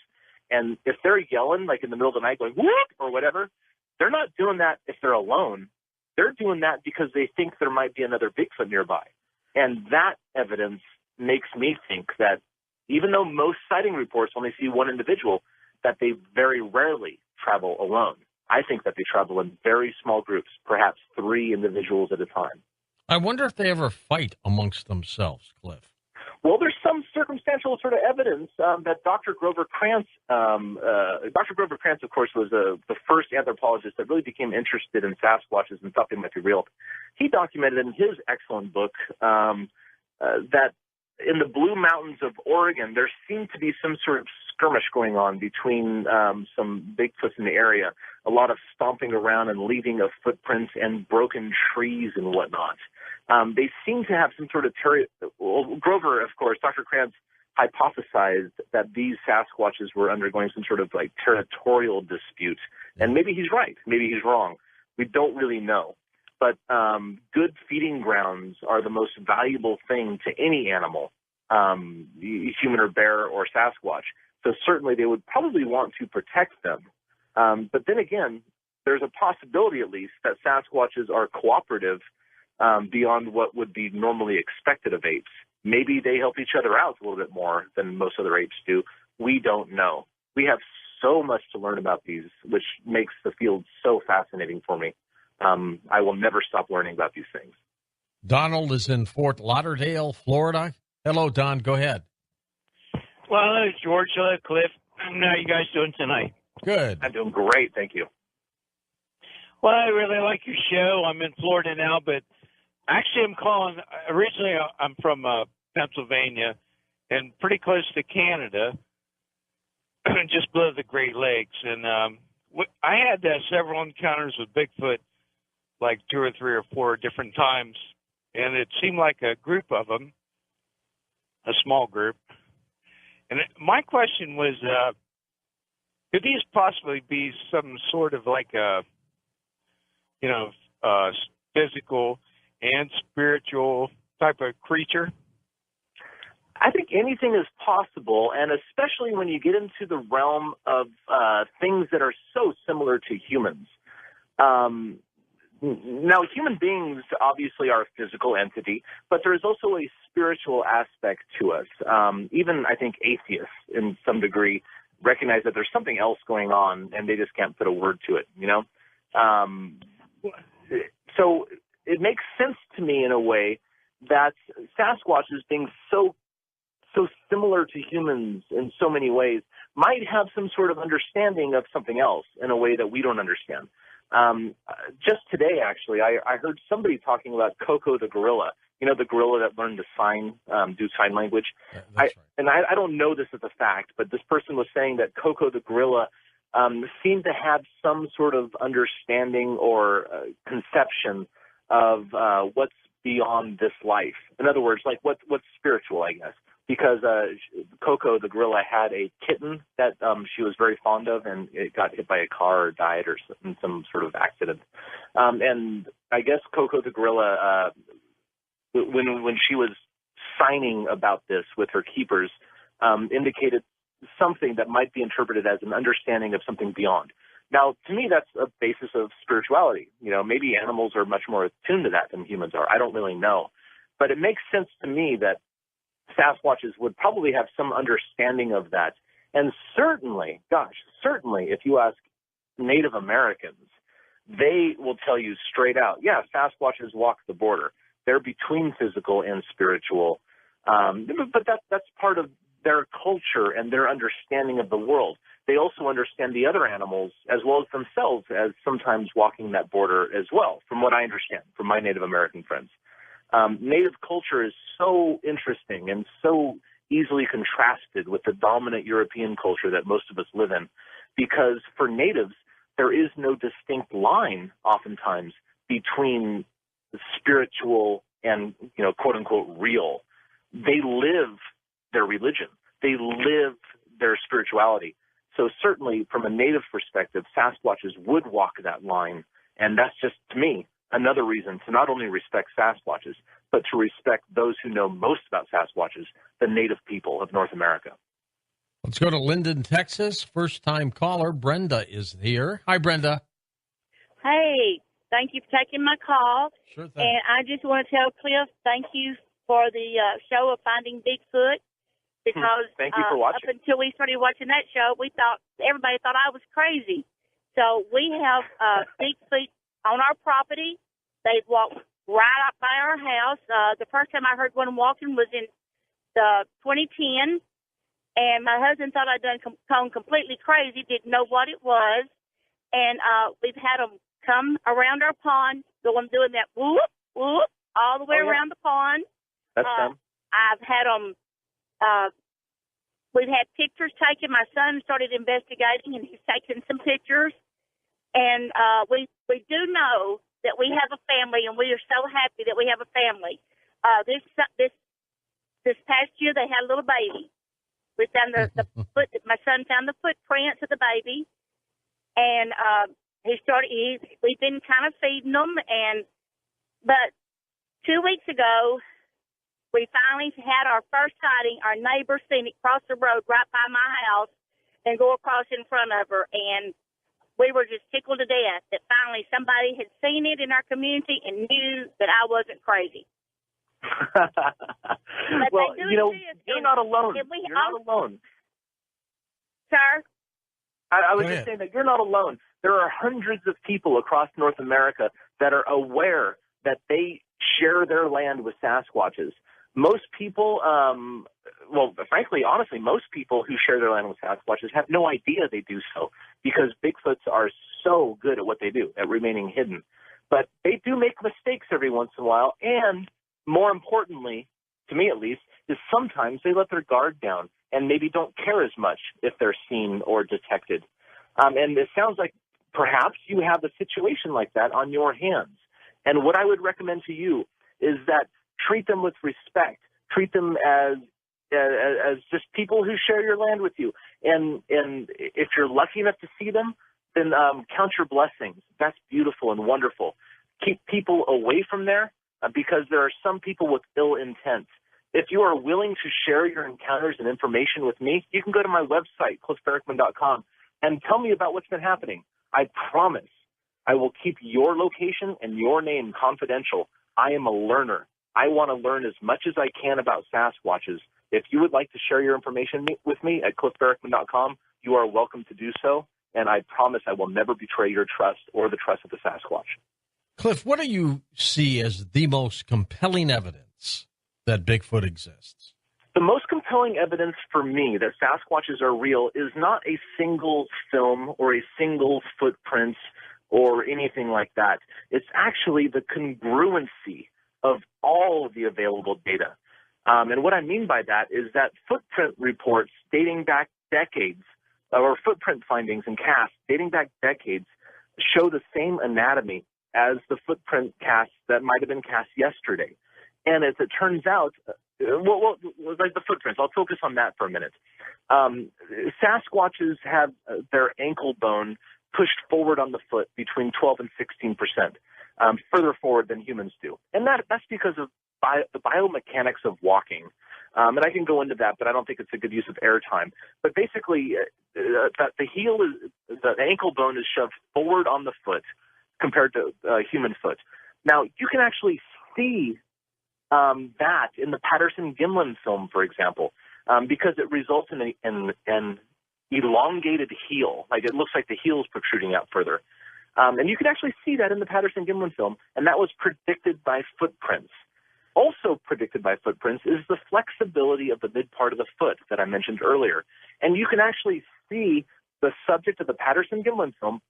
And if they're yelling, like in the middle of the night, going, whoop, or whatever, they're not doing that if they're alone. They're doing that because they think there might be another Bigfoot nearby. And that evidence makes me think that even though most sighting reports only see one individual, that they very rarely travel alone. I think that they travel in very small groups, perhaps 3 individuals at a time. I wonder if they ever fight amongst themselves, Cliff. Well, there's some circumstantial sort of evidence that Dr. Grover Krantz, of course, was the first anthropologist that really became interested in Sasquatches and thought they might be real. He documented in his excellent book that in the Blue Mountains of Oregon, there seemed to be some sort of skirmish going on between some Bigfoots in the area, a lot of stomping around and leaving of footprints and broken trees and whatnot. They seem to have some sort of Grover, of course, Dr. Krantz hypothesized that these Sasquatches were undergoing some sort of territorial dispute. And maybe he's right. Maybe he's wrong. We don't really know. But good feeding grounds are the most valuable thing to any animal, human or bear or Sasquatch. So certainly they would probably want to protect them. But then again, there's a possibility at least that Sasquatches are cooperative beyond what would be normally expected of apes. Maybe they help each other out a little bit more than most other apes do. We don't know. We have so much to learn about these, which makes the field so fascinating for me. I will never stop learning about these things. Donald is in Fort Lauderdale, Florida. Hello, Don. Go ahead. Well, hello, George. Hello, Cliff. How are you guys doing tonight? Good. I'm doing great. Thank you. Well, I really like your show. I'm in Florida now, but actually I'm calling. Originally, I'm from Pennsylvania and pretty close to Canada, just below the Great Lakes. And I had several encounters with Bigfoot, like 2 or 3 or 4 different times. And it seemed like a group of them, a small group. And my question was, could these possibly be some sort of like a, physical and spiritual type of creature? I think anything is possible, and especially when you get into the realm of things that are so similar to humans. Now, human beings obviously are a physical entity, but there is also a spiritual aspect to us. Even, I think, atheists, in some degree, recognize that there's something else going on, and they just can't put a word to it, So it makes sense to me, in a way, that Sasquatch, as being so similar to humans in so many ways, might have some sort of understanding of something else in a way that we don't understand. Just today, actually, I heard somebody talking about Coco the gorilla, the gorilla that learned to do sign language. I don't know this as a fact, but this person was saying that Coco the gorilla seemed to have some sort of understanding or conception of what's beyond this life. In other words, like what's spiritual, I guess. Because Coco the gorilla had a kitten that she was very fond of, and it got hit by a car or died or in some sort of accident. And I guess Coco the gorilla, when she was signing about this with her keepers, indicated something that might be interpreted as an understanding of something beyond. Now, to me, that's a basis of spirituality. Maybe animals are much more attuned to that than humans are. I don't really know. But it makes sense to me that Sasquatches would probably have some understanding of that. And certainly, if you ask Native Americans, they will tell you straight out, yeah, Sasquatches walk the border. They're between physical and spiritual. But that's part of their culture and their understanding of the world. They also understand the other animals as well as themselves as sometimes walking that border as well, from what I understand from my Native American friends. Native culture is so interesting and so easily contrasted with the dominant European culture that most of us live in, because for natives, there is no distinct line oftentimes between the spiritual and, quote unquote, real. They live their religion. They live their spirituality. So certainly from a native perspective, Sasquatches would walk that line. And that's just, to me, another reason to not only respect Sasquatches, but to respect those who know most about Sasquatches, the native people of North America. Let's go to Linden, Texas. First-time caller, Brenda, is here. Hi, Brenda. Hey, thank you for taking my call. Sure thing. And I just want to tell Cliff, thank you for the show of Finding Bigfoot, because thank you for watching. Up until we started watching that show, everybody thought I was crazy. So we have Bigfoot on our property. They walk right up by our house. The first time I heard one walking was in 2010, and my husband thought I'd gone completely crazy, didn't know what it was, and we've had them come around our pond, doing that whoop, whoop, all the way around the pond. That's fun. I've had them, we've had pictures taken. My son started investigating, and he's taken some pictures. And we do know that we have a family, and we are so happy that we have a family. This past year, they had a little baby. We found my son found the footprints of the baby, and we've been kind of feeding them, but 2 weeks ago, we finally had our first sighting. Our neighbor seen it cross the road right by my house and go across in front of her, and we were just tickled to death that finally somebody had seen it in our community and knew that I wasn't crazy. Well, you know, you're not alone. You're not alone. Sir? I was just saying that you're not alone. There are hundreds of people across North America that are aware that they share their land with Sasquatches. Most people, well, frankly, honestly, most people who share their land with Sasquatches have no idea they do so because Bigfoots are so good at what they do, at remaining hidden. But they do make mistakes every once in a while, and more importantly, to me at least, is sometimes they let their guard down and maybe don't care as much if they're seen or detected. And it sounds like perhaps you have a situation like that on your hands. And what I would recommend to you is that treat them with respect. Treat them as just people who share your land with you. And if you're lucky enough to see them, then count your blessings. That's beautiful and wonderful. Keep people away from there because there are some people with ill intent. If you are willing to share your encounters and information with me, you can go to my website, cliffbarackman.com, and tell me about what's been happening. I promise I will keep your location and your name confidential. I am a learner. I want to learn as much as I can about Sasquatches. If you would like to share your information with me at cliffbarackman.com, you are welcome to do so, and I promise I will never betray your trust or the trust of the Sasquatch. Cliff, what do you see as the most compelling evidence that Bigfoot exists? The most compelling evidence for me that Sasquatches are real is not a single film or a single footprint or anything like that. It's actually the congruency of all of the available data. And what I mean by that is that footprint reports dating back decades, or footprint findings and casts dating back decades, show the same anatomy as the footprint casts that might have been cast yesterday. And as it turns out, well, like the footprints, I'll focus on that for a minute. Sasquatches have their ankle bone pushed forward on the foot between 12 and 16%, further forward than humans do. And that's because of the biomechanics of walking. And I can go into that, but I don't think it's a good use of airtime. But basically, the ankle bone is shoved forward on the foot compared to human foot. Now, you can actually see that in the Patterson-Gimlin film, for example, because it results in an elongated heel. Like it looks like the heel is protruding out further. And you can actually see that in the Patterson-Gimlin film, and that was predicted by footprints. Also predicted by footprints is the flexibility of the mid part of the foot that I mentioned earlier. And you can actually see the subject of the Patterson-Gimlin film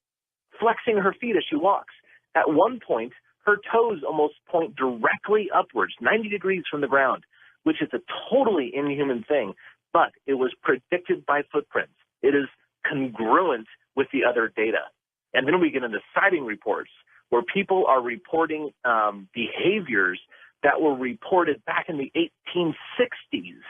flexing her feet as she walks. At one point, her toes almost point directly upwards, 90 degrees from the ground, which is a totally inhuman thing, but it was predicted by footprints. It is congruent with the other data. And then we get into sighting reports where people are reporting behaviors that were reported back in the 1860s.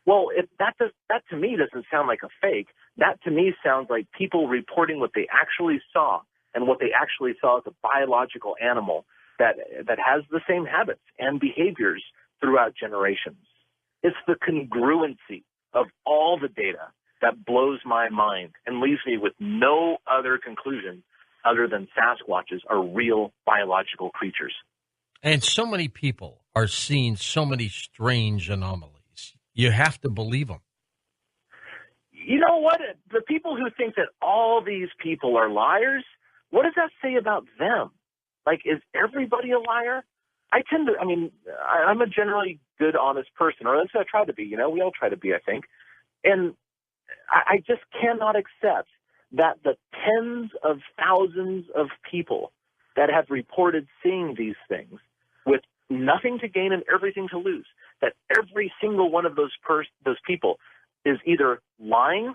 Well, that to me doesn't sound like a fake. That to me sounds like people reporting what they actually saw, and what they actually saw is a biological animal that has the same habits and behaviors throughout generations. It's the congruency of all the data that blows my mind and leaves me with no other conclusion other than Sasquatches are real biological creatures. And so many people are seeing so many strange anomalies. You have to believe them. You know what? The people who think that all these people are liars, what does that say about them? Like, is everybody a liar? I'm a generally good, honest person, or that's what I try to be. You know, we all try to be, I think. And I just cannot accept that the tens of thousands of people that have reported seeing these things with nothing to gain and everything to lose, that every single one of those people is either lying,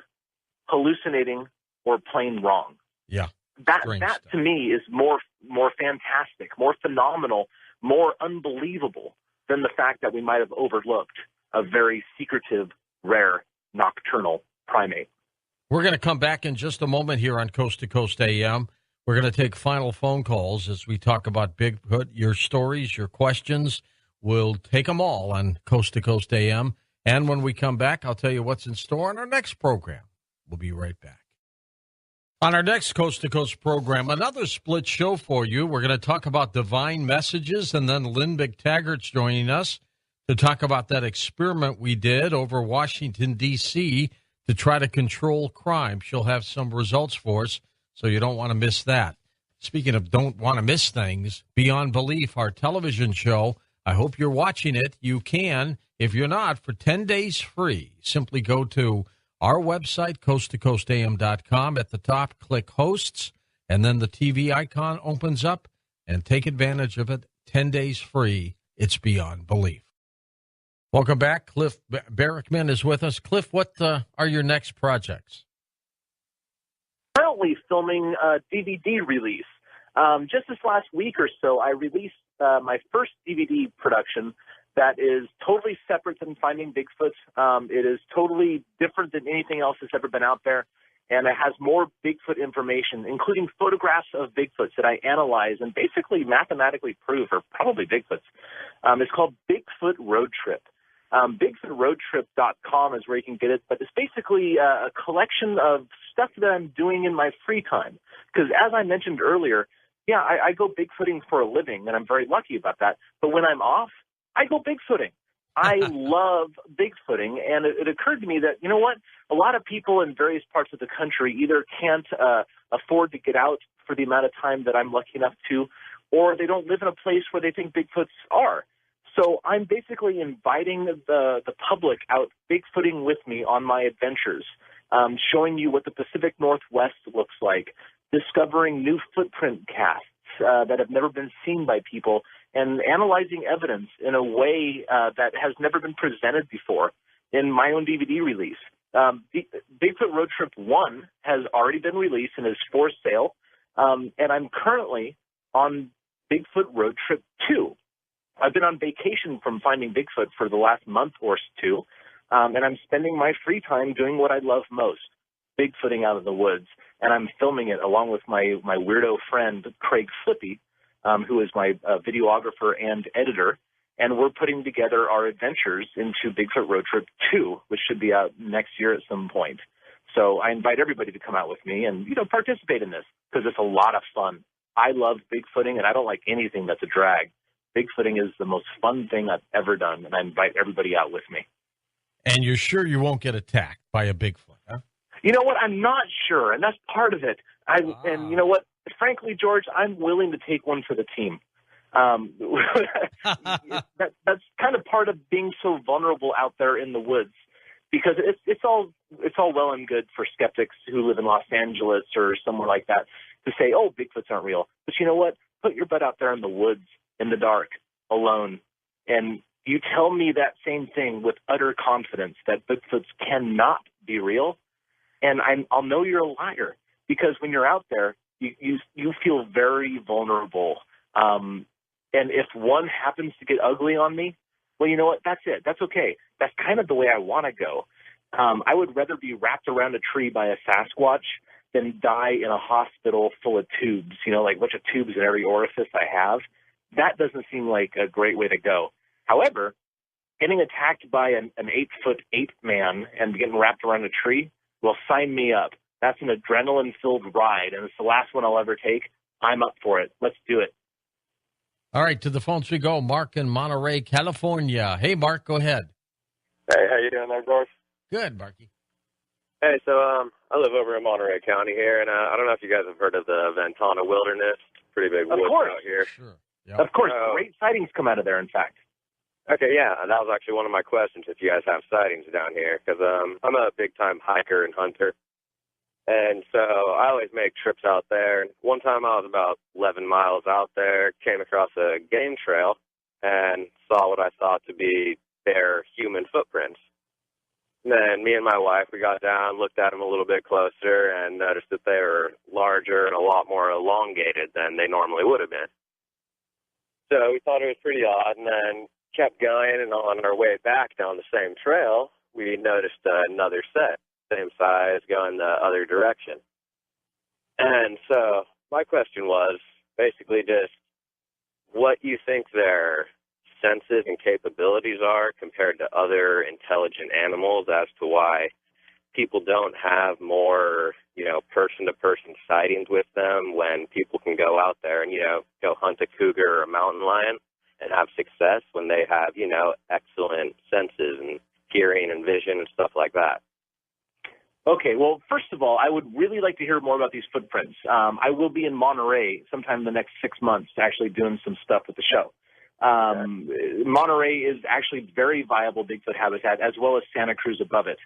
hallucinating, or plain wrong. Yeah. That to me is more fantastic, more phenomenal, more unbelievable than the fact that we might have overlooked a very secretive, rare, nocturnal primate. We're going to come back in just a moment here on Coast to Coast AM. We're going to take final phone calls as we talk about Bigfoot. Your stories, your questions, we'll take them all on Coast to Coast AM. And when we come back, I'll tell you what's in store on our next program. We'll be right back. On our next Coast to Coast program, another split show for you. We're going to talk about divine messages, and then Lynn McTaggart's joining us to talk about that experiment we did over Washington, D.C. to try to control crime. She'll have some results for us, so you don't want to miss that. Speaking of don't want to miss things, Beyond Belief, our television show, I hope you're watching it. You can. If you're not, for 10 days free, simply go to our website, coasttocoastam.com. At the top, click Hosts, and then the TV icon opens up, and take advantage of it. 10 days free. It's Beyond Belief. Welcome back. Cliff Barrickman is with us. Cliff, what are your next projects? Currently filming a DVD release. Just this last week or so, I released my first DVD production that is totally separate than Finding Bigfoot. It is totally different than anything else that's ever been out there, and it has more Bigfoot information, including photographs of Bigfoots that I analyze and basically mathematically prove are probably Bigfoots. It's called Bigfoot Road Trip. BigfootRoadTrip.com is where you can get it, but it's basically a collection of stuff that I'm doing in my free time. Because as I mentioned earlier, yeah, I go Bigfooting for a living, and I'm very lucky about that. But when I'm off, I go Bigfooting. I love Bigfooting, and it occurred to me that, you know what, a lot of people in various parts of the country either can't afford to get out for the amount of time that I'm lucky enough to, or they don't live in a place where they think Bigfoots are. So I'm basically inviting the public out Bigfooting with me on my adventures, showing you what the Pacific Northwest looks like, discovering new footprint casts that have never been seen by people, and analyzing evidence in a way that has never been presented before in my own DVD release. Bigfoot Road Trip 1 has already been released and is for sale, and I'm currently on Bigfoot Road Trip 2. I've been on vacation from Finding Bigfoot for the last month or two, and I'm spending my free time doing what I love most, Bigfooting out of the woods, and I'm filming it along with my weirdo friend, Craig Flippy, who is my videographer and editor, and we're putting together our adventures into Bigfoot Road Trip 2, which should be out next year at some point. So I invite everybody to come out with me and, participate in this, because it's a lot of fun. I love Bigfooting, and I don't like anything that's a drag. Bigfooting is the most fun thing I've ever done, and I invite everybody out with me. And you're sure you won't get attacked by a Bigfoot, huh? You know what? I'm not sure, and that's part of it. And you know what? Frankly, George, I'm willing to take one for the team. That's kind of part of being so vulnerable out there in the woods, because it's all well and good for skeptics who live in Los Angeles or somewhere like that to say, oh, Bigfoots aren't real. But you know what? Put your butt out there in the woods, in the dark, alone, and you tell me that same thing with utter confidence that Bigfoots cannot be real, and I'll know you're a liar, because when you're out there, you feel very vulnerable. And if one happens to get ugly on me, well, you know what? That's it. That's okay. That's kind of the way I want to go. I would rather be wrapped around a tree by a Sasquatch than die in a hospital full of tubes, like a bunch of tubes in every orifice I have. That doesn't seem like a great way to go. However, getting attacked by an 8-foot ape man and getting wrapped around a tree, well, sign me up. That's an adrenaline-filled ride, and it's the last one I'll ever take. I'm up for it. Let's do it. All right, to the phones we go. Mark in Monterey, California. Hey, Mark, go ahead. Hey, how you doing there, George? Good, Marky. Hey, so I live over in Monterey County here, and I don't know if you guys have heard of the Ventana Wilderness. Pretty big woods out here. Sure. Yep. Of course, great sightings come out of there, in fact. Okay, yeah, that was actually one of my questions, if you guys have sightings down here, because I'm a big-time hiker and hunter, and so I always make trips out there. One time I was about 11 miles out there, came across a game trail, and saw what I thought to be bare human footprints. And then me and my wife, we got down, looked at them a little bit closer, and noticed that they were larger and a lot more elongated than they normally would have been. So we thought it was pretty odd, and then kept going, and on our way back down the same trail, we noticed another set, same size, going the other direction. And so my question was basically just what you think their senses and capabilities are compared to other intelligent animals, as to why people don't have more person-to-person sightings with them when people can go out there and, go hunt a cougar or a mountain lion and have success when they have, excellent senses and hearing and vision and stuff like that. Okay, well, first of all, I would really like to hear more about these footprints. I will be in Monterey sometime in the next 6 months actually doing some stuff with the show. Monterey is actually very viable Bigfoot habitat, as well as Santa Cruz above it.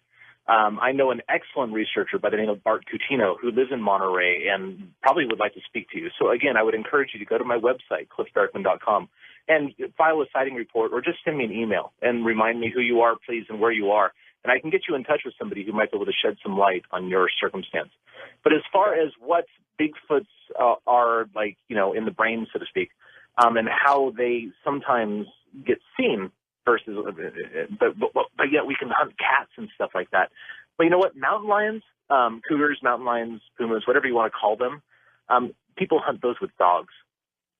I know an excellent researcher by the name of Bart Coutinho who lives in Monterey and probably would like to speak to you. So, again, I would encourage you to go to my website, cliffdarkman.com, and file a sighting report or just send me an email and remind me who you are, please, and where you are. And I can get you in touch with somebody who might be able to shed some light on your circumstance. But as far as what Bigfoots are like, in the brain, so to speak, and how they sometimes get seen versus, but yet we can hunt cats and stuff like that. But you know what? Mountain lions, cougars, mountain lions, pumas, whatever you want to call them, people hunt those with dogs,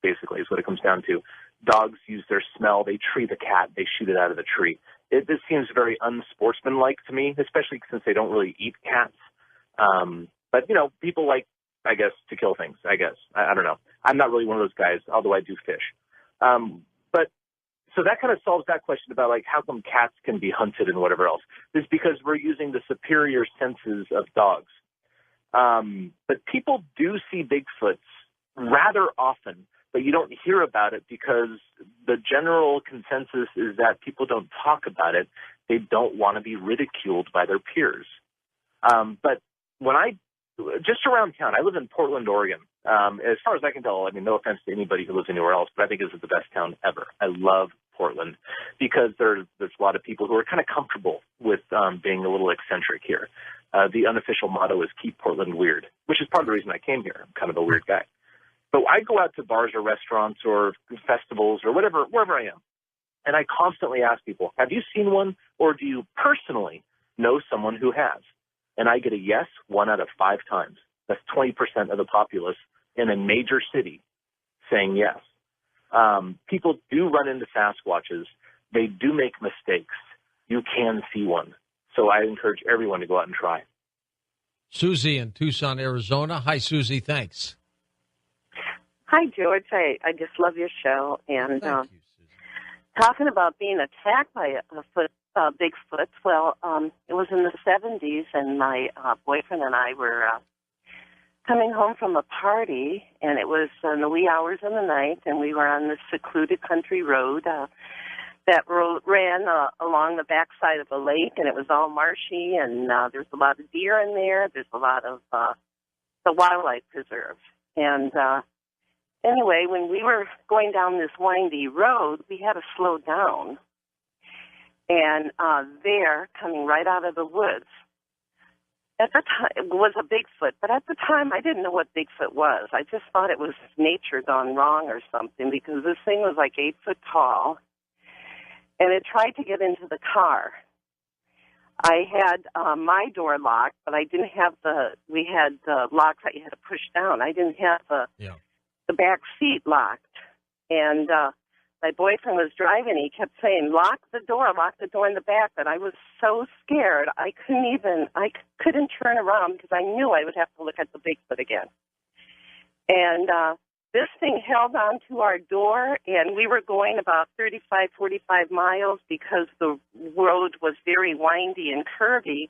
basically, is what it comes down to. Dogs use their smell. They tree the cat. They shoot it out of the tree. This seems very unsportsmanlike to me, especially since they don't really eat cats. But, people like, I guess, to kill things, I guess. I don't know. I'm not really one of those guys, although I do fish. But so that kind of solves that question about, like, how come cats can be hunted and whatever else. It's because we're using the superior senses of dogs. But people do see Bigfoots rather often, but you don't hear about it because the general consensus is that people don't talk about it. They don't want to be ridiculed by their peers. But when just around town, I live in Portland, Oregon. As far as I can tell, no offense to anybody who lives anywhere else, but I think this is the best town ever. I love Portland because there's a lot of people who are kind of comfortable with being a little eccentric here. The unofficial motto is keep Portland weird, which is part of the reason I came here. I'm kind of a weird guy. So I go out to bars or restaurants or festivals or whatever, wherever I am, and I constantly ask people, have you seen one, or do you personally know someone who has? And I get a yes 1 out of 5 times. That's 20% of the populace in a major city saying yes. People do run into Sasquatches. They do make mistakes. You can see one. So I encourage everyone to go out and try. Susie in Tucson, Arizona. Hi, Susie. Thanks. Hi, George. I just love your show. And talking about being attacked by a Bigfoot, well, it was in the 70s, and my boyfriend and I were coming home from a party, and it was in the wee hours of the night, and we were on this secluded country road that ran along the backside of a lake, and it was all marshy, and there's a lot of deer in there. There's a lot of the wildlife preserve. And anyway, when we were going down this windy road, we had to slow down. And there, coming right out of the woods, at the time, it was a Bigfoot. But at the time, I didn't know what Bigfoot was. I just thought it was nature gone wrong or something, because this thing was like 8 foot tall. And it tried to get into the car. I had my door locked, but I didn't have we had the locks that you had to push down. I didn't have the back seat locked. And my boyfriend was driving. He kept saying, lock the door in the back. But I was so scared, I couldn't turn around because I knew I would have to look at the Bigfoot again. And this thing held on to our door, and we were going about 35, 45 miles because the road was very windy and curvy.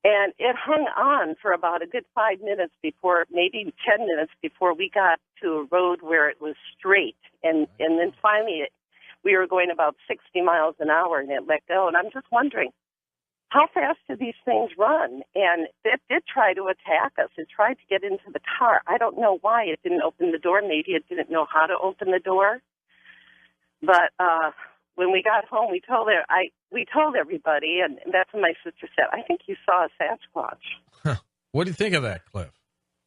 And it hung on for about a good 5 minutes before, maybe 10 minutes before we got to a road where it was straight. And then finally we were going about 60 miles an hour, and it let go. And I'm just wondering, how fast do these things run? And it did try to attack us. It tried to get into the car. I don't know why it didn't open the door. Maybe it didn't know how to open the door. But when we got home, we told everybody, and that's when my sister said, I think you saw a Sasquatch. What do you think of that, Cliff?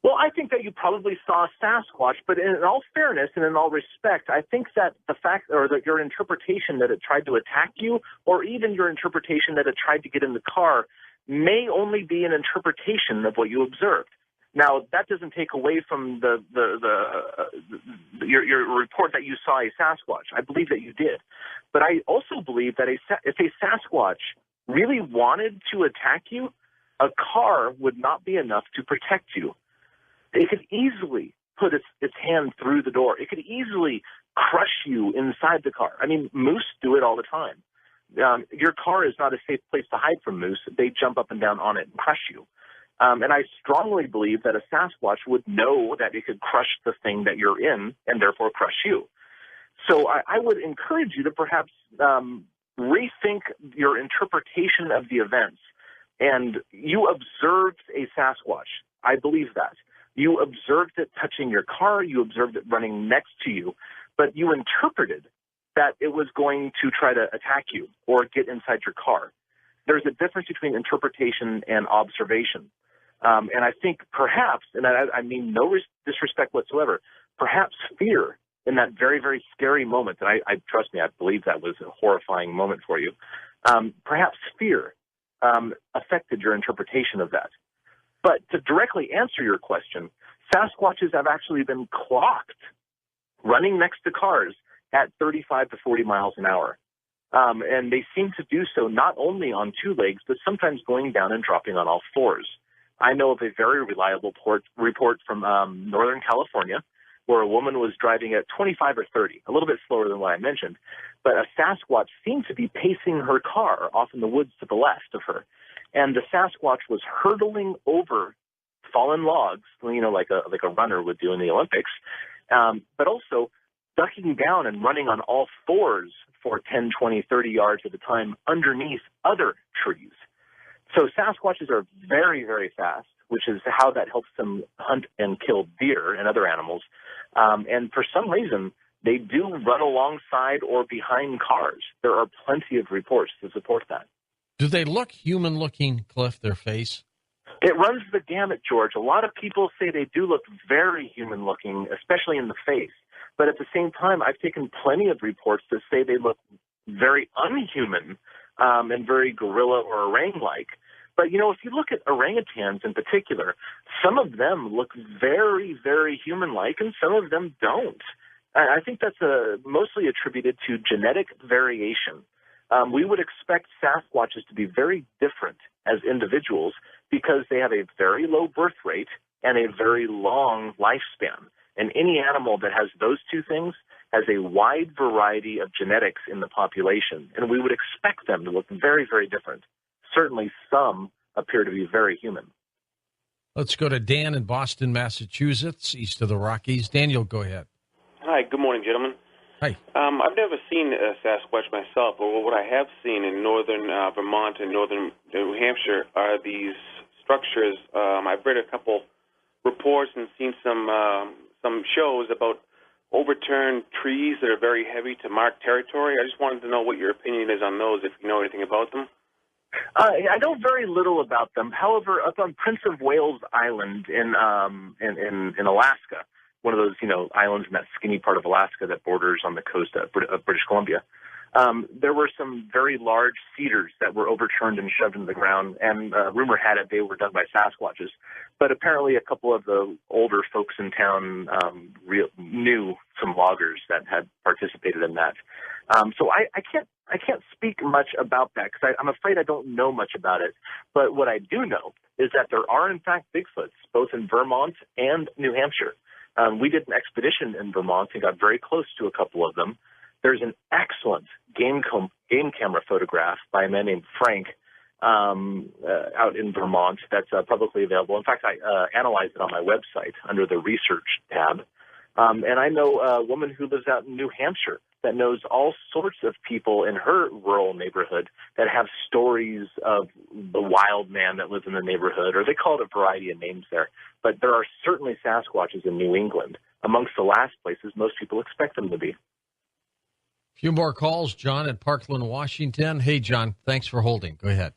Well, I think that you probably saw a Sasquatch, but in all fairness and in all respect, I think that the fact, or that your interpretation that it tried to attack you, or even your interpretation that it tried to get in the car, may only be an interpretation of what you observed. Now, that doesn't take away from your report that you saw a Sasquatch. I believe that you did. But I also believe that if a Sasquatch really wanted to attack you, A car would not be enough to protect you. It could easily put its hand through the door. It could easily crush you inside the car. I mean, moose do it all the time. Your car is not a safe place to hide from moose. They jump up and down on it and crush you. And I strongly believe that a Sasquatch would know that it could crush the thing that you're in and therefore crush you. So I would encourage you to perhaps rethink your interpretation of the events. And you observed a Sasquatch. I believe that. You observed it touching your car. You observed it running next to you. But you interpreted that it was going to try to attack you or get inside your car. There's a difference between interpretation and observation. And I think perhaps, and I mean no disrespect whatsoever, perhaps fear in that very, very scary moment, and I trust me, I believe that was a horrifying moment for you, perhaps fear affected your interpretation of that. But to directly answer your question, Sasquatches have actually been clocked running next to cars at 35 to 40 miles an hour. And they seem to do so not only on two legs, but sometimes going down and dropping on all fours. I know of a very reliable report from Northern California where a woman was driving at 25 or 30, a little bit slower than what I mentioned, but a Sasquatch seemed to be pacing her car off in the woods to the left of her. And the Sasquatch was hurtling over fallen logs, you know, like a runner would do in the Olympics, but also ducking down and running on all fours for 10, 20, 30 yards at a time underneath other trees. So Sasquatches are very, very fast, which is how that helps them hunt and kill deer and other animals. And for some reason, they do run alongside or behind cars. There are plenty of reports to support that. Do they look human-looking, Cliff, their face? It runs the gamut, George. A lot of people say they do look very human-looking, especially in the face. But at the same time, I've taken plenty of reports that say they look very unhuman and very gorilla or orang-like. But, you know, if you look at orangutans in particular, some of them look very, very human-like and some of them don't. I think that's mostly attributed to genetic variation. We would expect Sasquatches to be very different as individuals because they have a very low birth rate and a very long lifespan. And any animal that has those two things has a wide variety of genetics in the population. And we would expect them to look very, very different. Certainly some appear to be very human. Let's go to Dan in Boston, Massachusetts, east of the Rockies. Daniel, go ahead. Hi, good morning, gentlemen. Hi. I've never seen a Sasquatch myself, but what I have seen in northern Vermont and northern New Hampshire are these structures. I've read a couple reports and seen some shows about overturned trees that are very heavy to mark territory. I just wanted to know what your opinion is on those, if you know anything about them. I know very little about them. However, up on Prince of Wales Island in Alaska, one of those, you know, islands in that skinny part of Alaska that borders on the coast of British Columbia, there were some very large cedars that were overturned and shoved into the ground, and rumor had it they were done by Sasquatches. But apparently a couple of the older folks in town knew some loggers that had participated in that. So I can't speak much about that because I'm afraid I don't know much about it. But what I do know is that there are, in fact, Bigfoots, both in Vermont and New Hampshire. We did an expedition in Vermont and got very close to a couple of them. There's an excellent game camera photograph by a man named Frank out in Vermont that's publicly available. In fact, I analyzed it on my website under the research tab. And I know a woman who lives out in New Hampshire that knows all sorts of people in her rural neighborhood that have stories of the wild man that lives in the neighborhood, or they call it a variety of names there. But there are certainly Sasquatches in New England, amongst the last places most people expect them to be. A few more calls. John at Parkland, Washington. Hey, John, thanks for holding. Go ahead.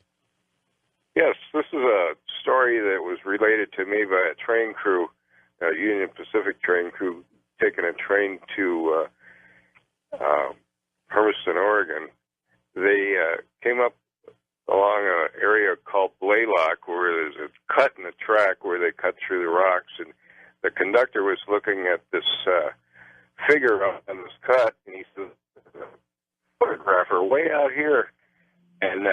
Yes, this is a story that was related to me by a train crew, a Union Pacific train crew, taking a train to Hermiston, Oregon. They came up along an area called Blaylock where there's a cut in the track where they cut through the rocks, and the conductor was looking at this figure on this cut, and he said, photographer way out here, and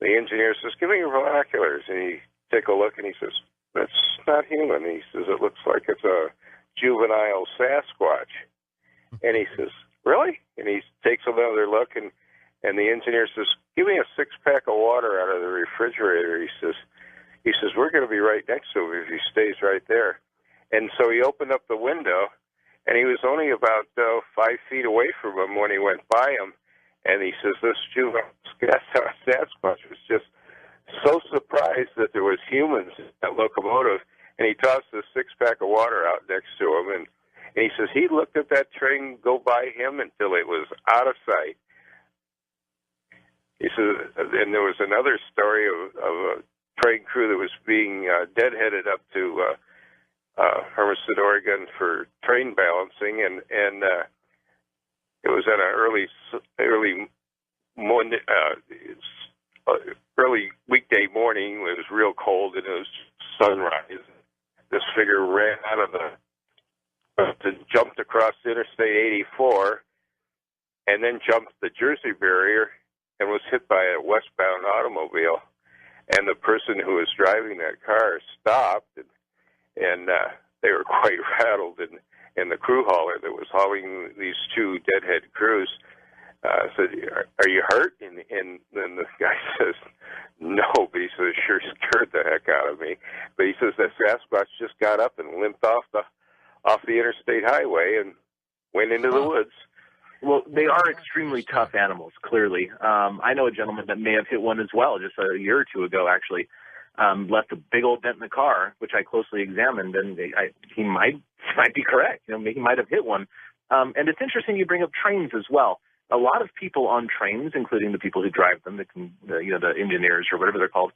the engineer says, "Give me your binoculars." And he take a look, and he says, "That's not human." He says, "It looks like it's a juvenile Sasquatch." And he says, "Really?" And he takes another look, and the engineer says, "Give me a 6-pack of water out of the refrigerator." He says, "We're going to be right next to him if he stays right there." And so he opened up the window, and he was only about 5 feet away from him when he went by him. And he says, this juvenile Sasquatch was just so surprised that there was humans in that locomotive, and he tossed a 6-pack of water out next to him. And he says he looked at that train go by him until it was out of sight. He says, and there was another story of a train crew that was being deadheaded up to Hermiston, Oregon for train balancing, and it was on an early weekday morning. It was real cold, and it was sunrise. This figure ran out of jumped across Interstate 84, and then jumped the Jersey barrier and was hit by a westbound automobile. And the person who was driving that car stopped, and they were quite rattled. And the crew hauler that was hauling these two deadhead crews said, "Are you hurt?" And then the guy says, "No," but he says, "Sure scared the heck out of me." But he says that Sasquatch just got up and limped off the interstate highway and went into the woods. Well, they are extremely tough animals, clearly. I know a gentleman that may have hit one as well just a year or two ago, actually. Left a big old dent in the car, which I closely examined, and he might be correct. He might have hit one. And it's interesting you bring up trains as well. A lot of people on trains, including the people who drive them, the engineers or whatever they're called,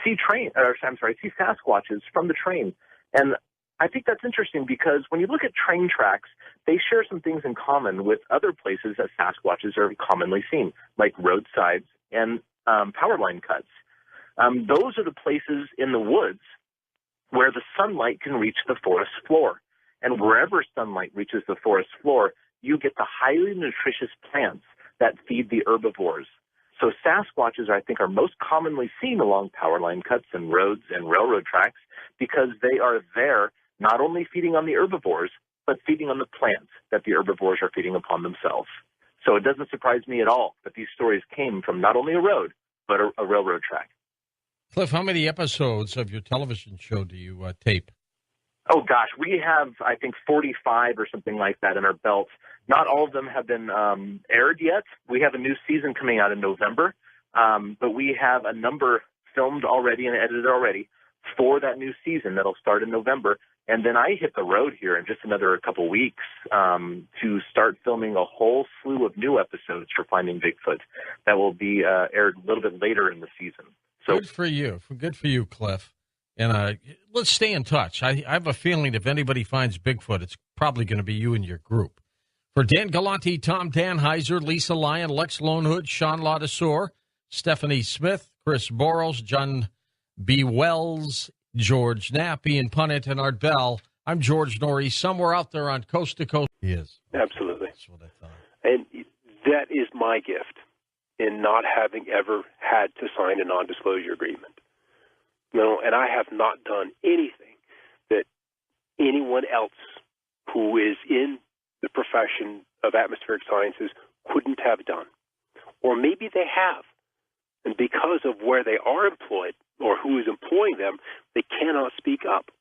see Sasquatches from the train. And I think that's interesting because when you look at train tracks, they share some things in common with other places that Sasquatches are commonly seen, like roadsides and power line cuts. Those are the places in the woods where the sunlight can reach the forest floor. And wherever sunlight reaches the forest floor, you get the highly nutritious plants that feed the herbivores. So Sasquatches, I think, are most commonly seen along power line cuts and roads and railroad tracks because they are there not only feeding on the herbivores, but feeding on the plants that the herbivores are feeding upon themselves. So it doesn't surprise me at all that these stories came from not only a road, but a railroad track. Cliff, how many episodes of your television show do you tape? Oh, gosh, we have, I think, 45 or something like that in our belts. Not all of them have been aired yet. We have a new season coming out in November, but we have a number filmed already and edited already for that new season that'll start in November. And then I hit the road here in just another couple weeks to start filming a whole slew of new episodes for Finding Bigfoot that will be aired a little bit later in the season. So good for you. Good for you, Cliff. And let's stay in touch. I have a feeling if anybody finds Bigfoot, it's probably going to be you and your group. For Dan Galante, Tom Danheiser, Lisa Lyon, Lex Lonehood, Sean Ladesseur, Stephanie Smith, Chris Boros, John B. Wells, George Knapp, Ian Punnett, and Art Bell, I'm George Norrie. Somewhere out there on Coast to Coast. He is. Absolutely. That's what I thought. And that is my gift in not having ever had to sign a non-disclosure agreement. And I have not done anything that anyone else who is in the profession of atmospheric sciences couldn't have done. Or maybe they have. And because of where they are employed or who is employing them, they cannot speak up.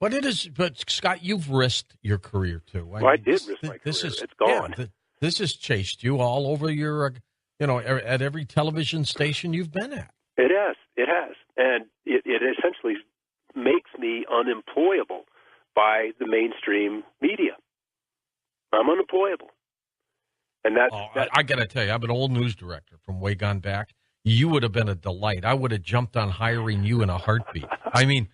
But Scott, you've risked your career too. I did risk my career. It's gone. Yeah, this has chased you all over your, at every television station you've been at. It has. And it essentially makes me unemployable by the mainstream media. I'm unemployable. And that's... I got to tell you, I'm an old news director from way gone back. You would have been a delight. I would have jumped on hiring you in a heartbeat. I mean,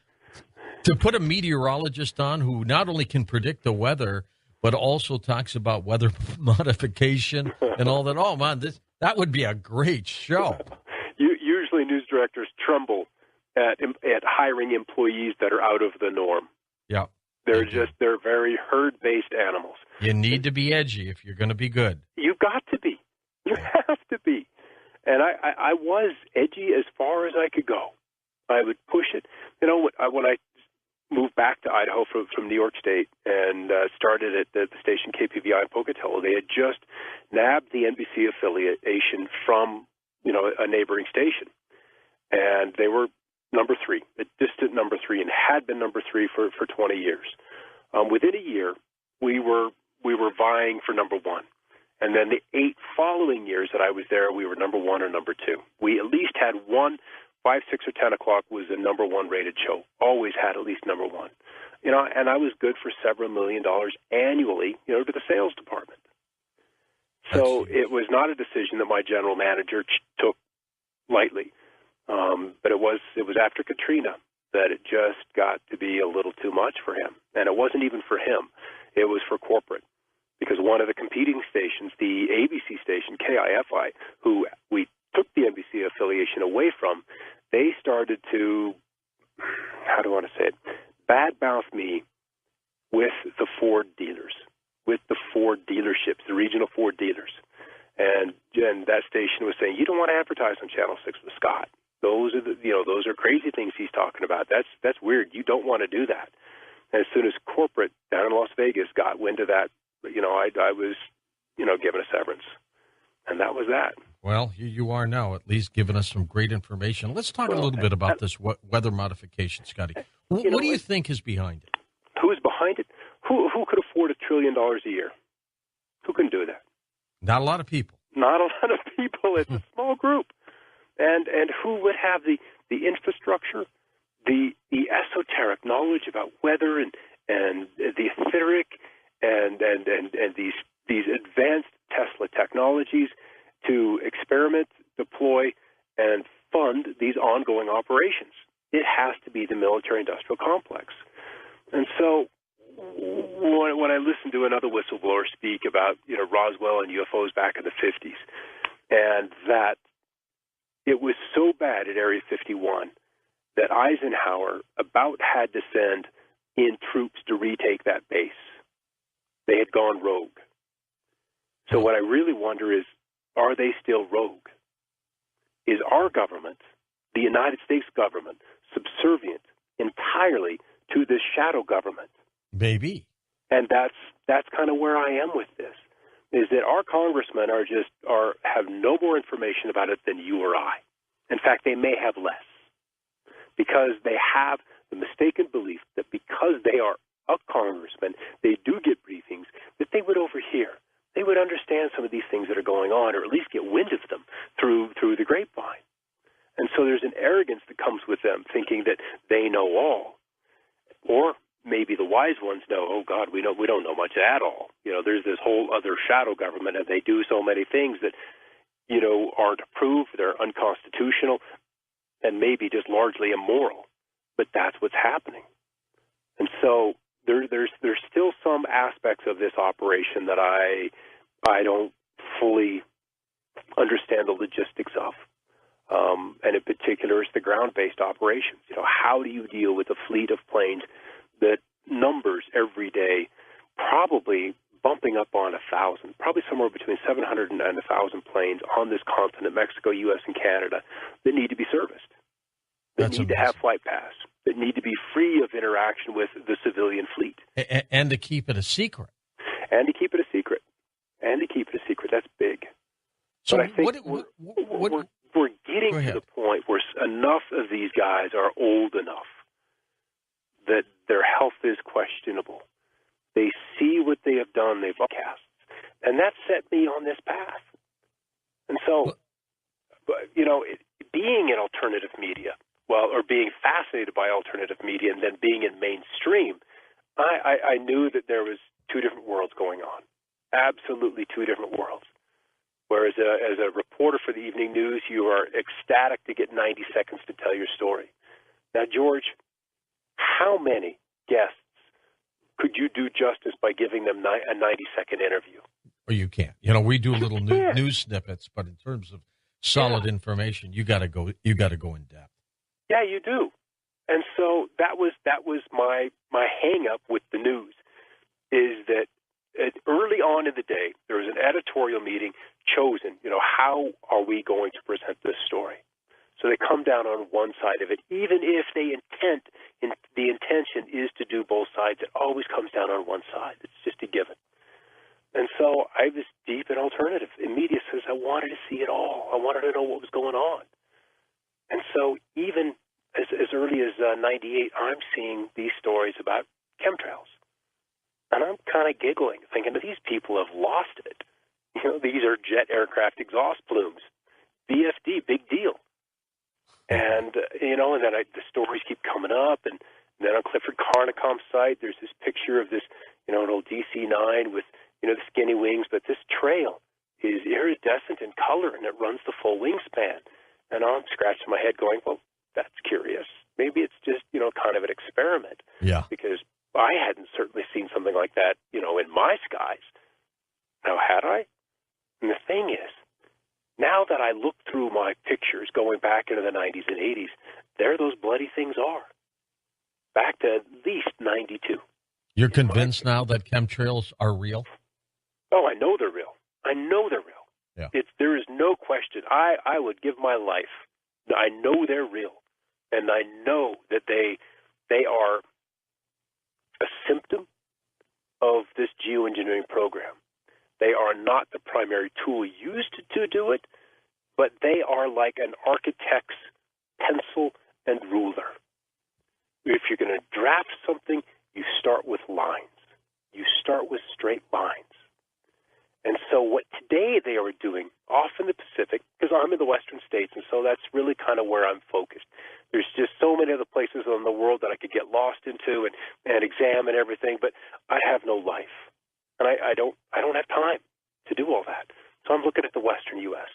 to put a meteorologist on who not only can predict the weather, but also talks about weather modification and all that. Oh, man, that would be a great show. Usually news directors tremble at hiring employees that are out of the norm. Yeah. They're very herd-based animals. You need to be edgy if you're going to be good. You got to be. You have to be. And I was edgy as far as I could go. I would push it. You know, when I moved back to Idaho from New York State and started at the station KPVI in Pocatello, they had just nabbed the NBC affiliation from, you know, a neighboring station. And they were number 3, a distant number 3, and had been number 3 for 20 years. Within a year, we were vying for number 1. And then the 8 following years that I was there, we were number 1 or number 2. We at least had one, 5, 6, or 10 o'clock was a number 1 rated show. Always had at least number 1. You know, and I was good for several $1 million annually, you know, to the sales department. So it was not a decision that my general manager took lightly. But it was after Katrina that it just got to be a little too much for him. And it wasn't even for him. It was for corporate. Because one of the competing stations, the ABC station, KIFI, who we took the NBC affiliation away from, they started to, how do I want to say it, badmouth me with the Ford dealers, with the Ford dealerships, the regional Ford dealers. And that station was saying, you don't want to advertise on Channel 6 with Scott. Those are those are crazy things he's talking about. That's weird. You don't want to do that. And as soon as corporate down in Las Vegas got wind of that, you know, I was, you know, given a severance. And that was that. Well, you are now at least giving us some great information. Let's talk a little bit about this weather modification, Scotty. What do you think is behind it? Who is behind it? Who could afford $1 trillion a year? Who can do that? Not a lot of people. Not a lot of people. It's a small group. And who would have the infrastructure, the esoteric knowledge about weather and the etheric and these advanced Tesla technologies to experiment, deploy, and fund these ongoing operations? It has to be the military-industrial complex. And so when I listened to another whistleblower speak about, you know, Roswell and UFOs back in the 50s, and that it was so bad at Area 51 that Eisenhower about had to send in troops to retake that base. They had gone rogue. So what I really wonder is, are they still rogue? Is our government, the United States government, subservient entirely to this shadow government? Maybe. And that's kind of where I am with this, is that our congressmen have no more information about it than you or I. In fact, they may have less, because they have the mistaken belief that because they are a congressman, they do get briefings, that they would overhear. They would understand some of these things that are going on, or at least get wind of them through the grapevine. And so there's an arrogance that comes with them, thinking that they know all. Or maybe the wise ones know, oh God, we don't know much at all. You know, there's this whole other shadow government, and they do so many things that, you know, aren't approved, they're unconstitutional, and maybe just largely immoral. But that's what's happening. And so there's still some aspects of this operation that I don't fully understand the logistics of. And in particular, it's the ground-based operations. You know, how do you deal with a fleet of planes that numbers every day, probably bumping up on 1,000, probably somewhere between 700 and 1,000 planes on this continent, Mexico, U.S., and Canada, that need to be serviced, that need to have flight paths, that need to be free of interaction with the civilian fleet. And to keep it a secret. And to keep it a secret. And to keep it a secret. That's big. So but I think we're getting to the point where enough of these guys are old enough that their health is questionable. They see what they have done, they've cast. And that set me on this path. And so, you know, being in alternative media, or being fascinated by alternative media and then being in mainstream, I knew that there was two different worlds going on. Absolutely two different worlds. Whereas as a reporter for the evening news, you are ecstatic to get 90 seconds to tell your story. Now, George, how many guests could you do justice by giving them a 90-second interview? Well, you can't. You know, we do little news snippets, but in terms of solid information, you got to go in depth. Yeah, you do. And so that was my hang-up with the news, is that early on in the day, there was an editorial meeting chosen, how are we going to present this story? So they come down on one side of it, even if the intention is to do both sides. It always comes down on one side. It's just a given. And so I was deep in alternative. And media says I wanted to see it all. I wanted to know what was going on. And so even as early as 98, I'm seeing these stories about chemtrails. And I'm kind of giggling, thinking that these people have lost it. These are jet aircraft exhaust plumes. BFD, big deal. And, and then the stories keep coming up. And then on Clifford Carnicom's site, there's this picture of this, an old DC-9 with, the skinny wings. But this trail is iridescent in color, and it runs the full wingspan. And I'm scratching my head going, well, that's curious. Maybe it's just, kind of an experiment. Yeah. Because I hadn't certainly seen something like that, in my skies. Now, had I? And the thing is, now that I look through my pictures going back into the 90s and 80s, there those bloody things are. Back to at least 92. You're convinced now that chemtrails are real? Oh, I know they're real. I know they're real. Yeah. There is no question. I would give my life. I know they're real. And I know that they are a symptom of this geoengineering program. They are not the primary tool used to do it, but they are like an architect's pencil and ruler. If you're going to draft something, you start with lines. You start with straight lines. And so what today they are doing off in the Pacific, because I'm in the western states, and so that's really kind of where I'm focused. There's just so many other places in the world that I could get lost into and examine everything, but I have no life. And I don't have time to do all that. So I'm looking at the western U.S.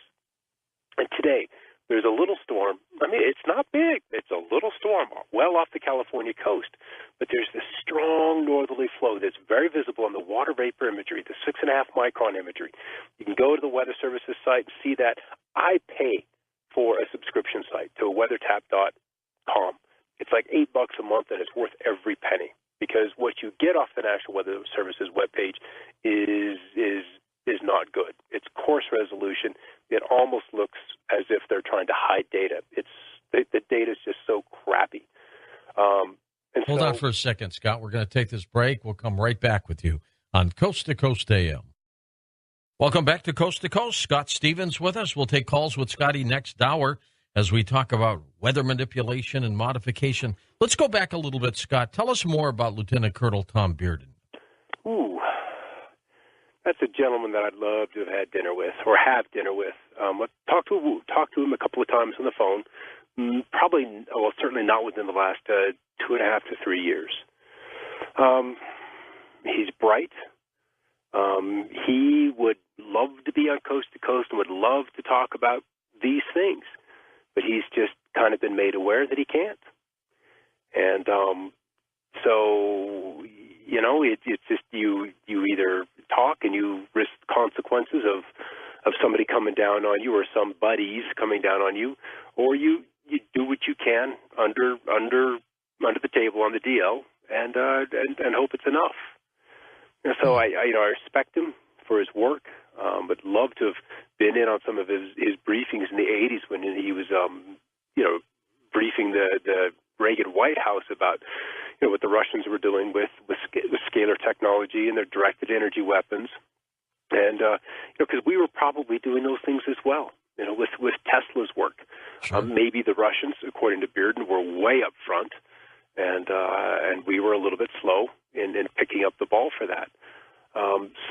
And today, there's a little storm. I mean, it's not big. It's a little storm well off the California coast. But there's this strong northerly flow that's very visible on the water vapor imagery, the 6.5 micron imagery. You can go to the Weather Service's site and see that. I pay for a subscription site to weathertap.com. It's like $8 a month, and it's worth every penny. Because what you get off the National Weather Service's webpage is not good. It's coarse resolution. It almost looks as if they're trying to hide data. The data is just so crappy. Hold on for a second, Scott. We're going to take this break. We'll come right back with you on Coast to Coast AM. Welcome back to Coast. Scott Stevens with us. We'll take calls with Scotty next hour as we talk about weather manipulation and modification. Let's go back a little bit, Scott. Tell us more about Lieutenant Colonel Tom Bearden. Ooh, that's a gentleman that I'd love to have had dinner with or have dinner with. I've talked to him a couple of times on the phone. Certainly not within the last 2.5 to 3 years. He's bright. He would love to be on Coast to Coast and would love to talk about these things. But he's just kind of been made aware that he can't. And so, it's just you either talk and you risk consequences of somebody coming down on you or some buddies coming down on you, or you do what you can under the table on the DL and hope it's enough. And so I respect him for his work, but love to have been in on some of his briefings in the 80s when he was, briefing the Reagan White House about, what the Russians were doing with scalar technology and their directed energy weapons. And, because we were probably doing those things as well, with Tesla's work. Sure. Maybe the Russians, according to Bearden, were way up front, and we were a little bit slow in picking up the ball for that.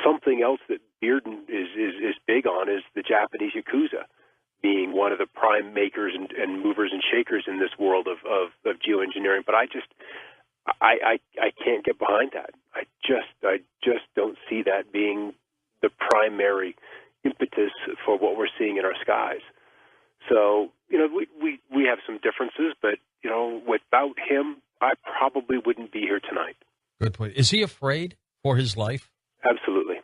Something else that Bearden is big on is the Japanese Yakuza being one of the prime makers and movers and shakers in this world of geoengineering. But I can't get behind that. I just don't see that being the primary impetus for what we're seeing in our skies. So, we have some differences, but, without him, I probably wouldn't be here tonight. Good point. Is he afraid for his life? Absolutely.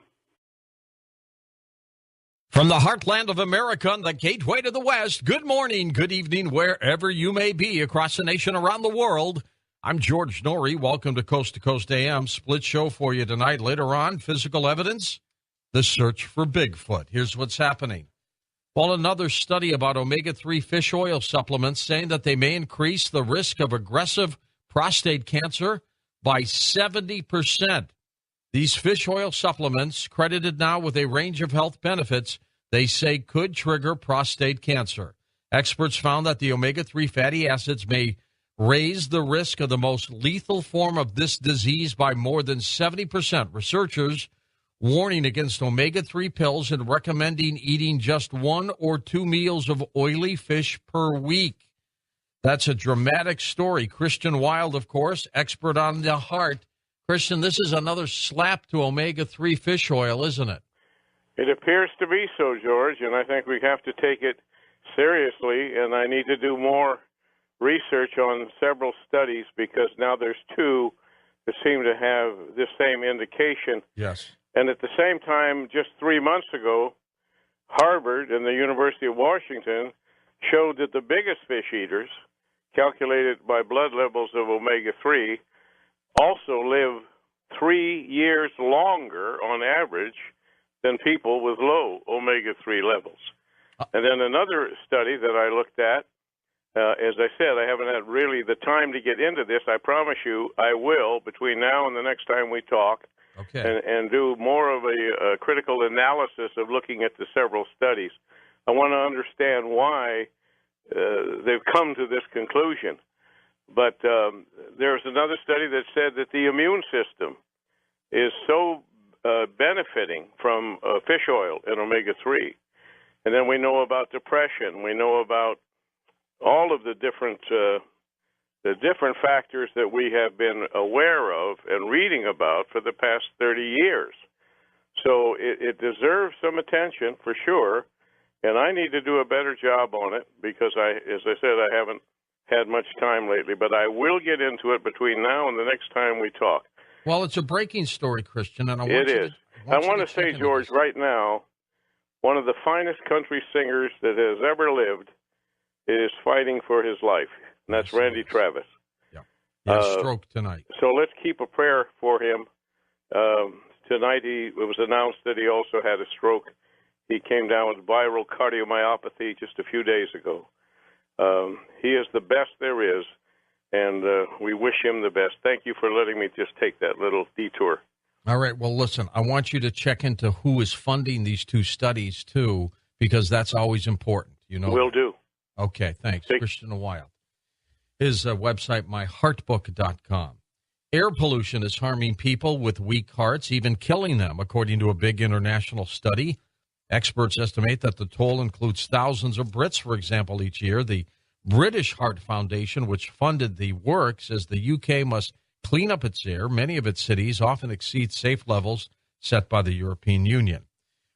From the heartland of America and the gateway to the West, good morning, good evening, wherever you may be across the nation, around the world. I'm George Norrie. Welcome to Coast AM. Split show for you tonight. Later on, physical evidence the search for Bigfoot. Here's what's happening. Well, another study about omega-3 fish oil supplements saying that they may increase the risk of aggressive prostate cancer by 70%. These fish oil supplements, credited now with a range of health benefits, they say could trigger prostate cancer. Experts found that the omega-3 fatty acids may raise the risk of the most lethal form of this disease by more than 70%. Researchers warning against omega-3 pills and recommending eating just 1 or 2 meals of oily fish per week. That's a dramatic story. Christian Wild, of course, expert on the heart. Christian, this is another slap to omega-3 fish oil, isn't it? It appears to be so, George, and I think we have to take it seriously, and I need to do more research on several studies because now there's 2 that seem to have this same indication. Yes. And at the same time, just 3 months ago, Harvard and the University of Washington showed that the biggest fish eaters, calculated by blood levels of omega-3, also live 3 years longer on average than people with low omega-3 levels. And then another study that I looked at, as I said, I haven't had really the time to get into this. I promise you I will between now and the next time we talk. Okay. And do more of a critical analysis of looking at the several studies. I want to understand why they've come to this conclusion. But there's another study that said that the immune system is so benefiting from fish oil and omega-3. And then we know about depression. We know about all of the different factors that we have been aware of and reading about for the past 30 years. So it deserves some attention for sure, and I need to do a better job on it because, as I said, I haven't had much time lately, but I will get into it between now and the next time we talk. Well, it's a breaking story, Christian, and I want to say, George, right now, one of the finest country singers that has ever lived is fighting for his life, and that's Randy Travis. Yeah. He had a stroke tonight. So let's keep a prayer for him. Tonight it was announced that he also had a stroke. He came down with viral cardiomyopathy just a few days ago. He is the best there is, and we wish him the best. Thank you for letting me just take that little detour. All right. Well, listen, I want you to check into who is funding these 2 studies, too, because that's always important. You know. Will do. Okay, thanks. Christian Wild. His website, myheartbook.com. Air pollution is harming people with weak hearts, even killing them, according to a big international study. Experts estimate that the toll includes thousands of Brits, for example, each year. The British Heart Foundation, which funded the work, says the UK must clean up its air. Many of its cities often exceed safe levels set by the European Union.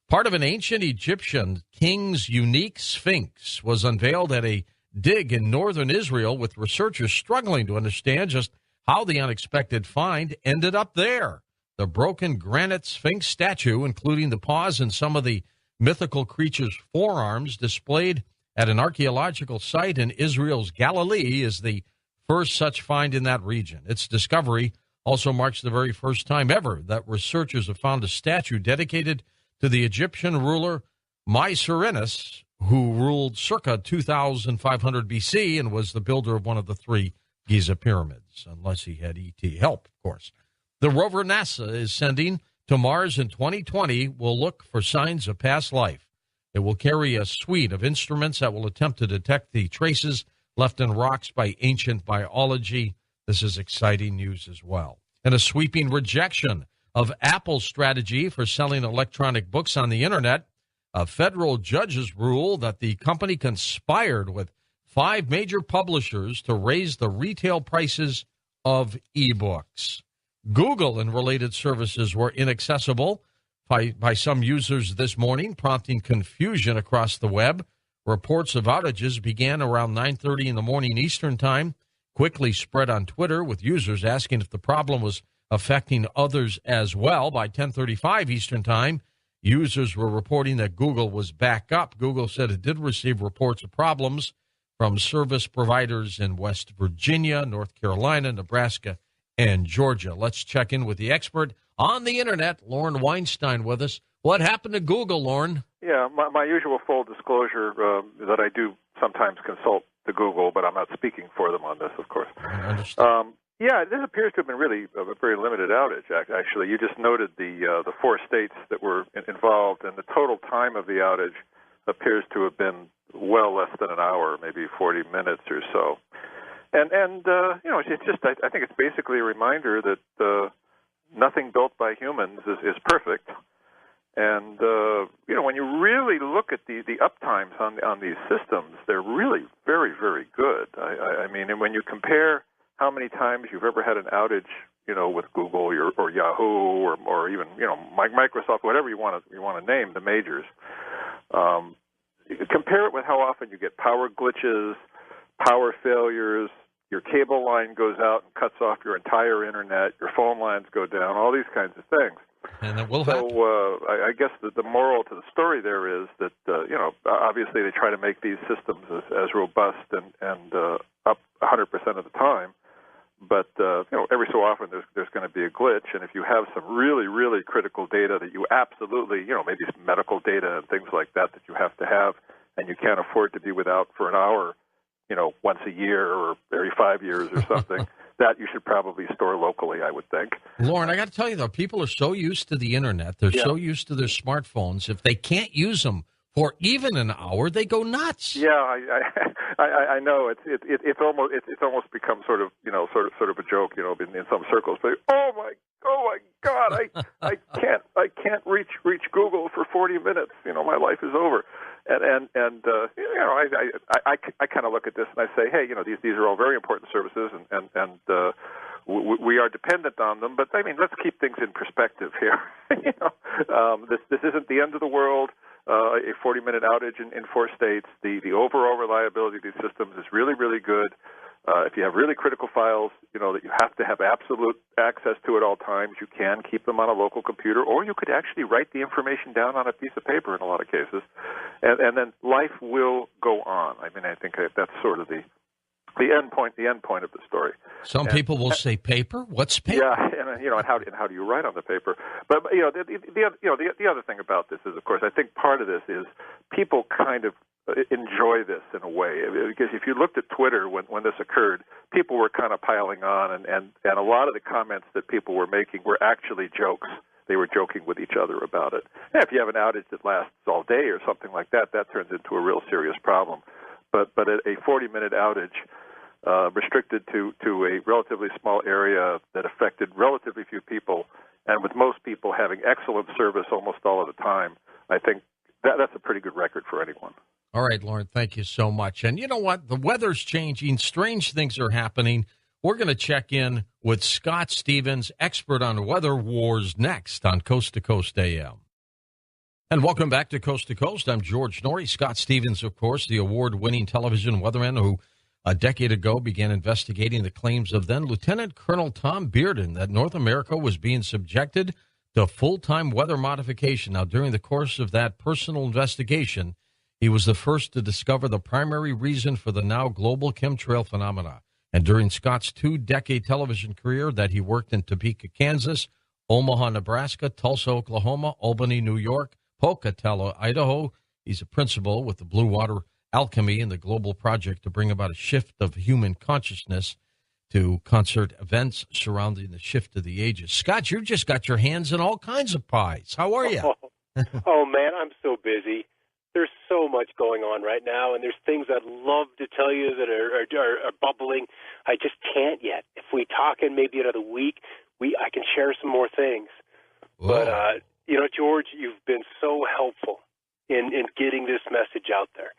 Part of an ancient Egyptian king's unique sphinx was unveiled at a dig in northern Israel, with researchers struggling to understand just how the unexpected find ended up there. The broken granite sphinx statue, including the paws and some of the mythical creature's forearms, displayed at an archaeological site in Israel's Galilee, is the first such find in that region. Its discovery also marks the very first time ever that researchers have found a statue dedicated to the Egyptian ruler Mysterious, who ruled circa 2500 BC and was the builder of one of the 3 Giza pyramids, unless he had ET help, of course. The rover NASA is sending to Mars in 2020 will look for signs of past life. It will carry a suite of instruments that will attempt to detect the traces left in rocks by ancient biology. This is exciting news as well. And a sweeping rejection of Apple's strategy for selling electronic books on the internet. A federal judge's rule that the company conspired with 5 major publishers to raise the retail prices of ebooks. Google and related services were inaccessible by some users this morning, prompting confusion across the web. Reports of outages began around 9:30 in the morning Eastern Time, quickly spread on Twitter, with users asking if the problem was affecting others as well. By 10:35 Eastern Time, users were reporting that Google was back up. Google said it did receive reports of problems from service providers in West Virginia, North Carolina, Nebraska, and Georgia. Let's check in with the expert on the internet, Lauren Weinstein, with us. What happened to Google, Lauren? Yeah, my usual full disclosure that I do sometimes consult to Google, but I'm not speaking for them on this, of course. I understand. Yeah, this appears to have been really a very limited outage, actually. You just noted the 4 states that were involved, and the total time of the outage appears to have been well less than an hour, maybe 40 minutes or so. And you know, it's just, I think it's basically a reminder that nothing built by humans is perfect. And, you know, when you really look at the uptimes on these systems, they're really very, very good. I mean, and when you compare how many times you've ever had an outage, you know, with Google or Yahoo or even, you know, Microsoft, whatever you want to name, the majors, compare it with how often you get power glitches, power failures, your cable line goes out and cuts off your entire internet, your phone lines go down, all these kinds of things. And it will happen. So I guess the moral to the story there is that, you know, obviously they try to make these systems as robust and up 100% of the time. But, you know, every so often there's going to be a glitch. And if you have some really, really critical data that you absolutely, you know, maybe some medical data and things like that you have to have, and you can't afford to be without for an hour, you know, once a year or every 5 years or something, that you should probably store locally, I would think. Lauren, I got to tell you, though, people are so used to the Internet. They're so used to their smartphones. If they can't use them for even an hour, they go nuts. Yeah, I know. It's almost become sort of, you know, sort of a joke, you know, in some circles. But oh my God, I can't reach Google for 40 minutes. You know, my life is over. And you know, I kind of look at this and I say, hey, you know, these are all very important services, and we are dependent on them. But I mean, let's keep things in perspective here. You know, this isn't the end of the world. A 40-minute outage in 4 states. The overall reliability of these systems is really, really good. If you have really critical files, you know, that you have to have absolute access to at all times, you can keep them on a local computer, or you could actually write the information down on a piece of paper in a lot of cases, and then life will go on. I mean, I think that's sort of the end point of the story. Some people will say paper. What's paper? Yeah, and you know, and how do you write on the paper? But you know, the other thing about this is, of course, I think part of this is people kind of enjoy this in a way, because if you looked at Twitter when this occurred, people were kind of piling on, and a lot of the comments that people were making were actually jokes. They were joking with each other about it. And if you have an outage that lasts all day or something like that, that turns into a real serious problem. But a 40-minute outage restricted to a relatively small area that affected relatively few people, and with most people having excellent service almost all of the time, I think that's a pretty good record for anyone. All right, Lauren, thank you so much. And you know what? The weather's changing. Strange things are happening. We're going to check in with Scott Stevens, expert on weather wars, next on Coast to Coast AM. And welcome back to Coast. I'm George Norrie. Scott Stevens, of course, the award-winning television weatherman who a decade ago began investigating the claims of then Lieutenant Colonel Tom Bearden that North America was being subjected to full-time weather modification. Now, during the course of that personal investigation, he was the first to discover the primary reason for the now global chemtrail phenomena. And during Scott's 2-decade television career that he worked in Topeka, Kansas, Omaha, Nebraska, Tulsa, Oklahoma, Albany, New York, Pocatello, Idaho, he's a principal with the Blue Water Alchemy and the global project to bring about a shift of human consciousness to concert events surrounding the shift of the ages. Scott, you've just got your hands in all kinds of pies. How are you? Oh, man, I'm so busy. There's so much going on right now, and there's things I'd love to tell you that are bubbling. I just can't yet. If we talk in maybe another week, I can share some more things. Whoa. But, you know, George, you've been so helpful in getting this message out there.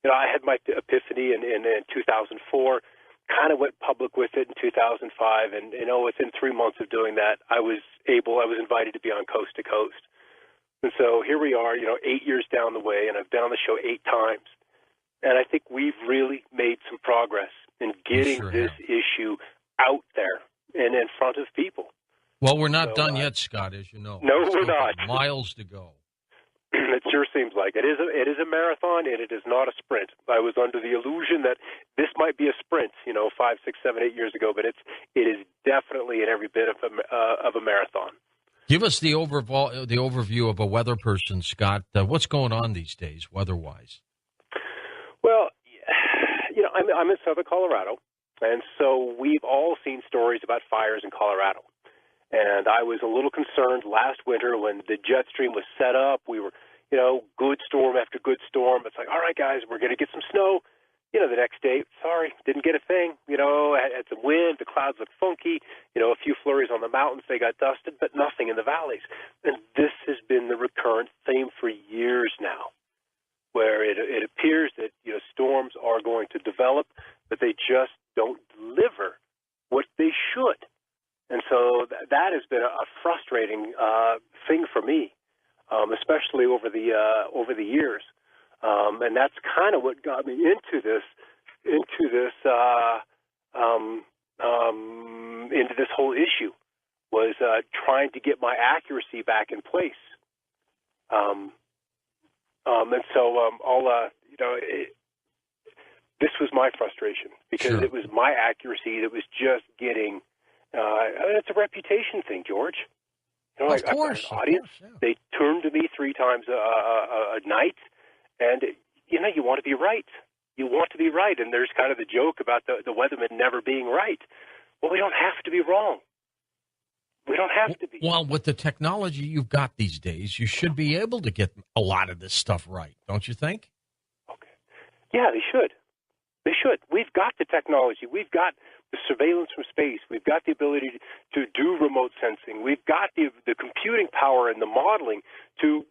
You know, I had my epiphany in 2004, kind of went public with it in 2005, and, you know, within 3 months of doing that, I was invited to be on Coast to Coast. And so here we are, you know, 8 years down the way, and I've been on the show 8 times. And I think we've really made some progress in getting this issue out there and in front of people. Well, we're not done yet, Scott, as you know. No, we're not. Miles to go. It sure seems like it is a marathon, and it is not a sprint. I was under the illusion that this might be a sprint, you know, 5, 6, 7, 8 years ago, but it is definitely in every bit of a marathon. Give us the overview of a weather person, Scott. What's going on these days, weather-wise? Well, I'm in southern Colorado, and so we've all seen stories about fires in Colorado. And I was a little concerned last winter when the jet stream was set up. We were, good storm after good storm. It's like, all right, guys, we're going to get some snow. The next day, sorry, didn't get a thing. Had some wind, the clouds looked funky, a few flurries on the mountains, they got dusted, but nothing in the valleys. And this has been the recurrent theme for years now, where it appears that, storms are going to develop, but they just don't deliver what they should. And so that has been a frustrating thing for me, especially over the years. And that's kind of what got me into this whole issue, was trying to get my accuracy back in place. And so this was my frustration, because it was my accuracy that was just getting. It's a reputation thing, George. Of course, audience, they turn to me 3 times a night. And, you want to be right. You want to be right. And there's kind of the joke about the weatherman never being right. Well, we don't have to be wrong. We don't have to be. Well, with the technology you've got these days, you should be able to get a lot of this stuff right, don't you think? Okay. Yeah, they should. They should. We've got the technology. We've got the surveillance from space. We've got the ability to do remote sensing. We've got the computing power and the modeling to,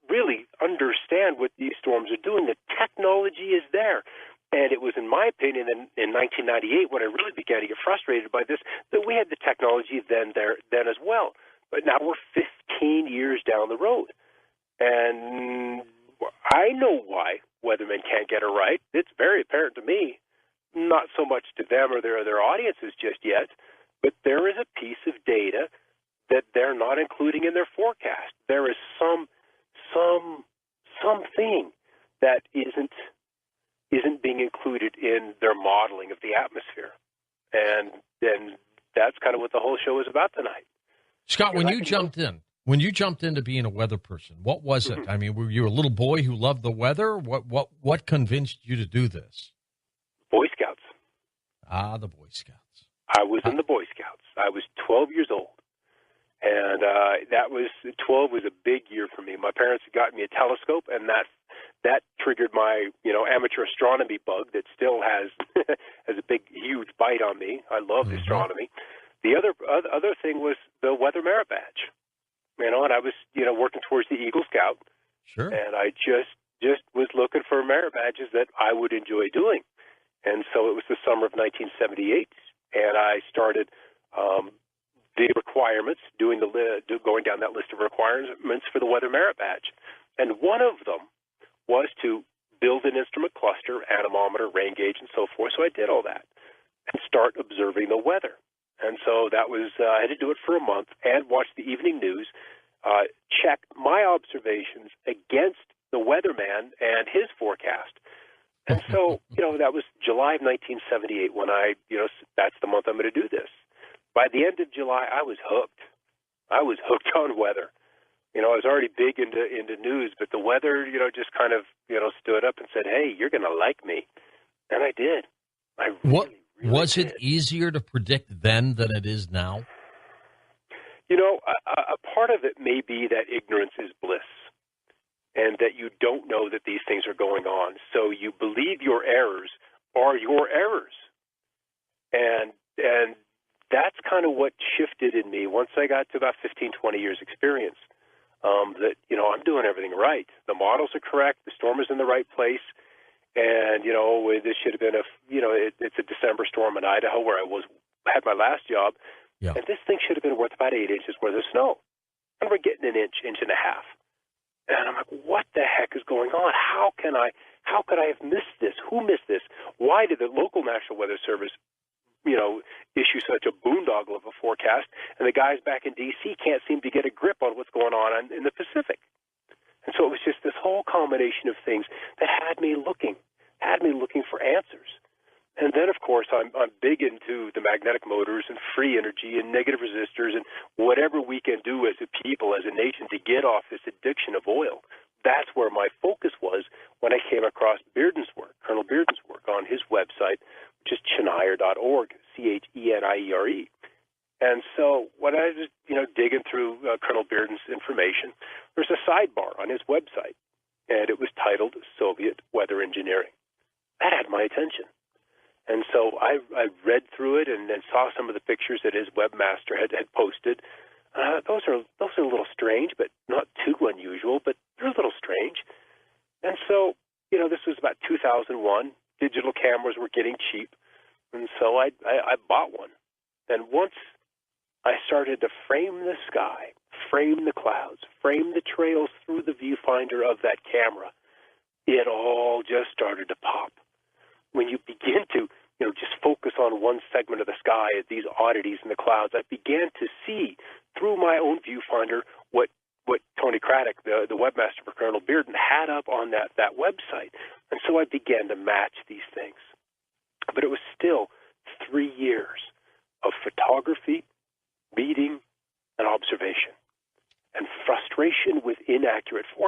really understand what these storms are doing. The technology is there. And it was, in my opinion, in 1998, when I really began to get frustrated by this, that we had the technology then as well. But now we're 15 years down the road. And I know why weathermen can't get it right. It's very apparent to me, not so much to them or their audiences just yet, but there is a piece of data that they're not including in their forecast. There is something that isn't being included in their modeling of the atmosphere. And that's kind of what the whole show is about tonight. Scott, when you jumped into being a weather person, what was it? I mean, were you a little boy who loved the weather? What convinced you to do this? Boy Scouts. Ah, the Boy Scouts. I was in the Boy Scouts. I was 12 years old. And 12 was a big year for me. My parents had gotten me a telescope, and that triggered my, amateur astronomy bug that still has a big, huge bite on me. I love astronomy. The other thing was the Weather Merit Badge. And I was, working towards the Eagle Scout. Sure. And I just was looking for merit badges that I would enjoy doing. And so it was the summer of 1978, and I started the requirements, going down that list of requirements for the Weather Merit Badge. And one of them was to build an instrument cluster, anemometer, rain gauge, and so forth. So I did all that and start observing the weather. And so that was, I had to do it for a month and watch the evening news, check my observations against the weatherman and his forecast. And so, that was July of 1978 when that's the month I'm going to do this. By the end of July, I was hooked. I was hooked on weather. I was already big into news, but the weather, just kind of, stood up and said, hey, you're going to like me. And I did. I really was did. it easier to predict then than it is now? A part of it may be that ignorance is bliss, and that you don't know that these things are going on. So you believe your errors are your errors. And that's kind of what shifted in me once I got to about 15, 20 years experience, that, I'm doing everything right. The models are correct. The storm is in the right place. And, this should have been it's a December storm in Idaho where I had my last job. Yeah. And this thing should have been worth about 8 inches worth of snow. And we're getting an inch and a half. And I'm like, what the heck is going on? How could I have missed this? Who missed this? Why did the local National Weather Service, issue such a boondoggle of a forecast, and the guys back in D.C. can't seem to get a grip on what's going on in the Pacific? And so it was just this whole combination of things that had me looking for answers. And then, of course, I'm big into into the magnetic motors and free energy and negative resistors and whatever we can do as a people, as a nation, to get off this addiction of oil. That's where my focus was when I came across Bearden's work, Colonel Bearden's work on his website, which is Cheniere.org, Cheniere. And so when I was, digging through Colonel Bearden's information, there's a sidebar on his website, and it was titled Soviet Weather Engineering. That had my attention. And so I read through it and then saw some of the pictures that his webmaster had posted. Those are a little strange, but not too unusual, but they're a little strange. And so, this was about 2001. Digital cameras were getting cheap. And so I bought one. And once I started to frame the sky, frame the clouds, frame the trails through the viewfinder of that camera, it all just started to pop. When you begin to, just focus on one segment of the sky at these oddities in the clouds, I began to see through my own viewfinder what Tony Craddock, the webmaster for Colonel Bearden, had up on that website. And so I began to match these things. But it was still 3 years of photography, reading, and observation, and frustration with inaccurate forecasts.